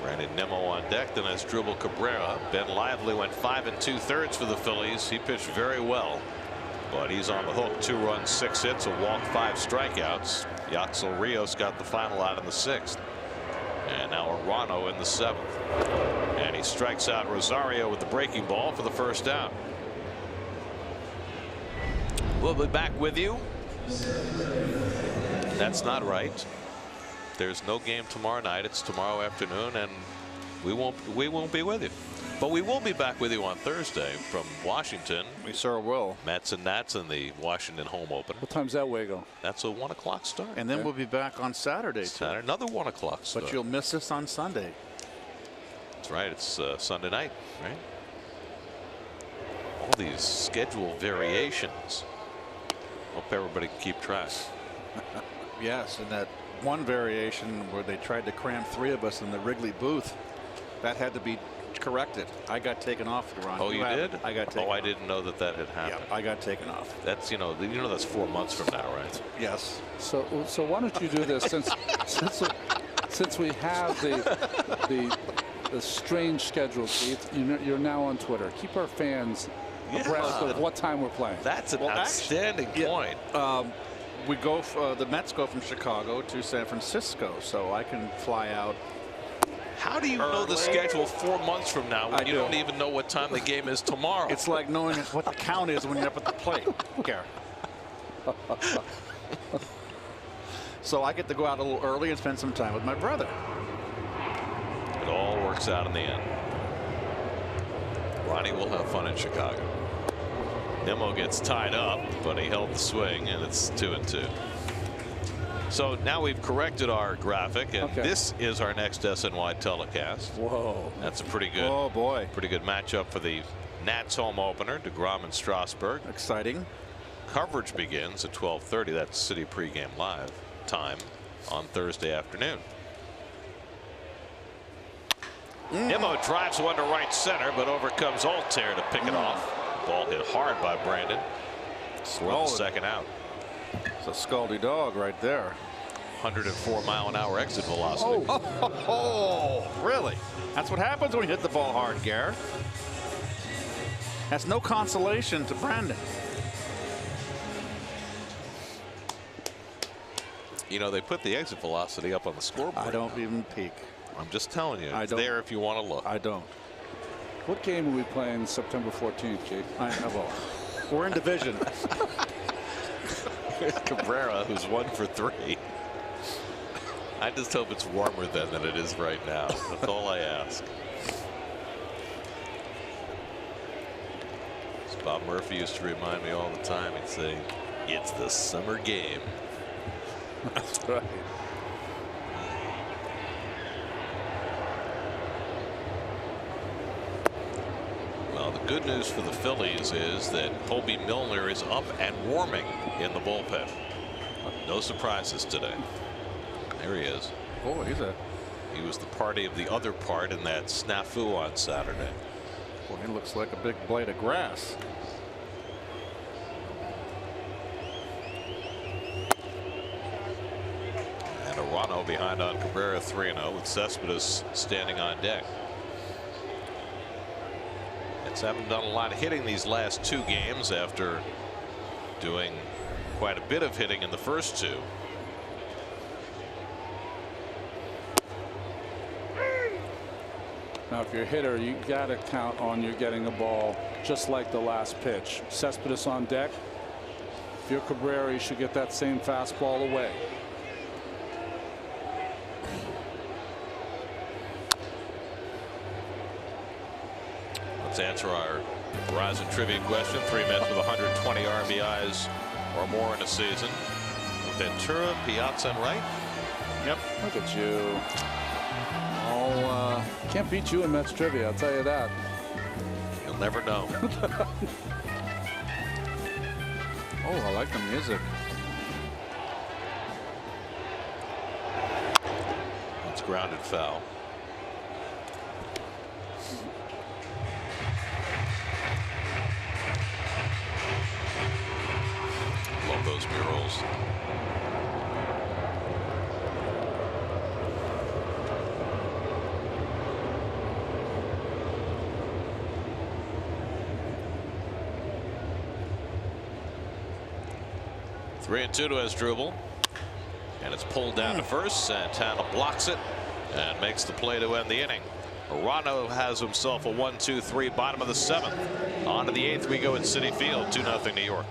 B: Brandon Nimmo on deck, then as Dribble Cabrera. Ben Lively went 5 2/3 for the Phillies. He pitched very well, but he's on the hook. 2 runs, 6 hits, a walk, 5 strikeouts. Yaxel Rios got the final out in the 6th. And now Arano in the 7th. And he strikes out Rosario with the breaking ball for the first out. We'll be back with you. That's not right. There's no game tomorrow night. It's tomorrow afternoon, and we won't be with you. But we will be back with you on Thursday from Washington.
C: We sure will.
B: Mets and Nats in the Washington home opener.
A: What time's that Wago?
B: That's a 1 o'clock start.
C: And then we'll be back on Saturday,
B: Saturday, another 1 o'clock start.
C: But you'll miss us on Sunday.
B: That's right. It's Sunday night, right? All these schedule variations. Hope everybody can keep track.
C: Yes, and that one variation where they tried to cram 3 of us in the Wrigley booth, that had to be corrected. I got taken off, Ron.
B: Oh, you did?
C: I got taken off.
B: Oh, I didn't know that had happened.
C: Yeah, I got taken off.
B: That's that's 4 months from now, right?
C: Yes.
A: So why don't you do this since we have the strange schedule, Keith? You're now on Twitter. Keep our fans abreast of what time we're playing.
B: That's an outstanding point.
C: We go. The Mets go from Chicago to San Francisco, so I can fly out.
B: How do you know the schedule 4 months from now when you don't even know what time the game is tomorrow?
C: It's like knowing what the count is when you're up at the plate. Care. So I get to go out a little early and spend some time with my brother.
B: It all works out in the end. Ronnie will have fun in Chicago. Nimmo gets tied up, but he held the swing, and it's 2-2. So now we've corrected our graphic, and this is our next SNY telecast.
A: Whoa.
B: That's a pretty good, pretty good matchup for the Nats home opener, DeGrom and Strasburg.
C: Exciting.
B: Coverage begins at 12:30. That's City pregame live time on Thursday afternoon. Nimmo drives one to right center, but overcomes Altair to pick it off. Ball hit hard by Brandon. For the second out.
C: It's a scaldy dog right there.
B: 104-mile-an-hour exit velocity.
C: Oh, really? That's what happens when you hit the ball hard, Garrett. That's no consolation to Brandon.
B: You know, they put the exit velocity up on the scoreboard.
C: I don't even peek.
B: I'm just telling you. It's there if you want to look.
C: I don't.
A: What game are we playing September 14th, Keith?
C: We're in division.
B: Cabrera, who's 1 for 3. I just hope it's warmer then than it is right now. That's all I ask. As Bob Murphy used to remind me all the time, he'd say, "It's the summer game."
A: That's right.
B: Well, the good news for the Phillies is that Hobie Milner is up and warming in the bullpen. No surprises today. There he is.
C: Oh,
B: he was the party of the other part in that snafu on Saturday.
C: Boy, he looks like a big blade of grass.
B: And Arano behind on Cabrera 3-0 with Cespedes standing on deck. Mets haven't done a lot of hitting these last 2 games after doing quite a bit of hitting in the first 2.
A: Now, if you're a hitter, you got to count on you getting a ball just like the last pitch. Cespedes on deck. If you're Cabrera, you should get that same fastball away.
J: Let's answer our Verizon trivia question. 3 Mets with 120 RBIs or more in a season. Ventura, Piazza, and Wright.
A: Yep. Look at you. Oh, can't beat you in Mets trivia, I'll tell you that.
J: You'll never know.
C: Oh, I like the music.
J: It's grounded foul. Love those murals. Three and two to Asdrubal, and it's pulled down to first. Santana blocks it and makes the play to end the inning. Arano has himself a 1-2-3 bottom of the 7th. On to the 8th we go at Citi Field. 2-0 New York.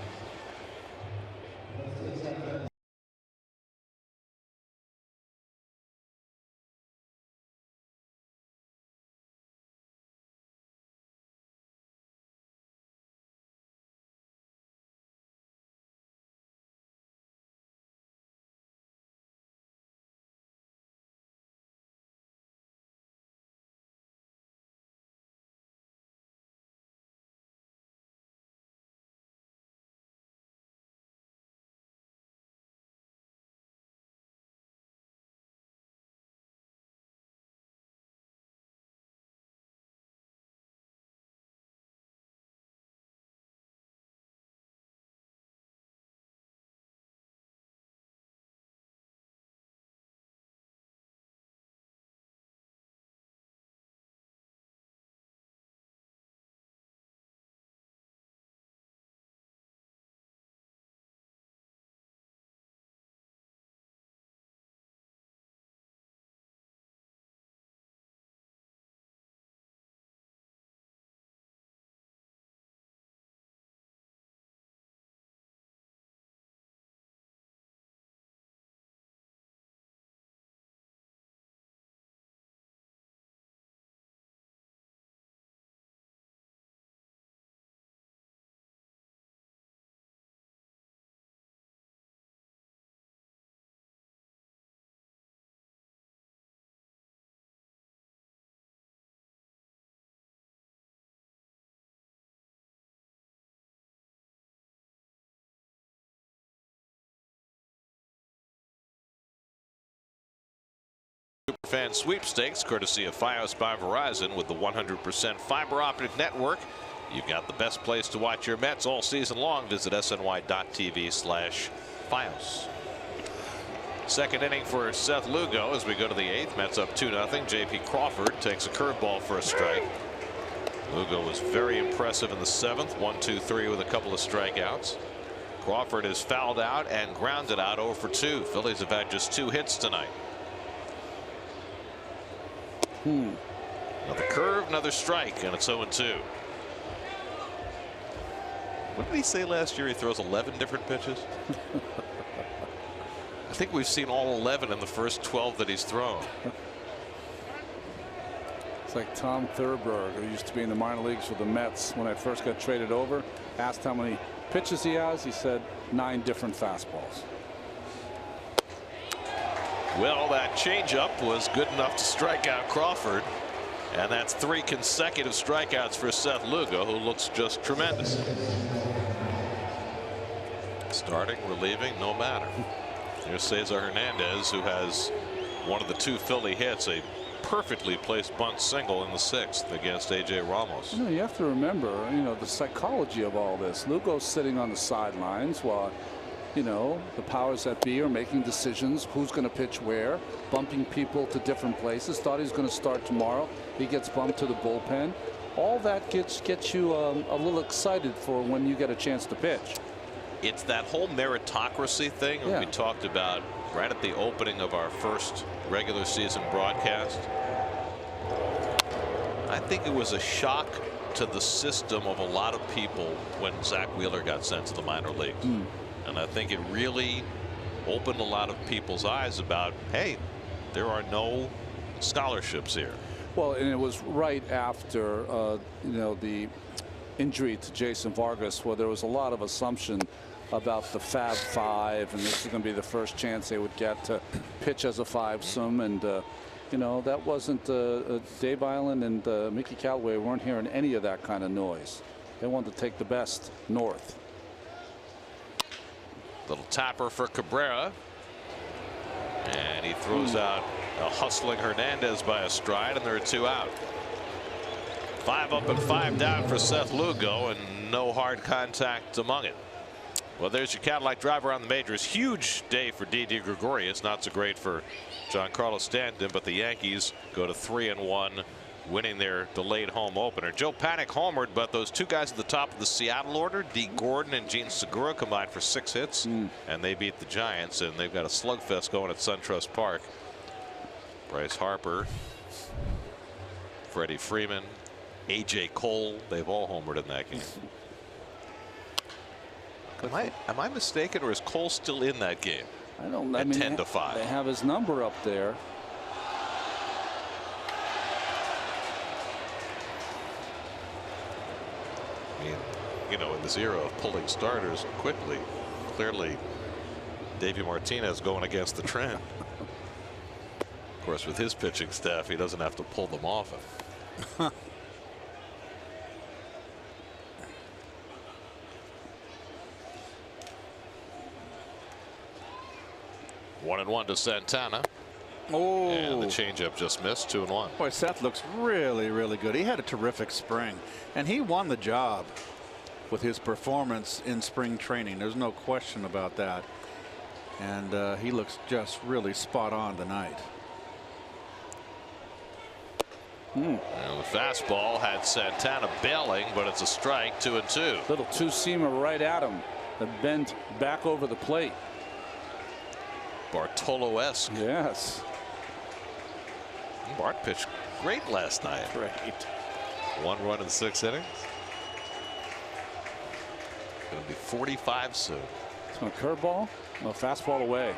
J: Superfan sweepstakes courtesy of FiOS by Verizon. With the 100% fiber optic network, you've got the best place to watch your Mets all season long. Visit sny.tv/FiOS. Second inning for Seth Lugo as we go to the 8th. Mets up 2-0. J.P. Crawford takes a curveball for a strike. Lugo was very impressive in the 7th. 1-2-3 with a couple of strikeouts. Crawford is fouled out and grounded out 0 for 2. Phillies have had just 2 hits tonight. Another curve, another strike, and it's 0-2. What did he say last year? He throws 11 different pitches. I think we've seen all 11 in the first 12 that he's thrown.
A: It's like Tom Thurberg, who used to be in the minor leagues for the Mets when I first got traded over. Asked how many pitches he has. He said 9 different fastballs.
J: Well, that changeup was good enough to strike out Crawford, and that's 3 consecutive strikeouts for Seth Lugo, who looks just tremendous. Starting, relieving, no matter. Here's Cesar Hernandez, who has one of the 2 Philly hits, a perfectly placed bunt single in the 6th against A.J. Ramos.
A: You have to remember, the psychology of all this. Lugo's sitting on the sidelines while the powers that be are making decisions who's going to pitch where, bumping people to different places. Thought he was going to start tomorrow. He gets bumped to the bullpen. All that gets you a little excited for when you get a chance to pitch.
J: It's that whole meritocracy thing that we talked about right at the opening of our first regular season broadcast. I think it was a shock to the system of a lot of people when Zach Wheeler got sent to the minor leagues. And I think it really opened a lot of people's eyes about, hey, there are no scholarships here.
A: Well, and it was right after you know, the injury to Jason Vargas, where there was a lot of assumption about the Fab Five, and this is going to be the first chance they would get to pitch as a five-some. And you know, that wasn't Dave Island and Mickey Callaway weren't hearing any of that kind of noise. They wanted to take the best north.
J: Little tapper for Cabrera, and he throws out a hustling Hernandez by a stride, and there are 2 out. 5 up and 5 down for Seth Lugo, and no hard contact among it. Well, there's your Cadillac drive around the majors. Huge day for Didi Gregorius. Not so great for Giancarlo Stanton, but the Yankees go to 3-1, winning their delayed home opener. Joe Panik homered, but those 2 guys at the top of the Seattle order, Dee Gordon and Gene Segura, combined for 6 hits, and they beat the Giants, and they've got a slugfest going at SunTrust Park. Bryce Harper, Freddie Freeman, A.J. Cole, they've all homered in that game. Am I mistaken, or is Cole still in that game?
A: I don't know.
J: At 10-5.
A: They have his number up there.
J: I mean, you know, in this era of pulling starters quickly, clearly Davey Martinez going against the trend. Of course, with his pitching staff, he doesn't have to pull them often. 1-1 to Santana.
C: Oh,
J: and the changeup just missed. 2-1.
C: Boy, Seth looks really, really good. He had a terrific spring, and he won the job with his performance in spring training. There's no question about that. And he looks just really spot on tonight.
J: And the fastball had Santana bailing, but it's a strike. 2-2.
A: Little two-seamer right at him. The bend back over the plate.
J: Bartolo-esque.
A: Yes.
J: Bart pitched great last night.
A: Great.
J: 1 run in 6 innings. Going to be 45 soon.
A: So a curveball, no fastball away.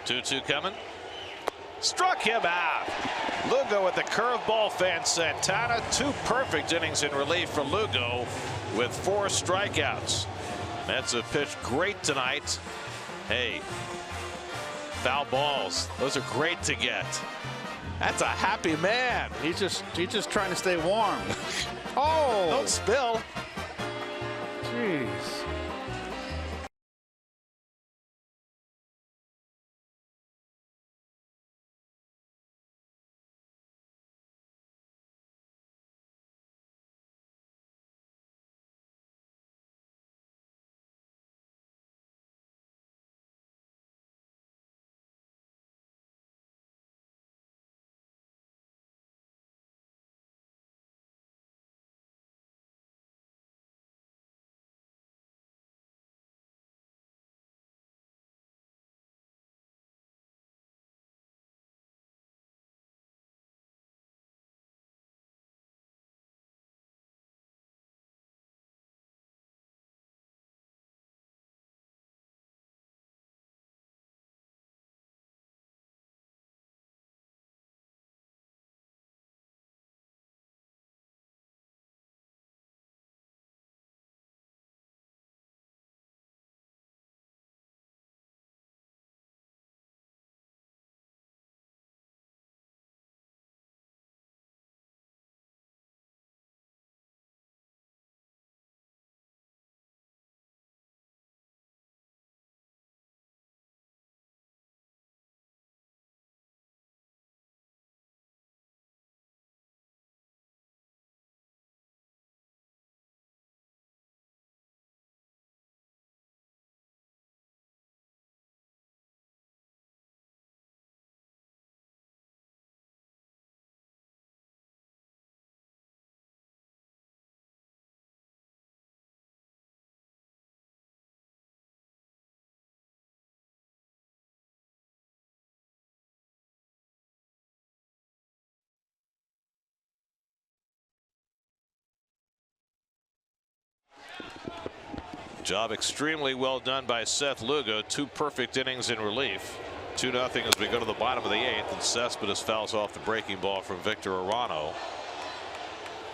J: Two coming. Struck him out. Lugo with the curveball fan Santana. 2 perfect innings in relief for Lugo with 4 strikeouts. Mets have pitched great tonight. Hey, foul balls, those are great to get. That's a happy man.
C: He's just trying to stay warm. Oh,
J: Don't spill.
C: jeez.
J: Job extremely well done by Seth Lugo. 2 perfect innings in relief. 2-0 as we go to the bottom of the 8th, and Cespedes fouls off the breaking ball from Victor Arano.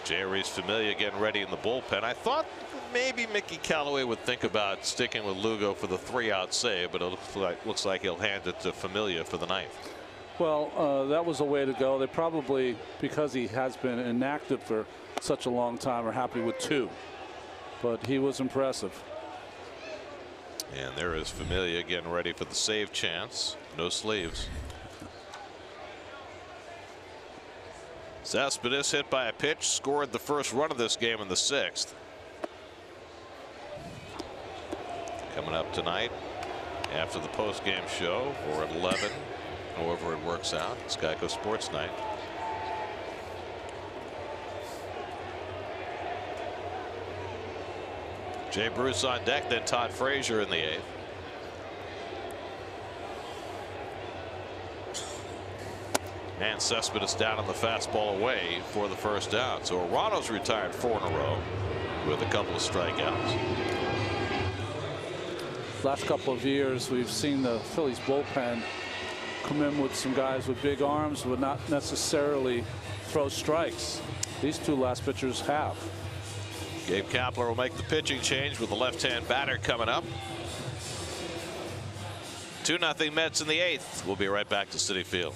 J: Jeurys Familia getting ready in the bullpen. I thought maybe Mickey Callaway would think about sticking with Lugo for the 3-out save, but it looks like he'll hand it to Familia for the 9th.
A: Well, that was a way to go. They probably, because he has been inactive for such a long time, are happy with 2. But he was impressive.
J: And there is Familia getting ready for the save chance. No sleeves. Cespedes hit by a pitch, scored the first run of this game in the 6th. Coming up tonight after the post-game show, or at 11, however it works out. It's Geico Sports Night. Jay Bruce on deck, then Todd Frazier in the 8th. And Cespedes down on the fastball away for the first down. So Arano's retired 4 in a row with a couple of strikeouts.
A: Last couple of years, we've seen the Phillies bullpen come in with some guys with big arms, would not necessarily throw strikes. These 2 last pitchers have.
J: Gabe Kapler will make the pitching change with the left-hand batter coming up. 2-0 Mets in the 8th. We'll be right back to Citi Field.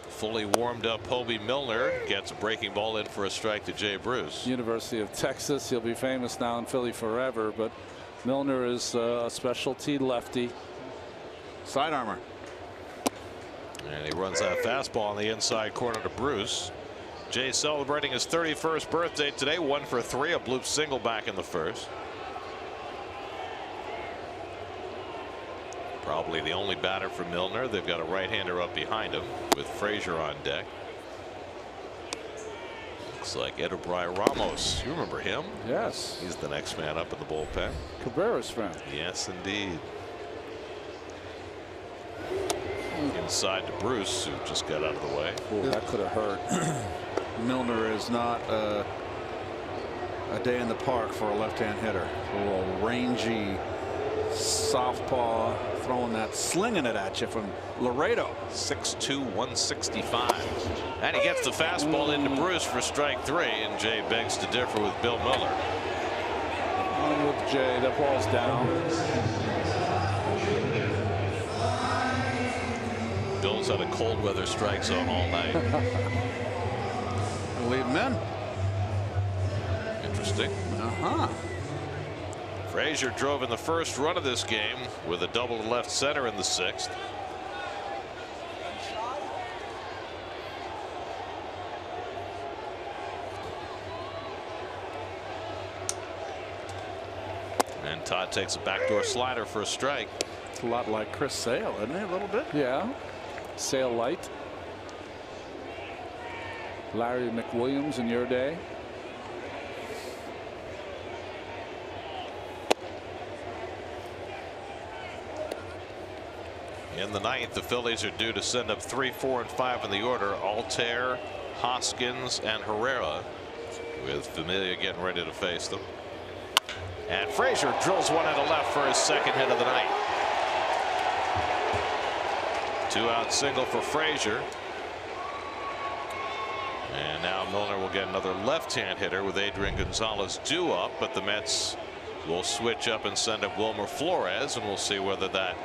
J: Fully warmed up Hobie Milner gets a breaking ball in for a strike to Jay Bruce.
A: University of Texas. He'll be famous now in Philly forever, but Milner is a specialty lefty.
C: Side armor.
J: And he runs that fastball on the inside corner to Bruce. Jay celebrating his 31st birthday today. 1 for 3, a bloop single back in the 1st. Probably the only batter for Milner. They've got a right-hander up behind him with Frazier on deck. Looks like Edubray Ramos. You remember him?
A: Yes.
J: He's the next man up in the bullpen.
A: Cabrera's friend.
J: Yes, indeed. Inside to Bruce, who just got out of the way.
A: Ooh, that could have hurt.
C: Milner is not a day in the park for a left-hand hitter. A little rangy southpaw, throwing that, slinging it at you from Laredo.
J: 6'2", 165. And he gets the fastball into Bruce for strike 3, and Jay begs to differ with Bill Miller.
A: I'm with Jay. That ball's down.
J: Bill's had a cold weather strike zone all night.
C: Leave him in.
J: interesting. Frazier drove in the first run of this game with a double to left center in the 6th. And Todd takes a backdoor slider for a strike.
K: It's a lot like Chris Sale, isn't it? A little bit.
A: Yeah. Sale light. Larry McWilliams in your day.
J: In the 9th, the Phillies are due to send up 3, 4, and 5 in the order. Altair, Hoskins, and Herrera, with Familia getting ready to face them. And Frazier drills one into left for his 2nd hit of the night. 2-out single for Frazier. And now Milner will get another left-hand hitter with Adrian Gonzalez due up, but the Mets will switch up and send up Wilmer Flores, and we'll see whether that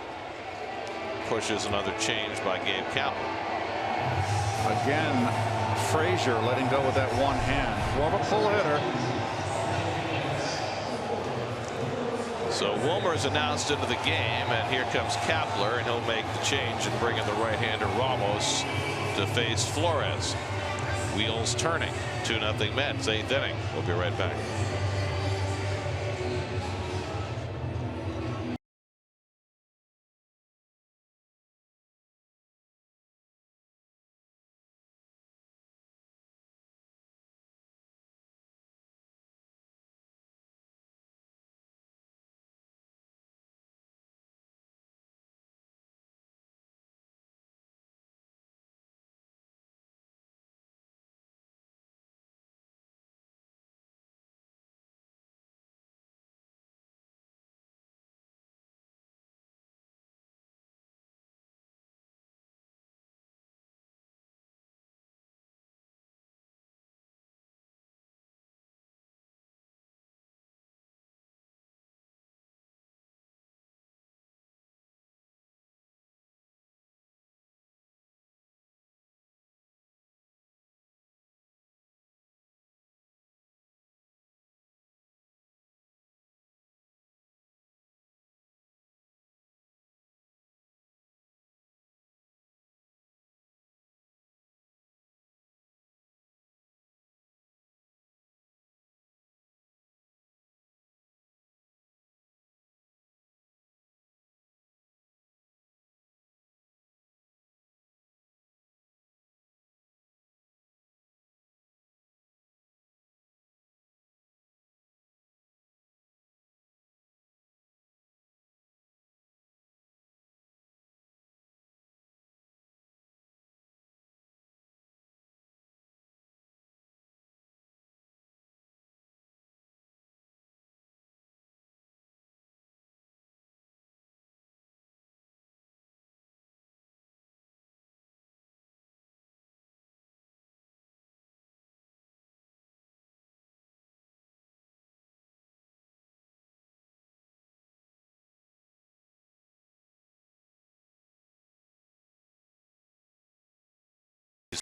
J: pushes another change by Gabe Kapler.
C: Again, Frazier letting go with that one hand. More of a pull hitter.
J: So Wilmer's announced into the game, and here comes Kapler, and he'll make the change and bring in the right-hander Ramos to face Flores. Wheels turning. 2-0 Mets, 8th inning. We'll be right back.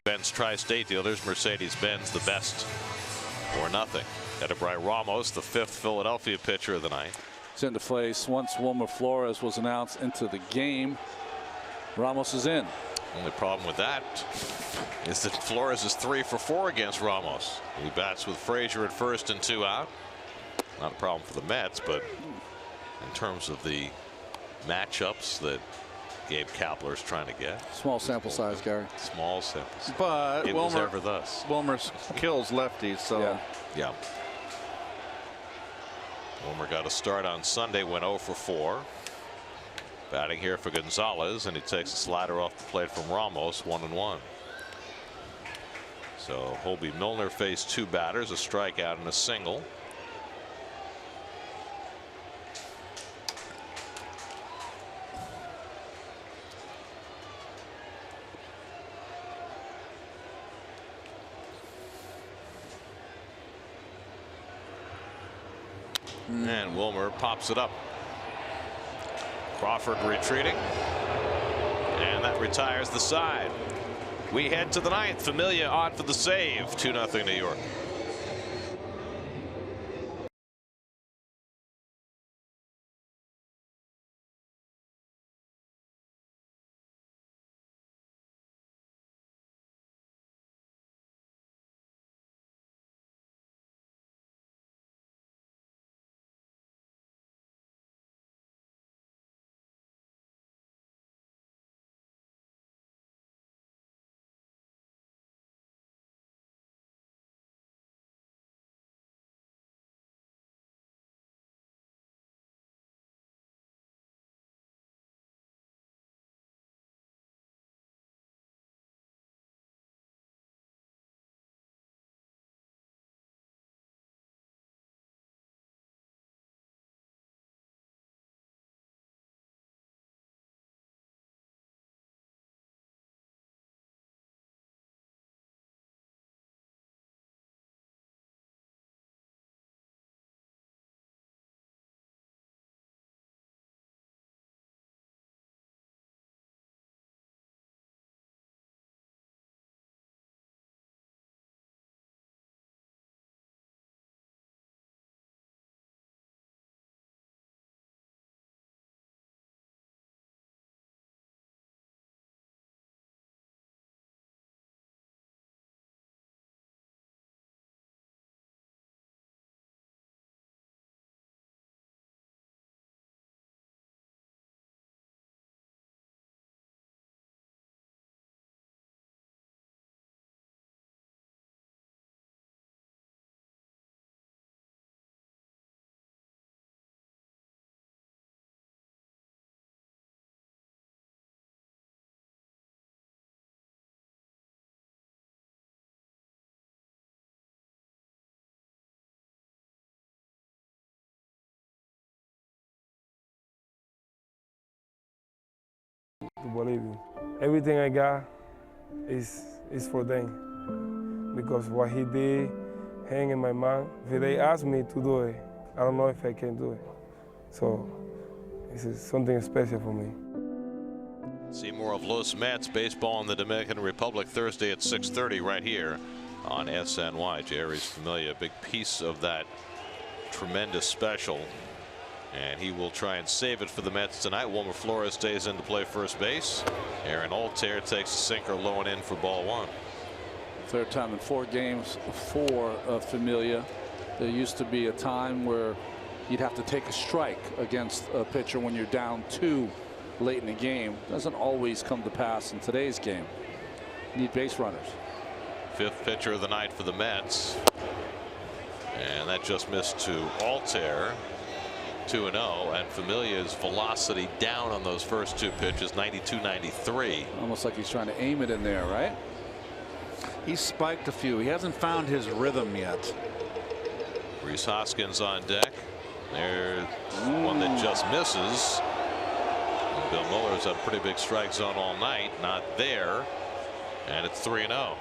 J: Benz Tri-State dealers, Mercedes-Benz, the best or nothing. Headed by Ramos, the 5th Philadelphia pitcher of the night.
A: It's into place. Once Wilmer Flores was announced into the game, Ramos is in.
J: Only problem with that is that Flores is 3 for 4 against Ramos. He bats with Frazier at first and 2 out. Not a problem for the Mets, but in terms of the matchups that Gabe Kapler is trying to get.
A: Small sample size, Gary.
J: Small sample size.
K: But
J: it was ever thus.
K: Wilmer kills lefties, so
J: yeah. Wilmer got a start on Sunday, went 0 for 4. Batting here for Gonzalez, and he takes a slider off the plate from Ramos, 1-1. So Holby Milner faced 2 batters, a strikeout and a single. And Wilmer pops it up. Crawford retreating, and that retires the side. We head to the 9th. Familia on for the save. 2-0 New York.
L: to believe in. Everything I got is for them. Because what he did, hang in my mind, if they ask me to do it, I don't know if I can do it. So this is something special for me.
J: See more of Los Mets baseball in the Dominican Republic Thursday at 6:30 right here on SNY. Jerry's Familia, a big piece of that tremendous special, and he will try and save it for the Mets tonight. Wilmer Flores stays in to play first base. Aaron Altair takes a sinker low and in for ball one.
A: Third time in 4 games for Familia. There used to be a time where you'd have to take a strike against a pitcher when you're down 2 late in the game. Doesn't always come to pass in today's game. You need base runners.
J: 5th pitcher of the night for the Mets, and that just missed to Altair. 2-0, and Familia's velocity down on those first 2 pitches, 92-93.
A: Almost like he's trying to aim it in there, right?
C: He's spiked a few. He hasn't found his rhythm yet.
J: Rhys Hoskins on deck. There's one that just misses. And Bill Muller's had a pretty big strike zone all night. Not there. And it's 3-0.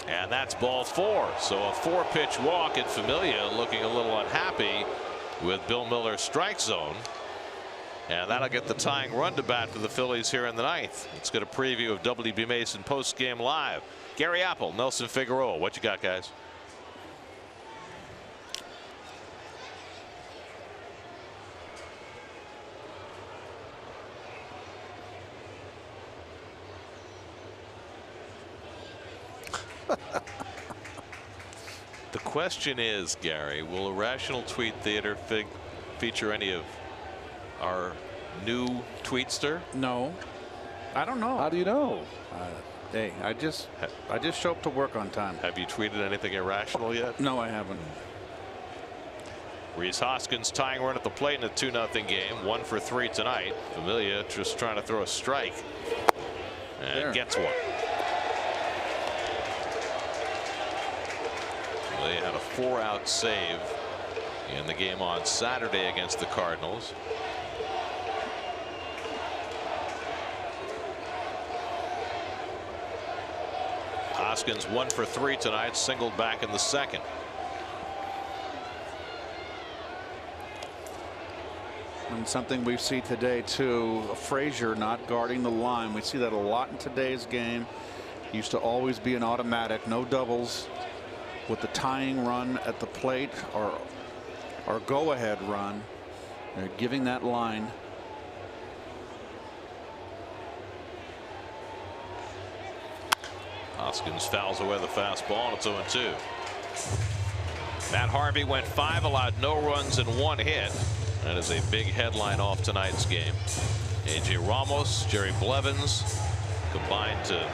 J: And that's ball 4. So a 4-pitch walk, and Familia looking a little unhappy with Bill Miller's strike zone. And that'll get the tying run to bat for the Phillies here in the 9th. Let's get a preview of WB Mason post-game live. Gary Apple, Nelson Figueroa. What you got, guys? The question is, Gary, will Irrational Tweet Theater feature any of our new tweetster?
C: No, I don't know.
A: How do you know?
C: Hey, I just show up to work on time.
J: Have you tweeted anything irrational yet?
C: No, I haven't.
J: Rhys Hoskins tying run at the plate in a 2-0 game. 1 for 3 tonight. Familia just trying to throw a strike, and
C: there.
J: Gets one. They had a 4-out save in the game on Saturday against the Cardinals. Hoskins 1 for 3 tonight, singled back in the 2nd.
C: And something we see today too, Frazier not guarding the line. We see that a lot in today's game. Used to always be an automatic, no doubles with the tying run at the plate or go ahead run. They're giving that line.
J: Hoskins fouls away the fastball, and it's 0-2. Matt Harvey went 5, allowed no runs and 1 hit. That is a big headline off tonight's game. A.J. Ramos, Jerry Blevins combined to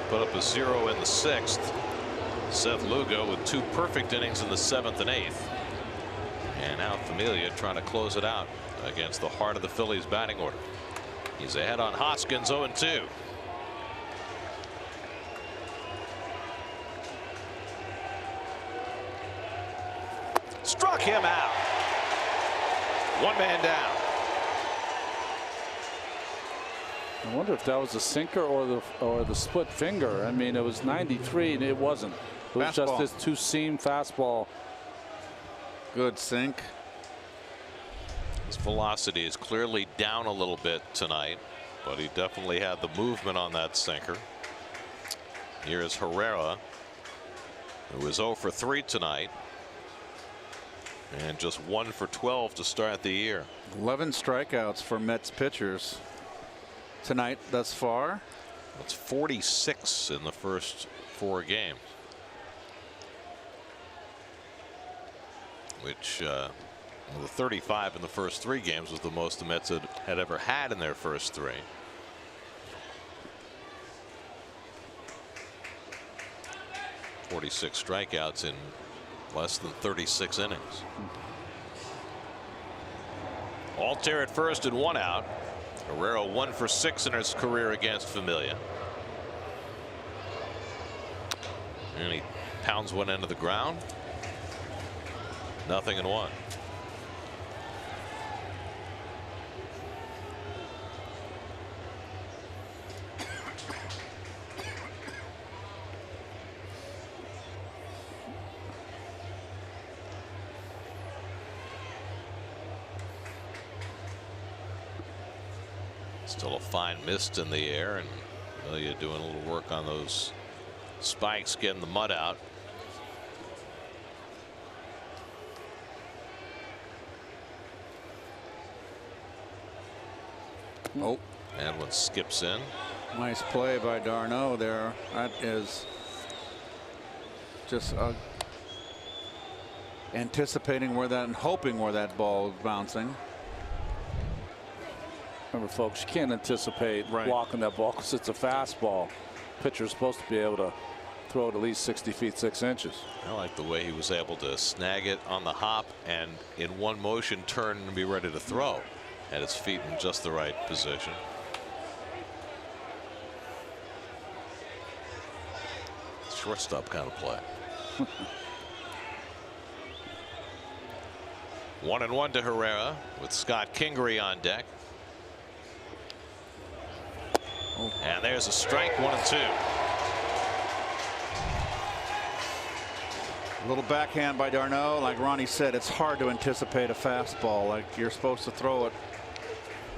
J: put up a 0 in the 6th. Seth Lugo with 2 perfect innings in the 7th and 8th. And now Familia trying to close it out against the heart of the Phillies batting order. He's ahead on Hoskins, 0-2. Struck him out. 1 man down.
A: I wonder if that was a sinker or the split finger. I mean, it was 93 and it wasn't. It was just this 2-seam fastball.
C: Good sink.
J: His velocity is clearly down a little bit tonight, but he definitely had the movement on that sinker. Here is Herrera, who was 0 for 3 tonight, and just 1 for 12 to start the year.
C: 11 strikeouts for Mets pitchers tonight thus far.
J: That's 46 in the first 4 games, which the 35 in the first 3 games was the most the Mets had ever had in their first 3. .46 strikeouts in less than 36 innings. Altair at first and 1 out. Herrera 1 for 6 in his career against Familia. And he pounds one into the ground. 0-1. Still a fine mist in the air, and Amelia doing a little work on those spikes, getting the mud out.
K: Oh,
J: and one skips in.
K: Nice play by Darno there. That is just anticipating where that and hoping where that ball is bouncing.
A: Remember, folks, you can't anticipate walking that ball because it's a fastball. Pitcher's supposed to be able to throw it at least 60 feet 6 inches.
J: I like the way he was able to snag it on the hop and in one motion turn and be ready to throw. Had his feet in just the right position. Shortstop kind of play. 1-1 to Herrera with Scott Kingery on deck. And there's a strike. 1-2.
K: A little backhand by Darno. Like Ronnie said, it's hard to anticipate a fastball. Like you're supposed to throw it,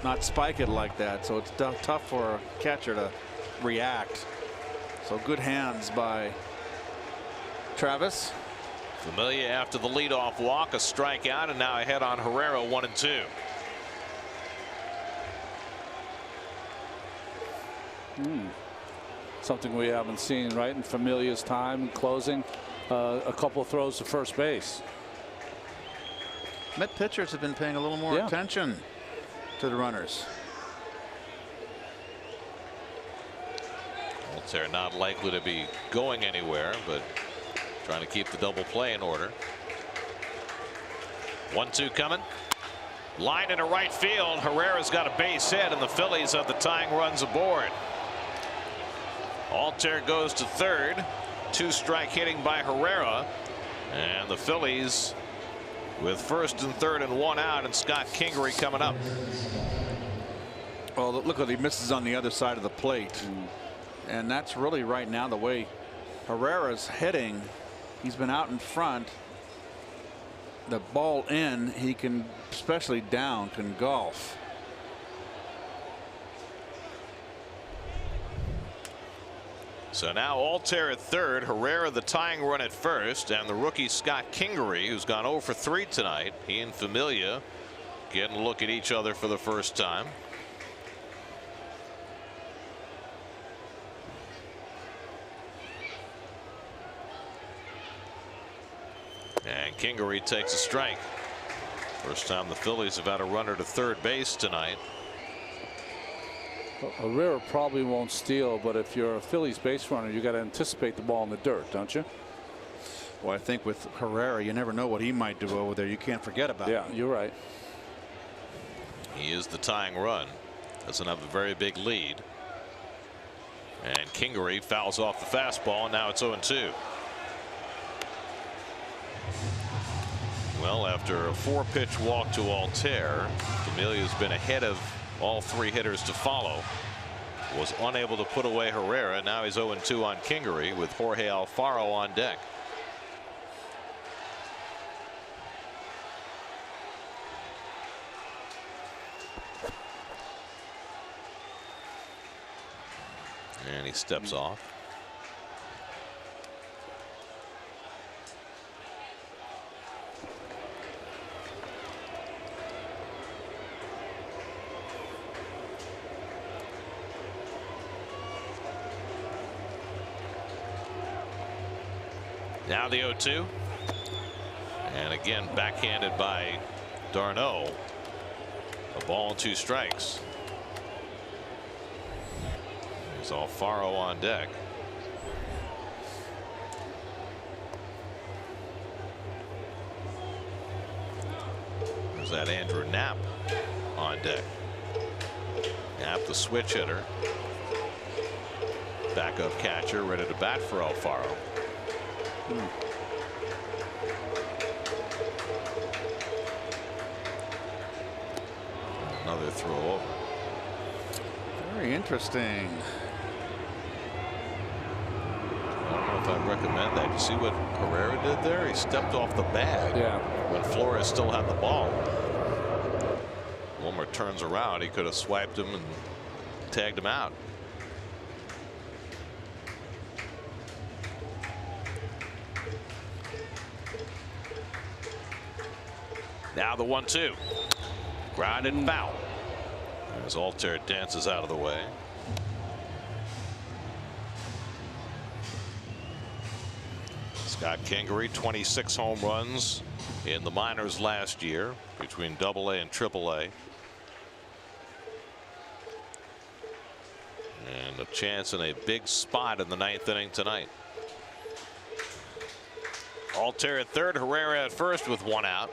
K: not spike it like that. So it's tough for a catcher to react. So good hands by Travis.
J: Familia after the leadoff walk, a strikeout, and now ahead on Herrera. 1-2.
A: Something we haven't seen right in Familia's time in closing. A couple of throws to first base.
K: Met pitchers have been paying a little more attention to the runners.
J: Altair not likely to be going anywhere, but trying to keep the double play in order. 1-2 coming. Line into right field. Herrera's got a base hit, and the Phillies have the tying runs aboard. Altair goes to third. 2-strike hitting by Herrera, and the Phillies with first and third and one out, and Scott Kingery coming up.
K: Well, look what he misses on the other side of the plate. And that's really right now the way Herrera's hitting. He's been out in front. The ball in, he can, especially down, can golf.
J: So now Altair at third, Herrera the tying run at first, and the rookie Scott Kingery, who's gone 0 for 3 tonight. He and Familia getting a look at each other for the first time. And Kingery takes a strike. First time the Phillies have had a runner to third base tonight.
A: Herrera probably won't steal, but if you're a Phillies base runner, you got to anticipate the ball in the dirt, don't you?
K: Well, I think with Herrera, you never know what he might do over there. You can't forget about it.
A: Yeah, you're right.
J: He is the tying run. Doesn't have a very big lead. And Kingery fouls off the fastball, and now it's 0-2. Well, after a 4-pitch walk to Altair, Familia's been ahead of all 3 hitters to follow. Was unable to put away Herrera. Now he's 0-2 on Kingery with Jorge Alfaro on deck. And he steps off. Now the 0-2. And again backhanded by Darno. A ball and 2 strikes. There's Alfaro on deck. There's that Andrew Knapp on deck. Knapp, the switch hitter. Backup catcher ready to bat for Alfaro. Another throw over.
K: Very interesting.
J: I don't know if I'd recommend that. You see what Herrera did there? He stepped off the bag.
A: Yeah.
J: When Flores still had the ball. Wilmer turns around. He could have swiped him and tagged him out. Now the 1-2. Grounded and foul. As Altair dances out of the way. Scott Kingery, 26 home runs in the minors last year between AA and AAA. And a chance in a big spot in the 9th inning tonight. Altair at third, Herrera at first with 1 out.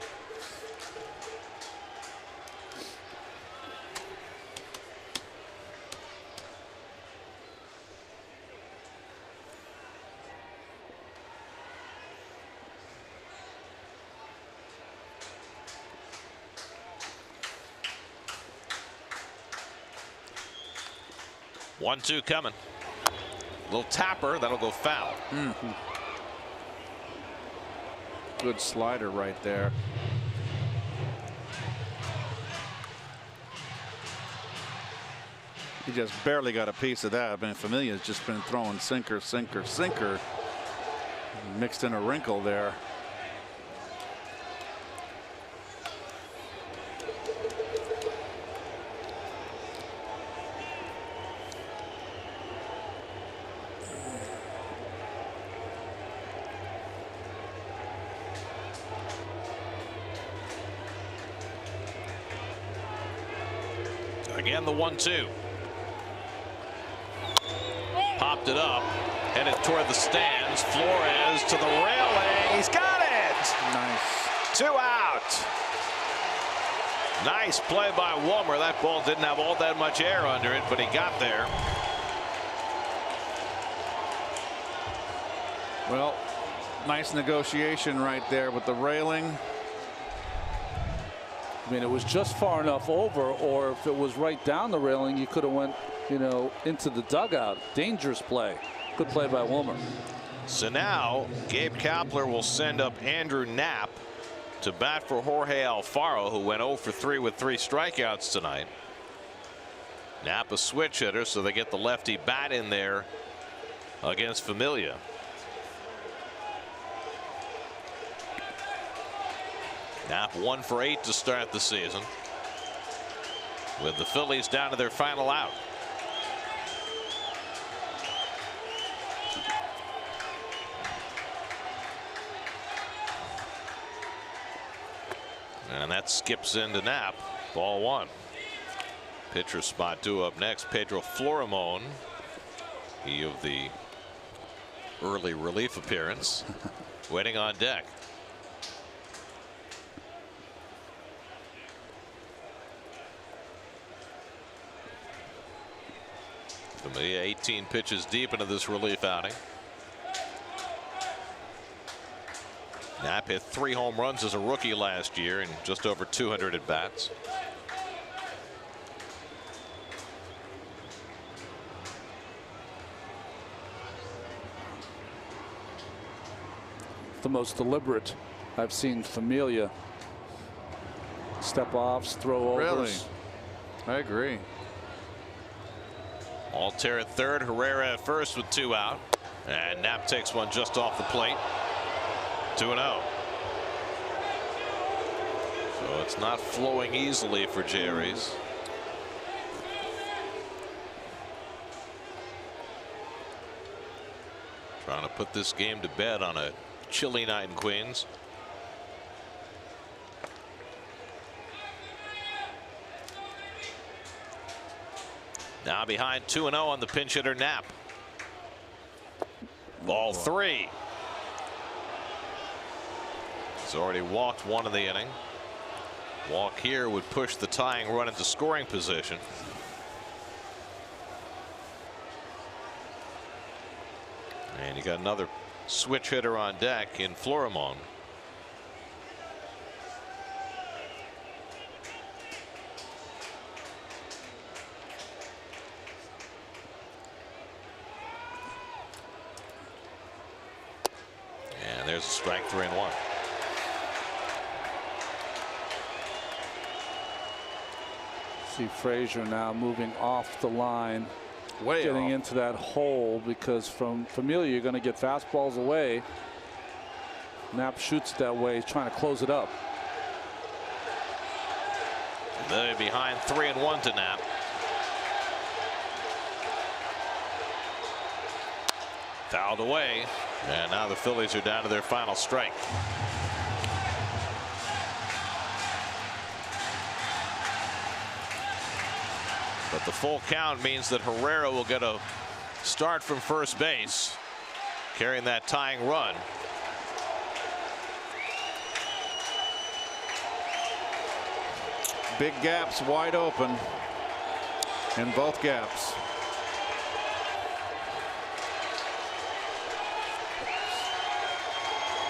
J: One-two coming. Little tapper that'll go foul.
K: Good slider right there. He just barely got a piece of that. I mean, Familia's just been throwing sinker, sinker, sinker. Mixed in a wrinkle there.
J: Again, the 1-2. Popped it up, headed toward the stands. Flores to the railing. He's got it.
K: Nice.
J: 2 out. Nice play by Wilmer. That ball didn't have all that much air under it, but he got there.
K: Well, nice negotiation right there with the railing.
A: I mean, it was just far enough over, or if it was right down the railing, you could have went, you know, into the dugout. Dangerous play. Good play by Wilmer.
J: So now Gabe Kapler will send up Andrew Knapp to bat for Jorge Alfaro, who went 0 for 3 with 3 strikeouts tonight. Knapp a switch hitter, so they get the lefty bat in there against Familia. Knapp 1 for 8 to start the season, with the Phillies down to their final out. And that skips into Knapp. Ball 1. Pitcher spot 2 up next. Pedro Florimon, he of the early relief appearance, waiting on deck. Familia 18 pitches deep into this relief outing. Knapp hit 3 home runs as a rookie last year and just over 200 at bats.
A: The most deliberate I've seen Familia. Step offs, throw overs.
K: Really? I agree.
J: Altair at third, Herrera at first with 2 out, and Knapp takes one just off the plate. 2-0. So it's not flowing easily for Jerry's. Trying to put this game to bed on a chilly night in Queens. Now behind 2-0 on the pinch hitter Knapp. Ball 3. He's already walked 1 in the inning. Walk here would push the tying run into scoring position. And you got another switch hitter on deck in Florimon. And there's a strike, 3-1.
A: See Frazier now moving off the line,
B: way
A: getting
B: off
A: into that hole, because from Familia you're going to get fastballs away. Knapp shoots that way. He's trying to close it up.
J: They're behind 3-1 to Knapp. Fouled away, and now the Phillies are down to their final strike. But the full count means that Herrera will get a start from first base, carrying that tying run.
K: Big gaps wide open in both gaps.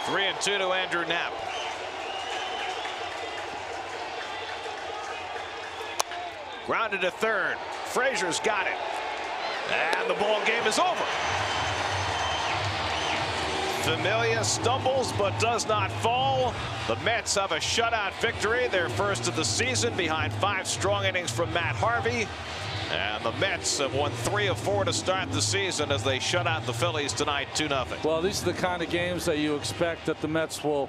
J: Three and 2 to Andrew Knapp. Grounded to third. Frazier's got it. And the ball game is over. Familia stumbles but does not fall. The Mets have a shutout victory, their first of the season, behind 5 strong innings from Matt Harvey. And the Mets have won 3 of 4 to start the season as they shut out the Phillies tonight 2-0.
A: Well, these are the kind of games that you expect that the Mets will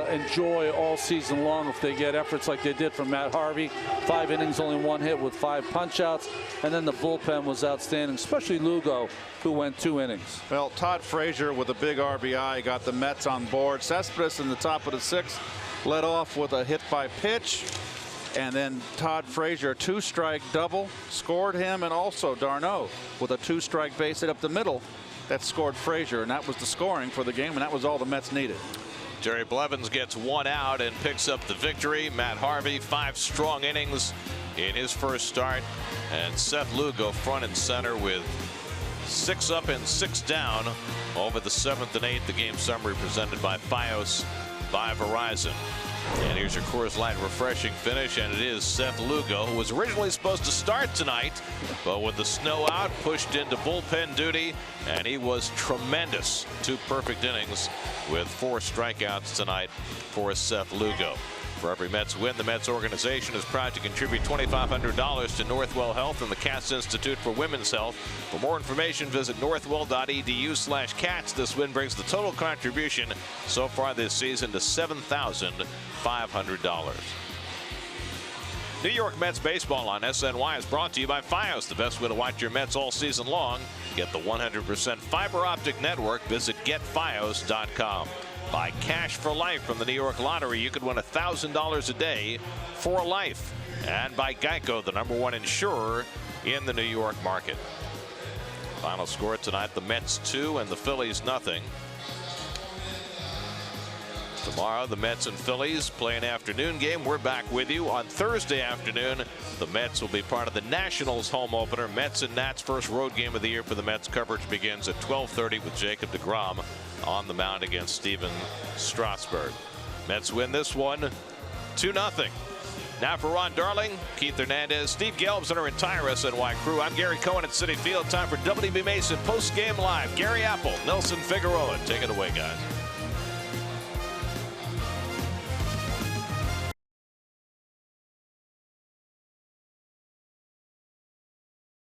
A: enjoy all season long if they get efforts like they did from Matt Harvey. 5 innings, only 1 hit with 5 punch-outs. And then the bullpen was outstanding, especially Lugo, who went 2 innings.
K: Well, Todd Frazier with a big RBI got the Mets on board. Cespedes in the top of the 6th led off with a hit by pitch. And then Todd Frazier, 2-strike double, scored him, and also d'Arnaud with a 2-strike base hit up the middle that scored Frazier, and that was the scoring for the game, and that was all the Mets needed.
J: Jerry Blevins gets 1 out and picks up the victory. Matt Harvey, 5 strong innings in his first start, and Seth Lugo front and center with 6 up and 6 down over the 7th and 8th. The game summary presented by FiOS by Verizon. And here's your Coors Light refreshing finish, and it is Seth Lugo, who was originally supposed to start tonight, but with the snow out, pushed into bullpen duty, and he was tremendous. 2 perfect innings with 4 strikeouts tonight for Seth Lugo. For every Mets win, the Mets organization is proud to contribute $2,500 to Northwell Health and the Katz Institute for Women's Health. For more information, visit northwell.edu/cats. This win brings the total contribution so far this season to $7,500. New York Mets baseball on SNY is brought to you by FiOS, the best way to watch your Mets all season long. Get the 100% fiber optic network. Visit getfios.com. By Cash for Life from the New York Lottery, you could win $1,000 a day for life. And by Geico, the #1 insurer in the New York market. Final score tonight, the Mets 2 and the Phillies 0. Tomorrow, the Mets and Phillies play an afternoon game. We're back with you on Thursday afternoon. The Mets will be part of the Nationals home opener. Mets and Nats, first road game of the year for the Mets. Coverage begins at 12:30 with Jacob deGrom on the mound against Steven Strasburg. Mets win this one 2-0. Now for Ron Darling, Keith Hernandez, Steve Gelbs, and our entire SNY crew, I'm Gary Cohen at Citi Field. Time for WB Mason post-game live. Gary Apple, Nelson Figueroa. Take it away, guys.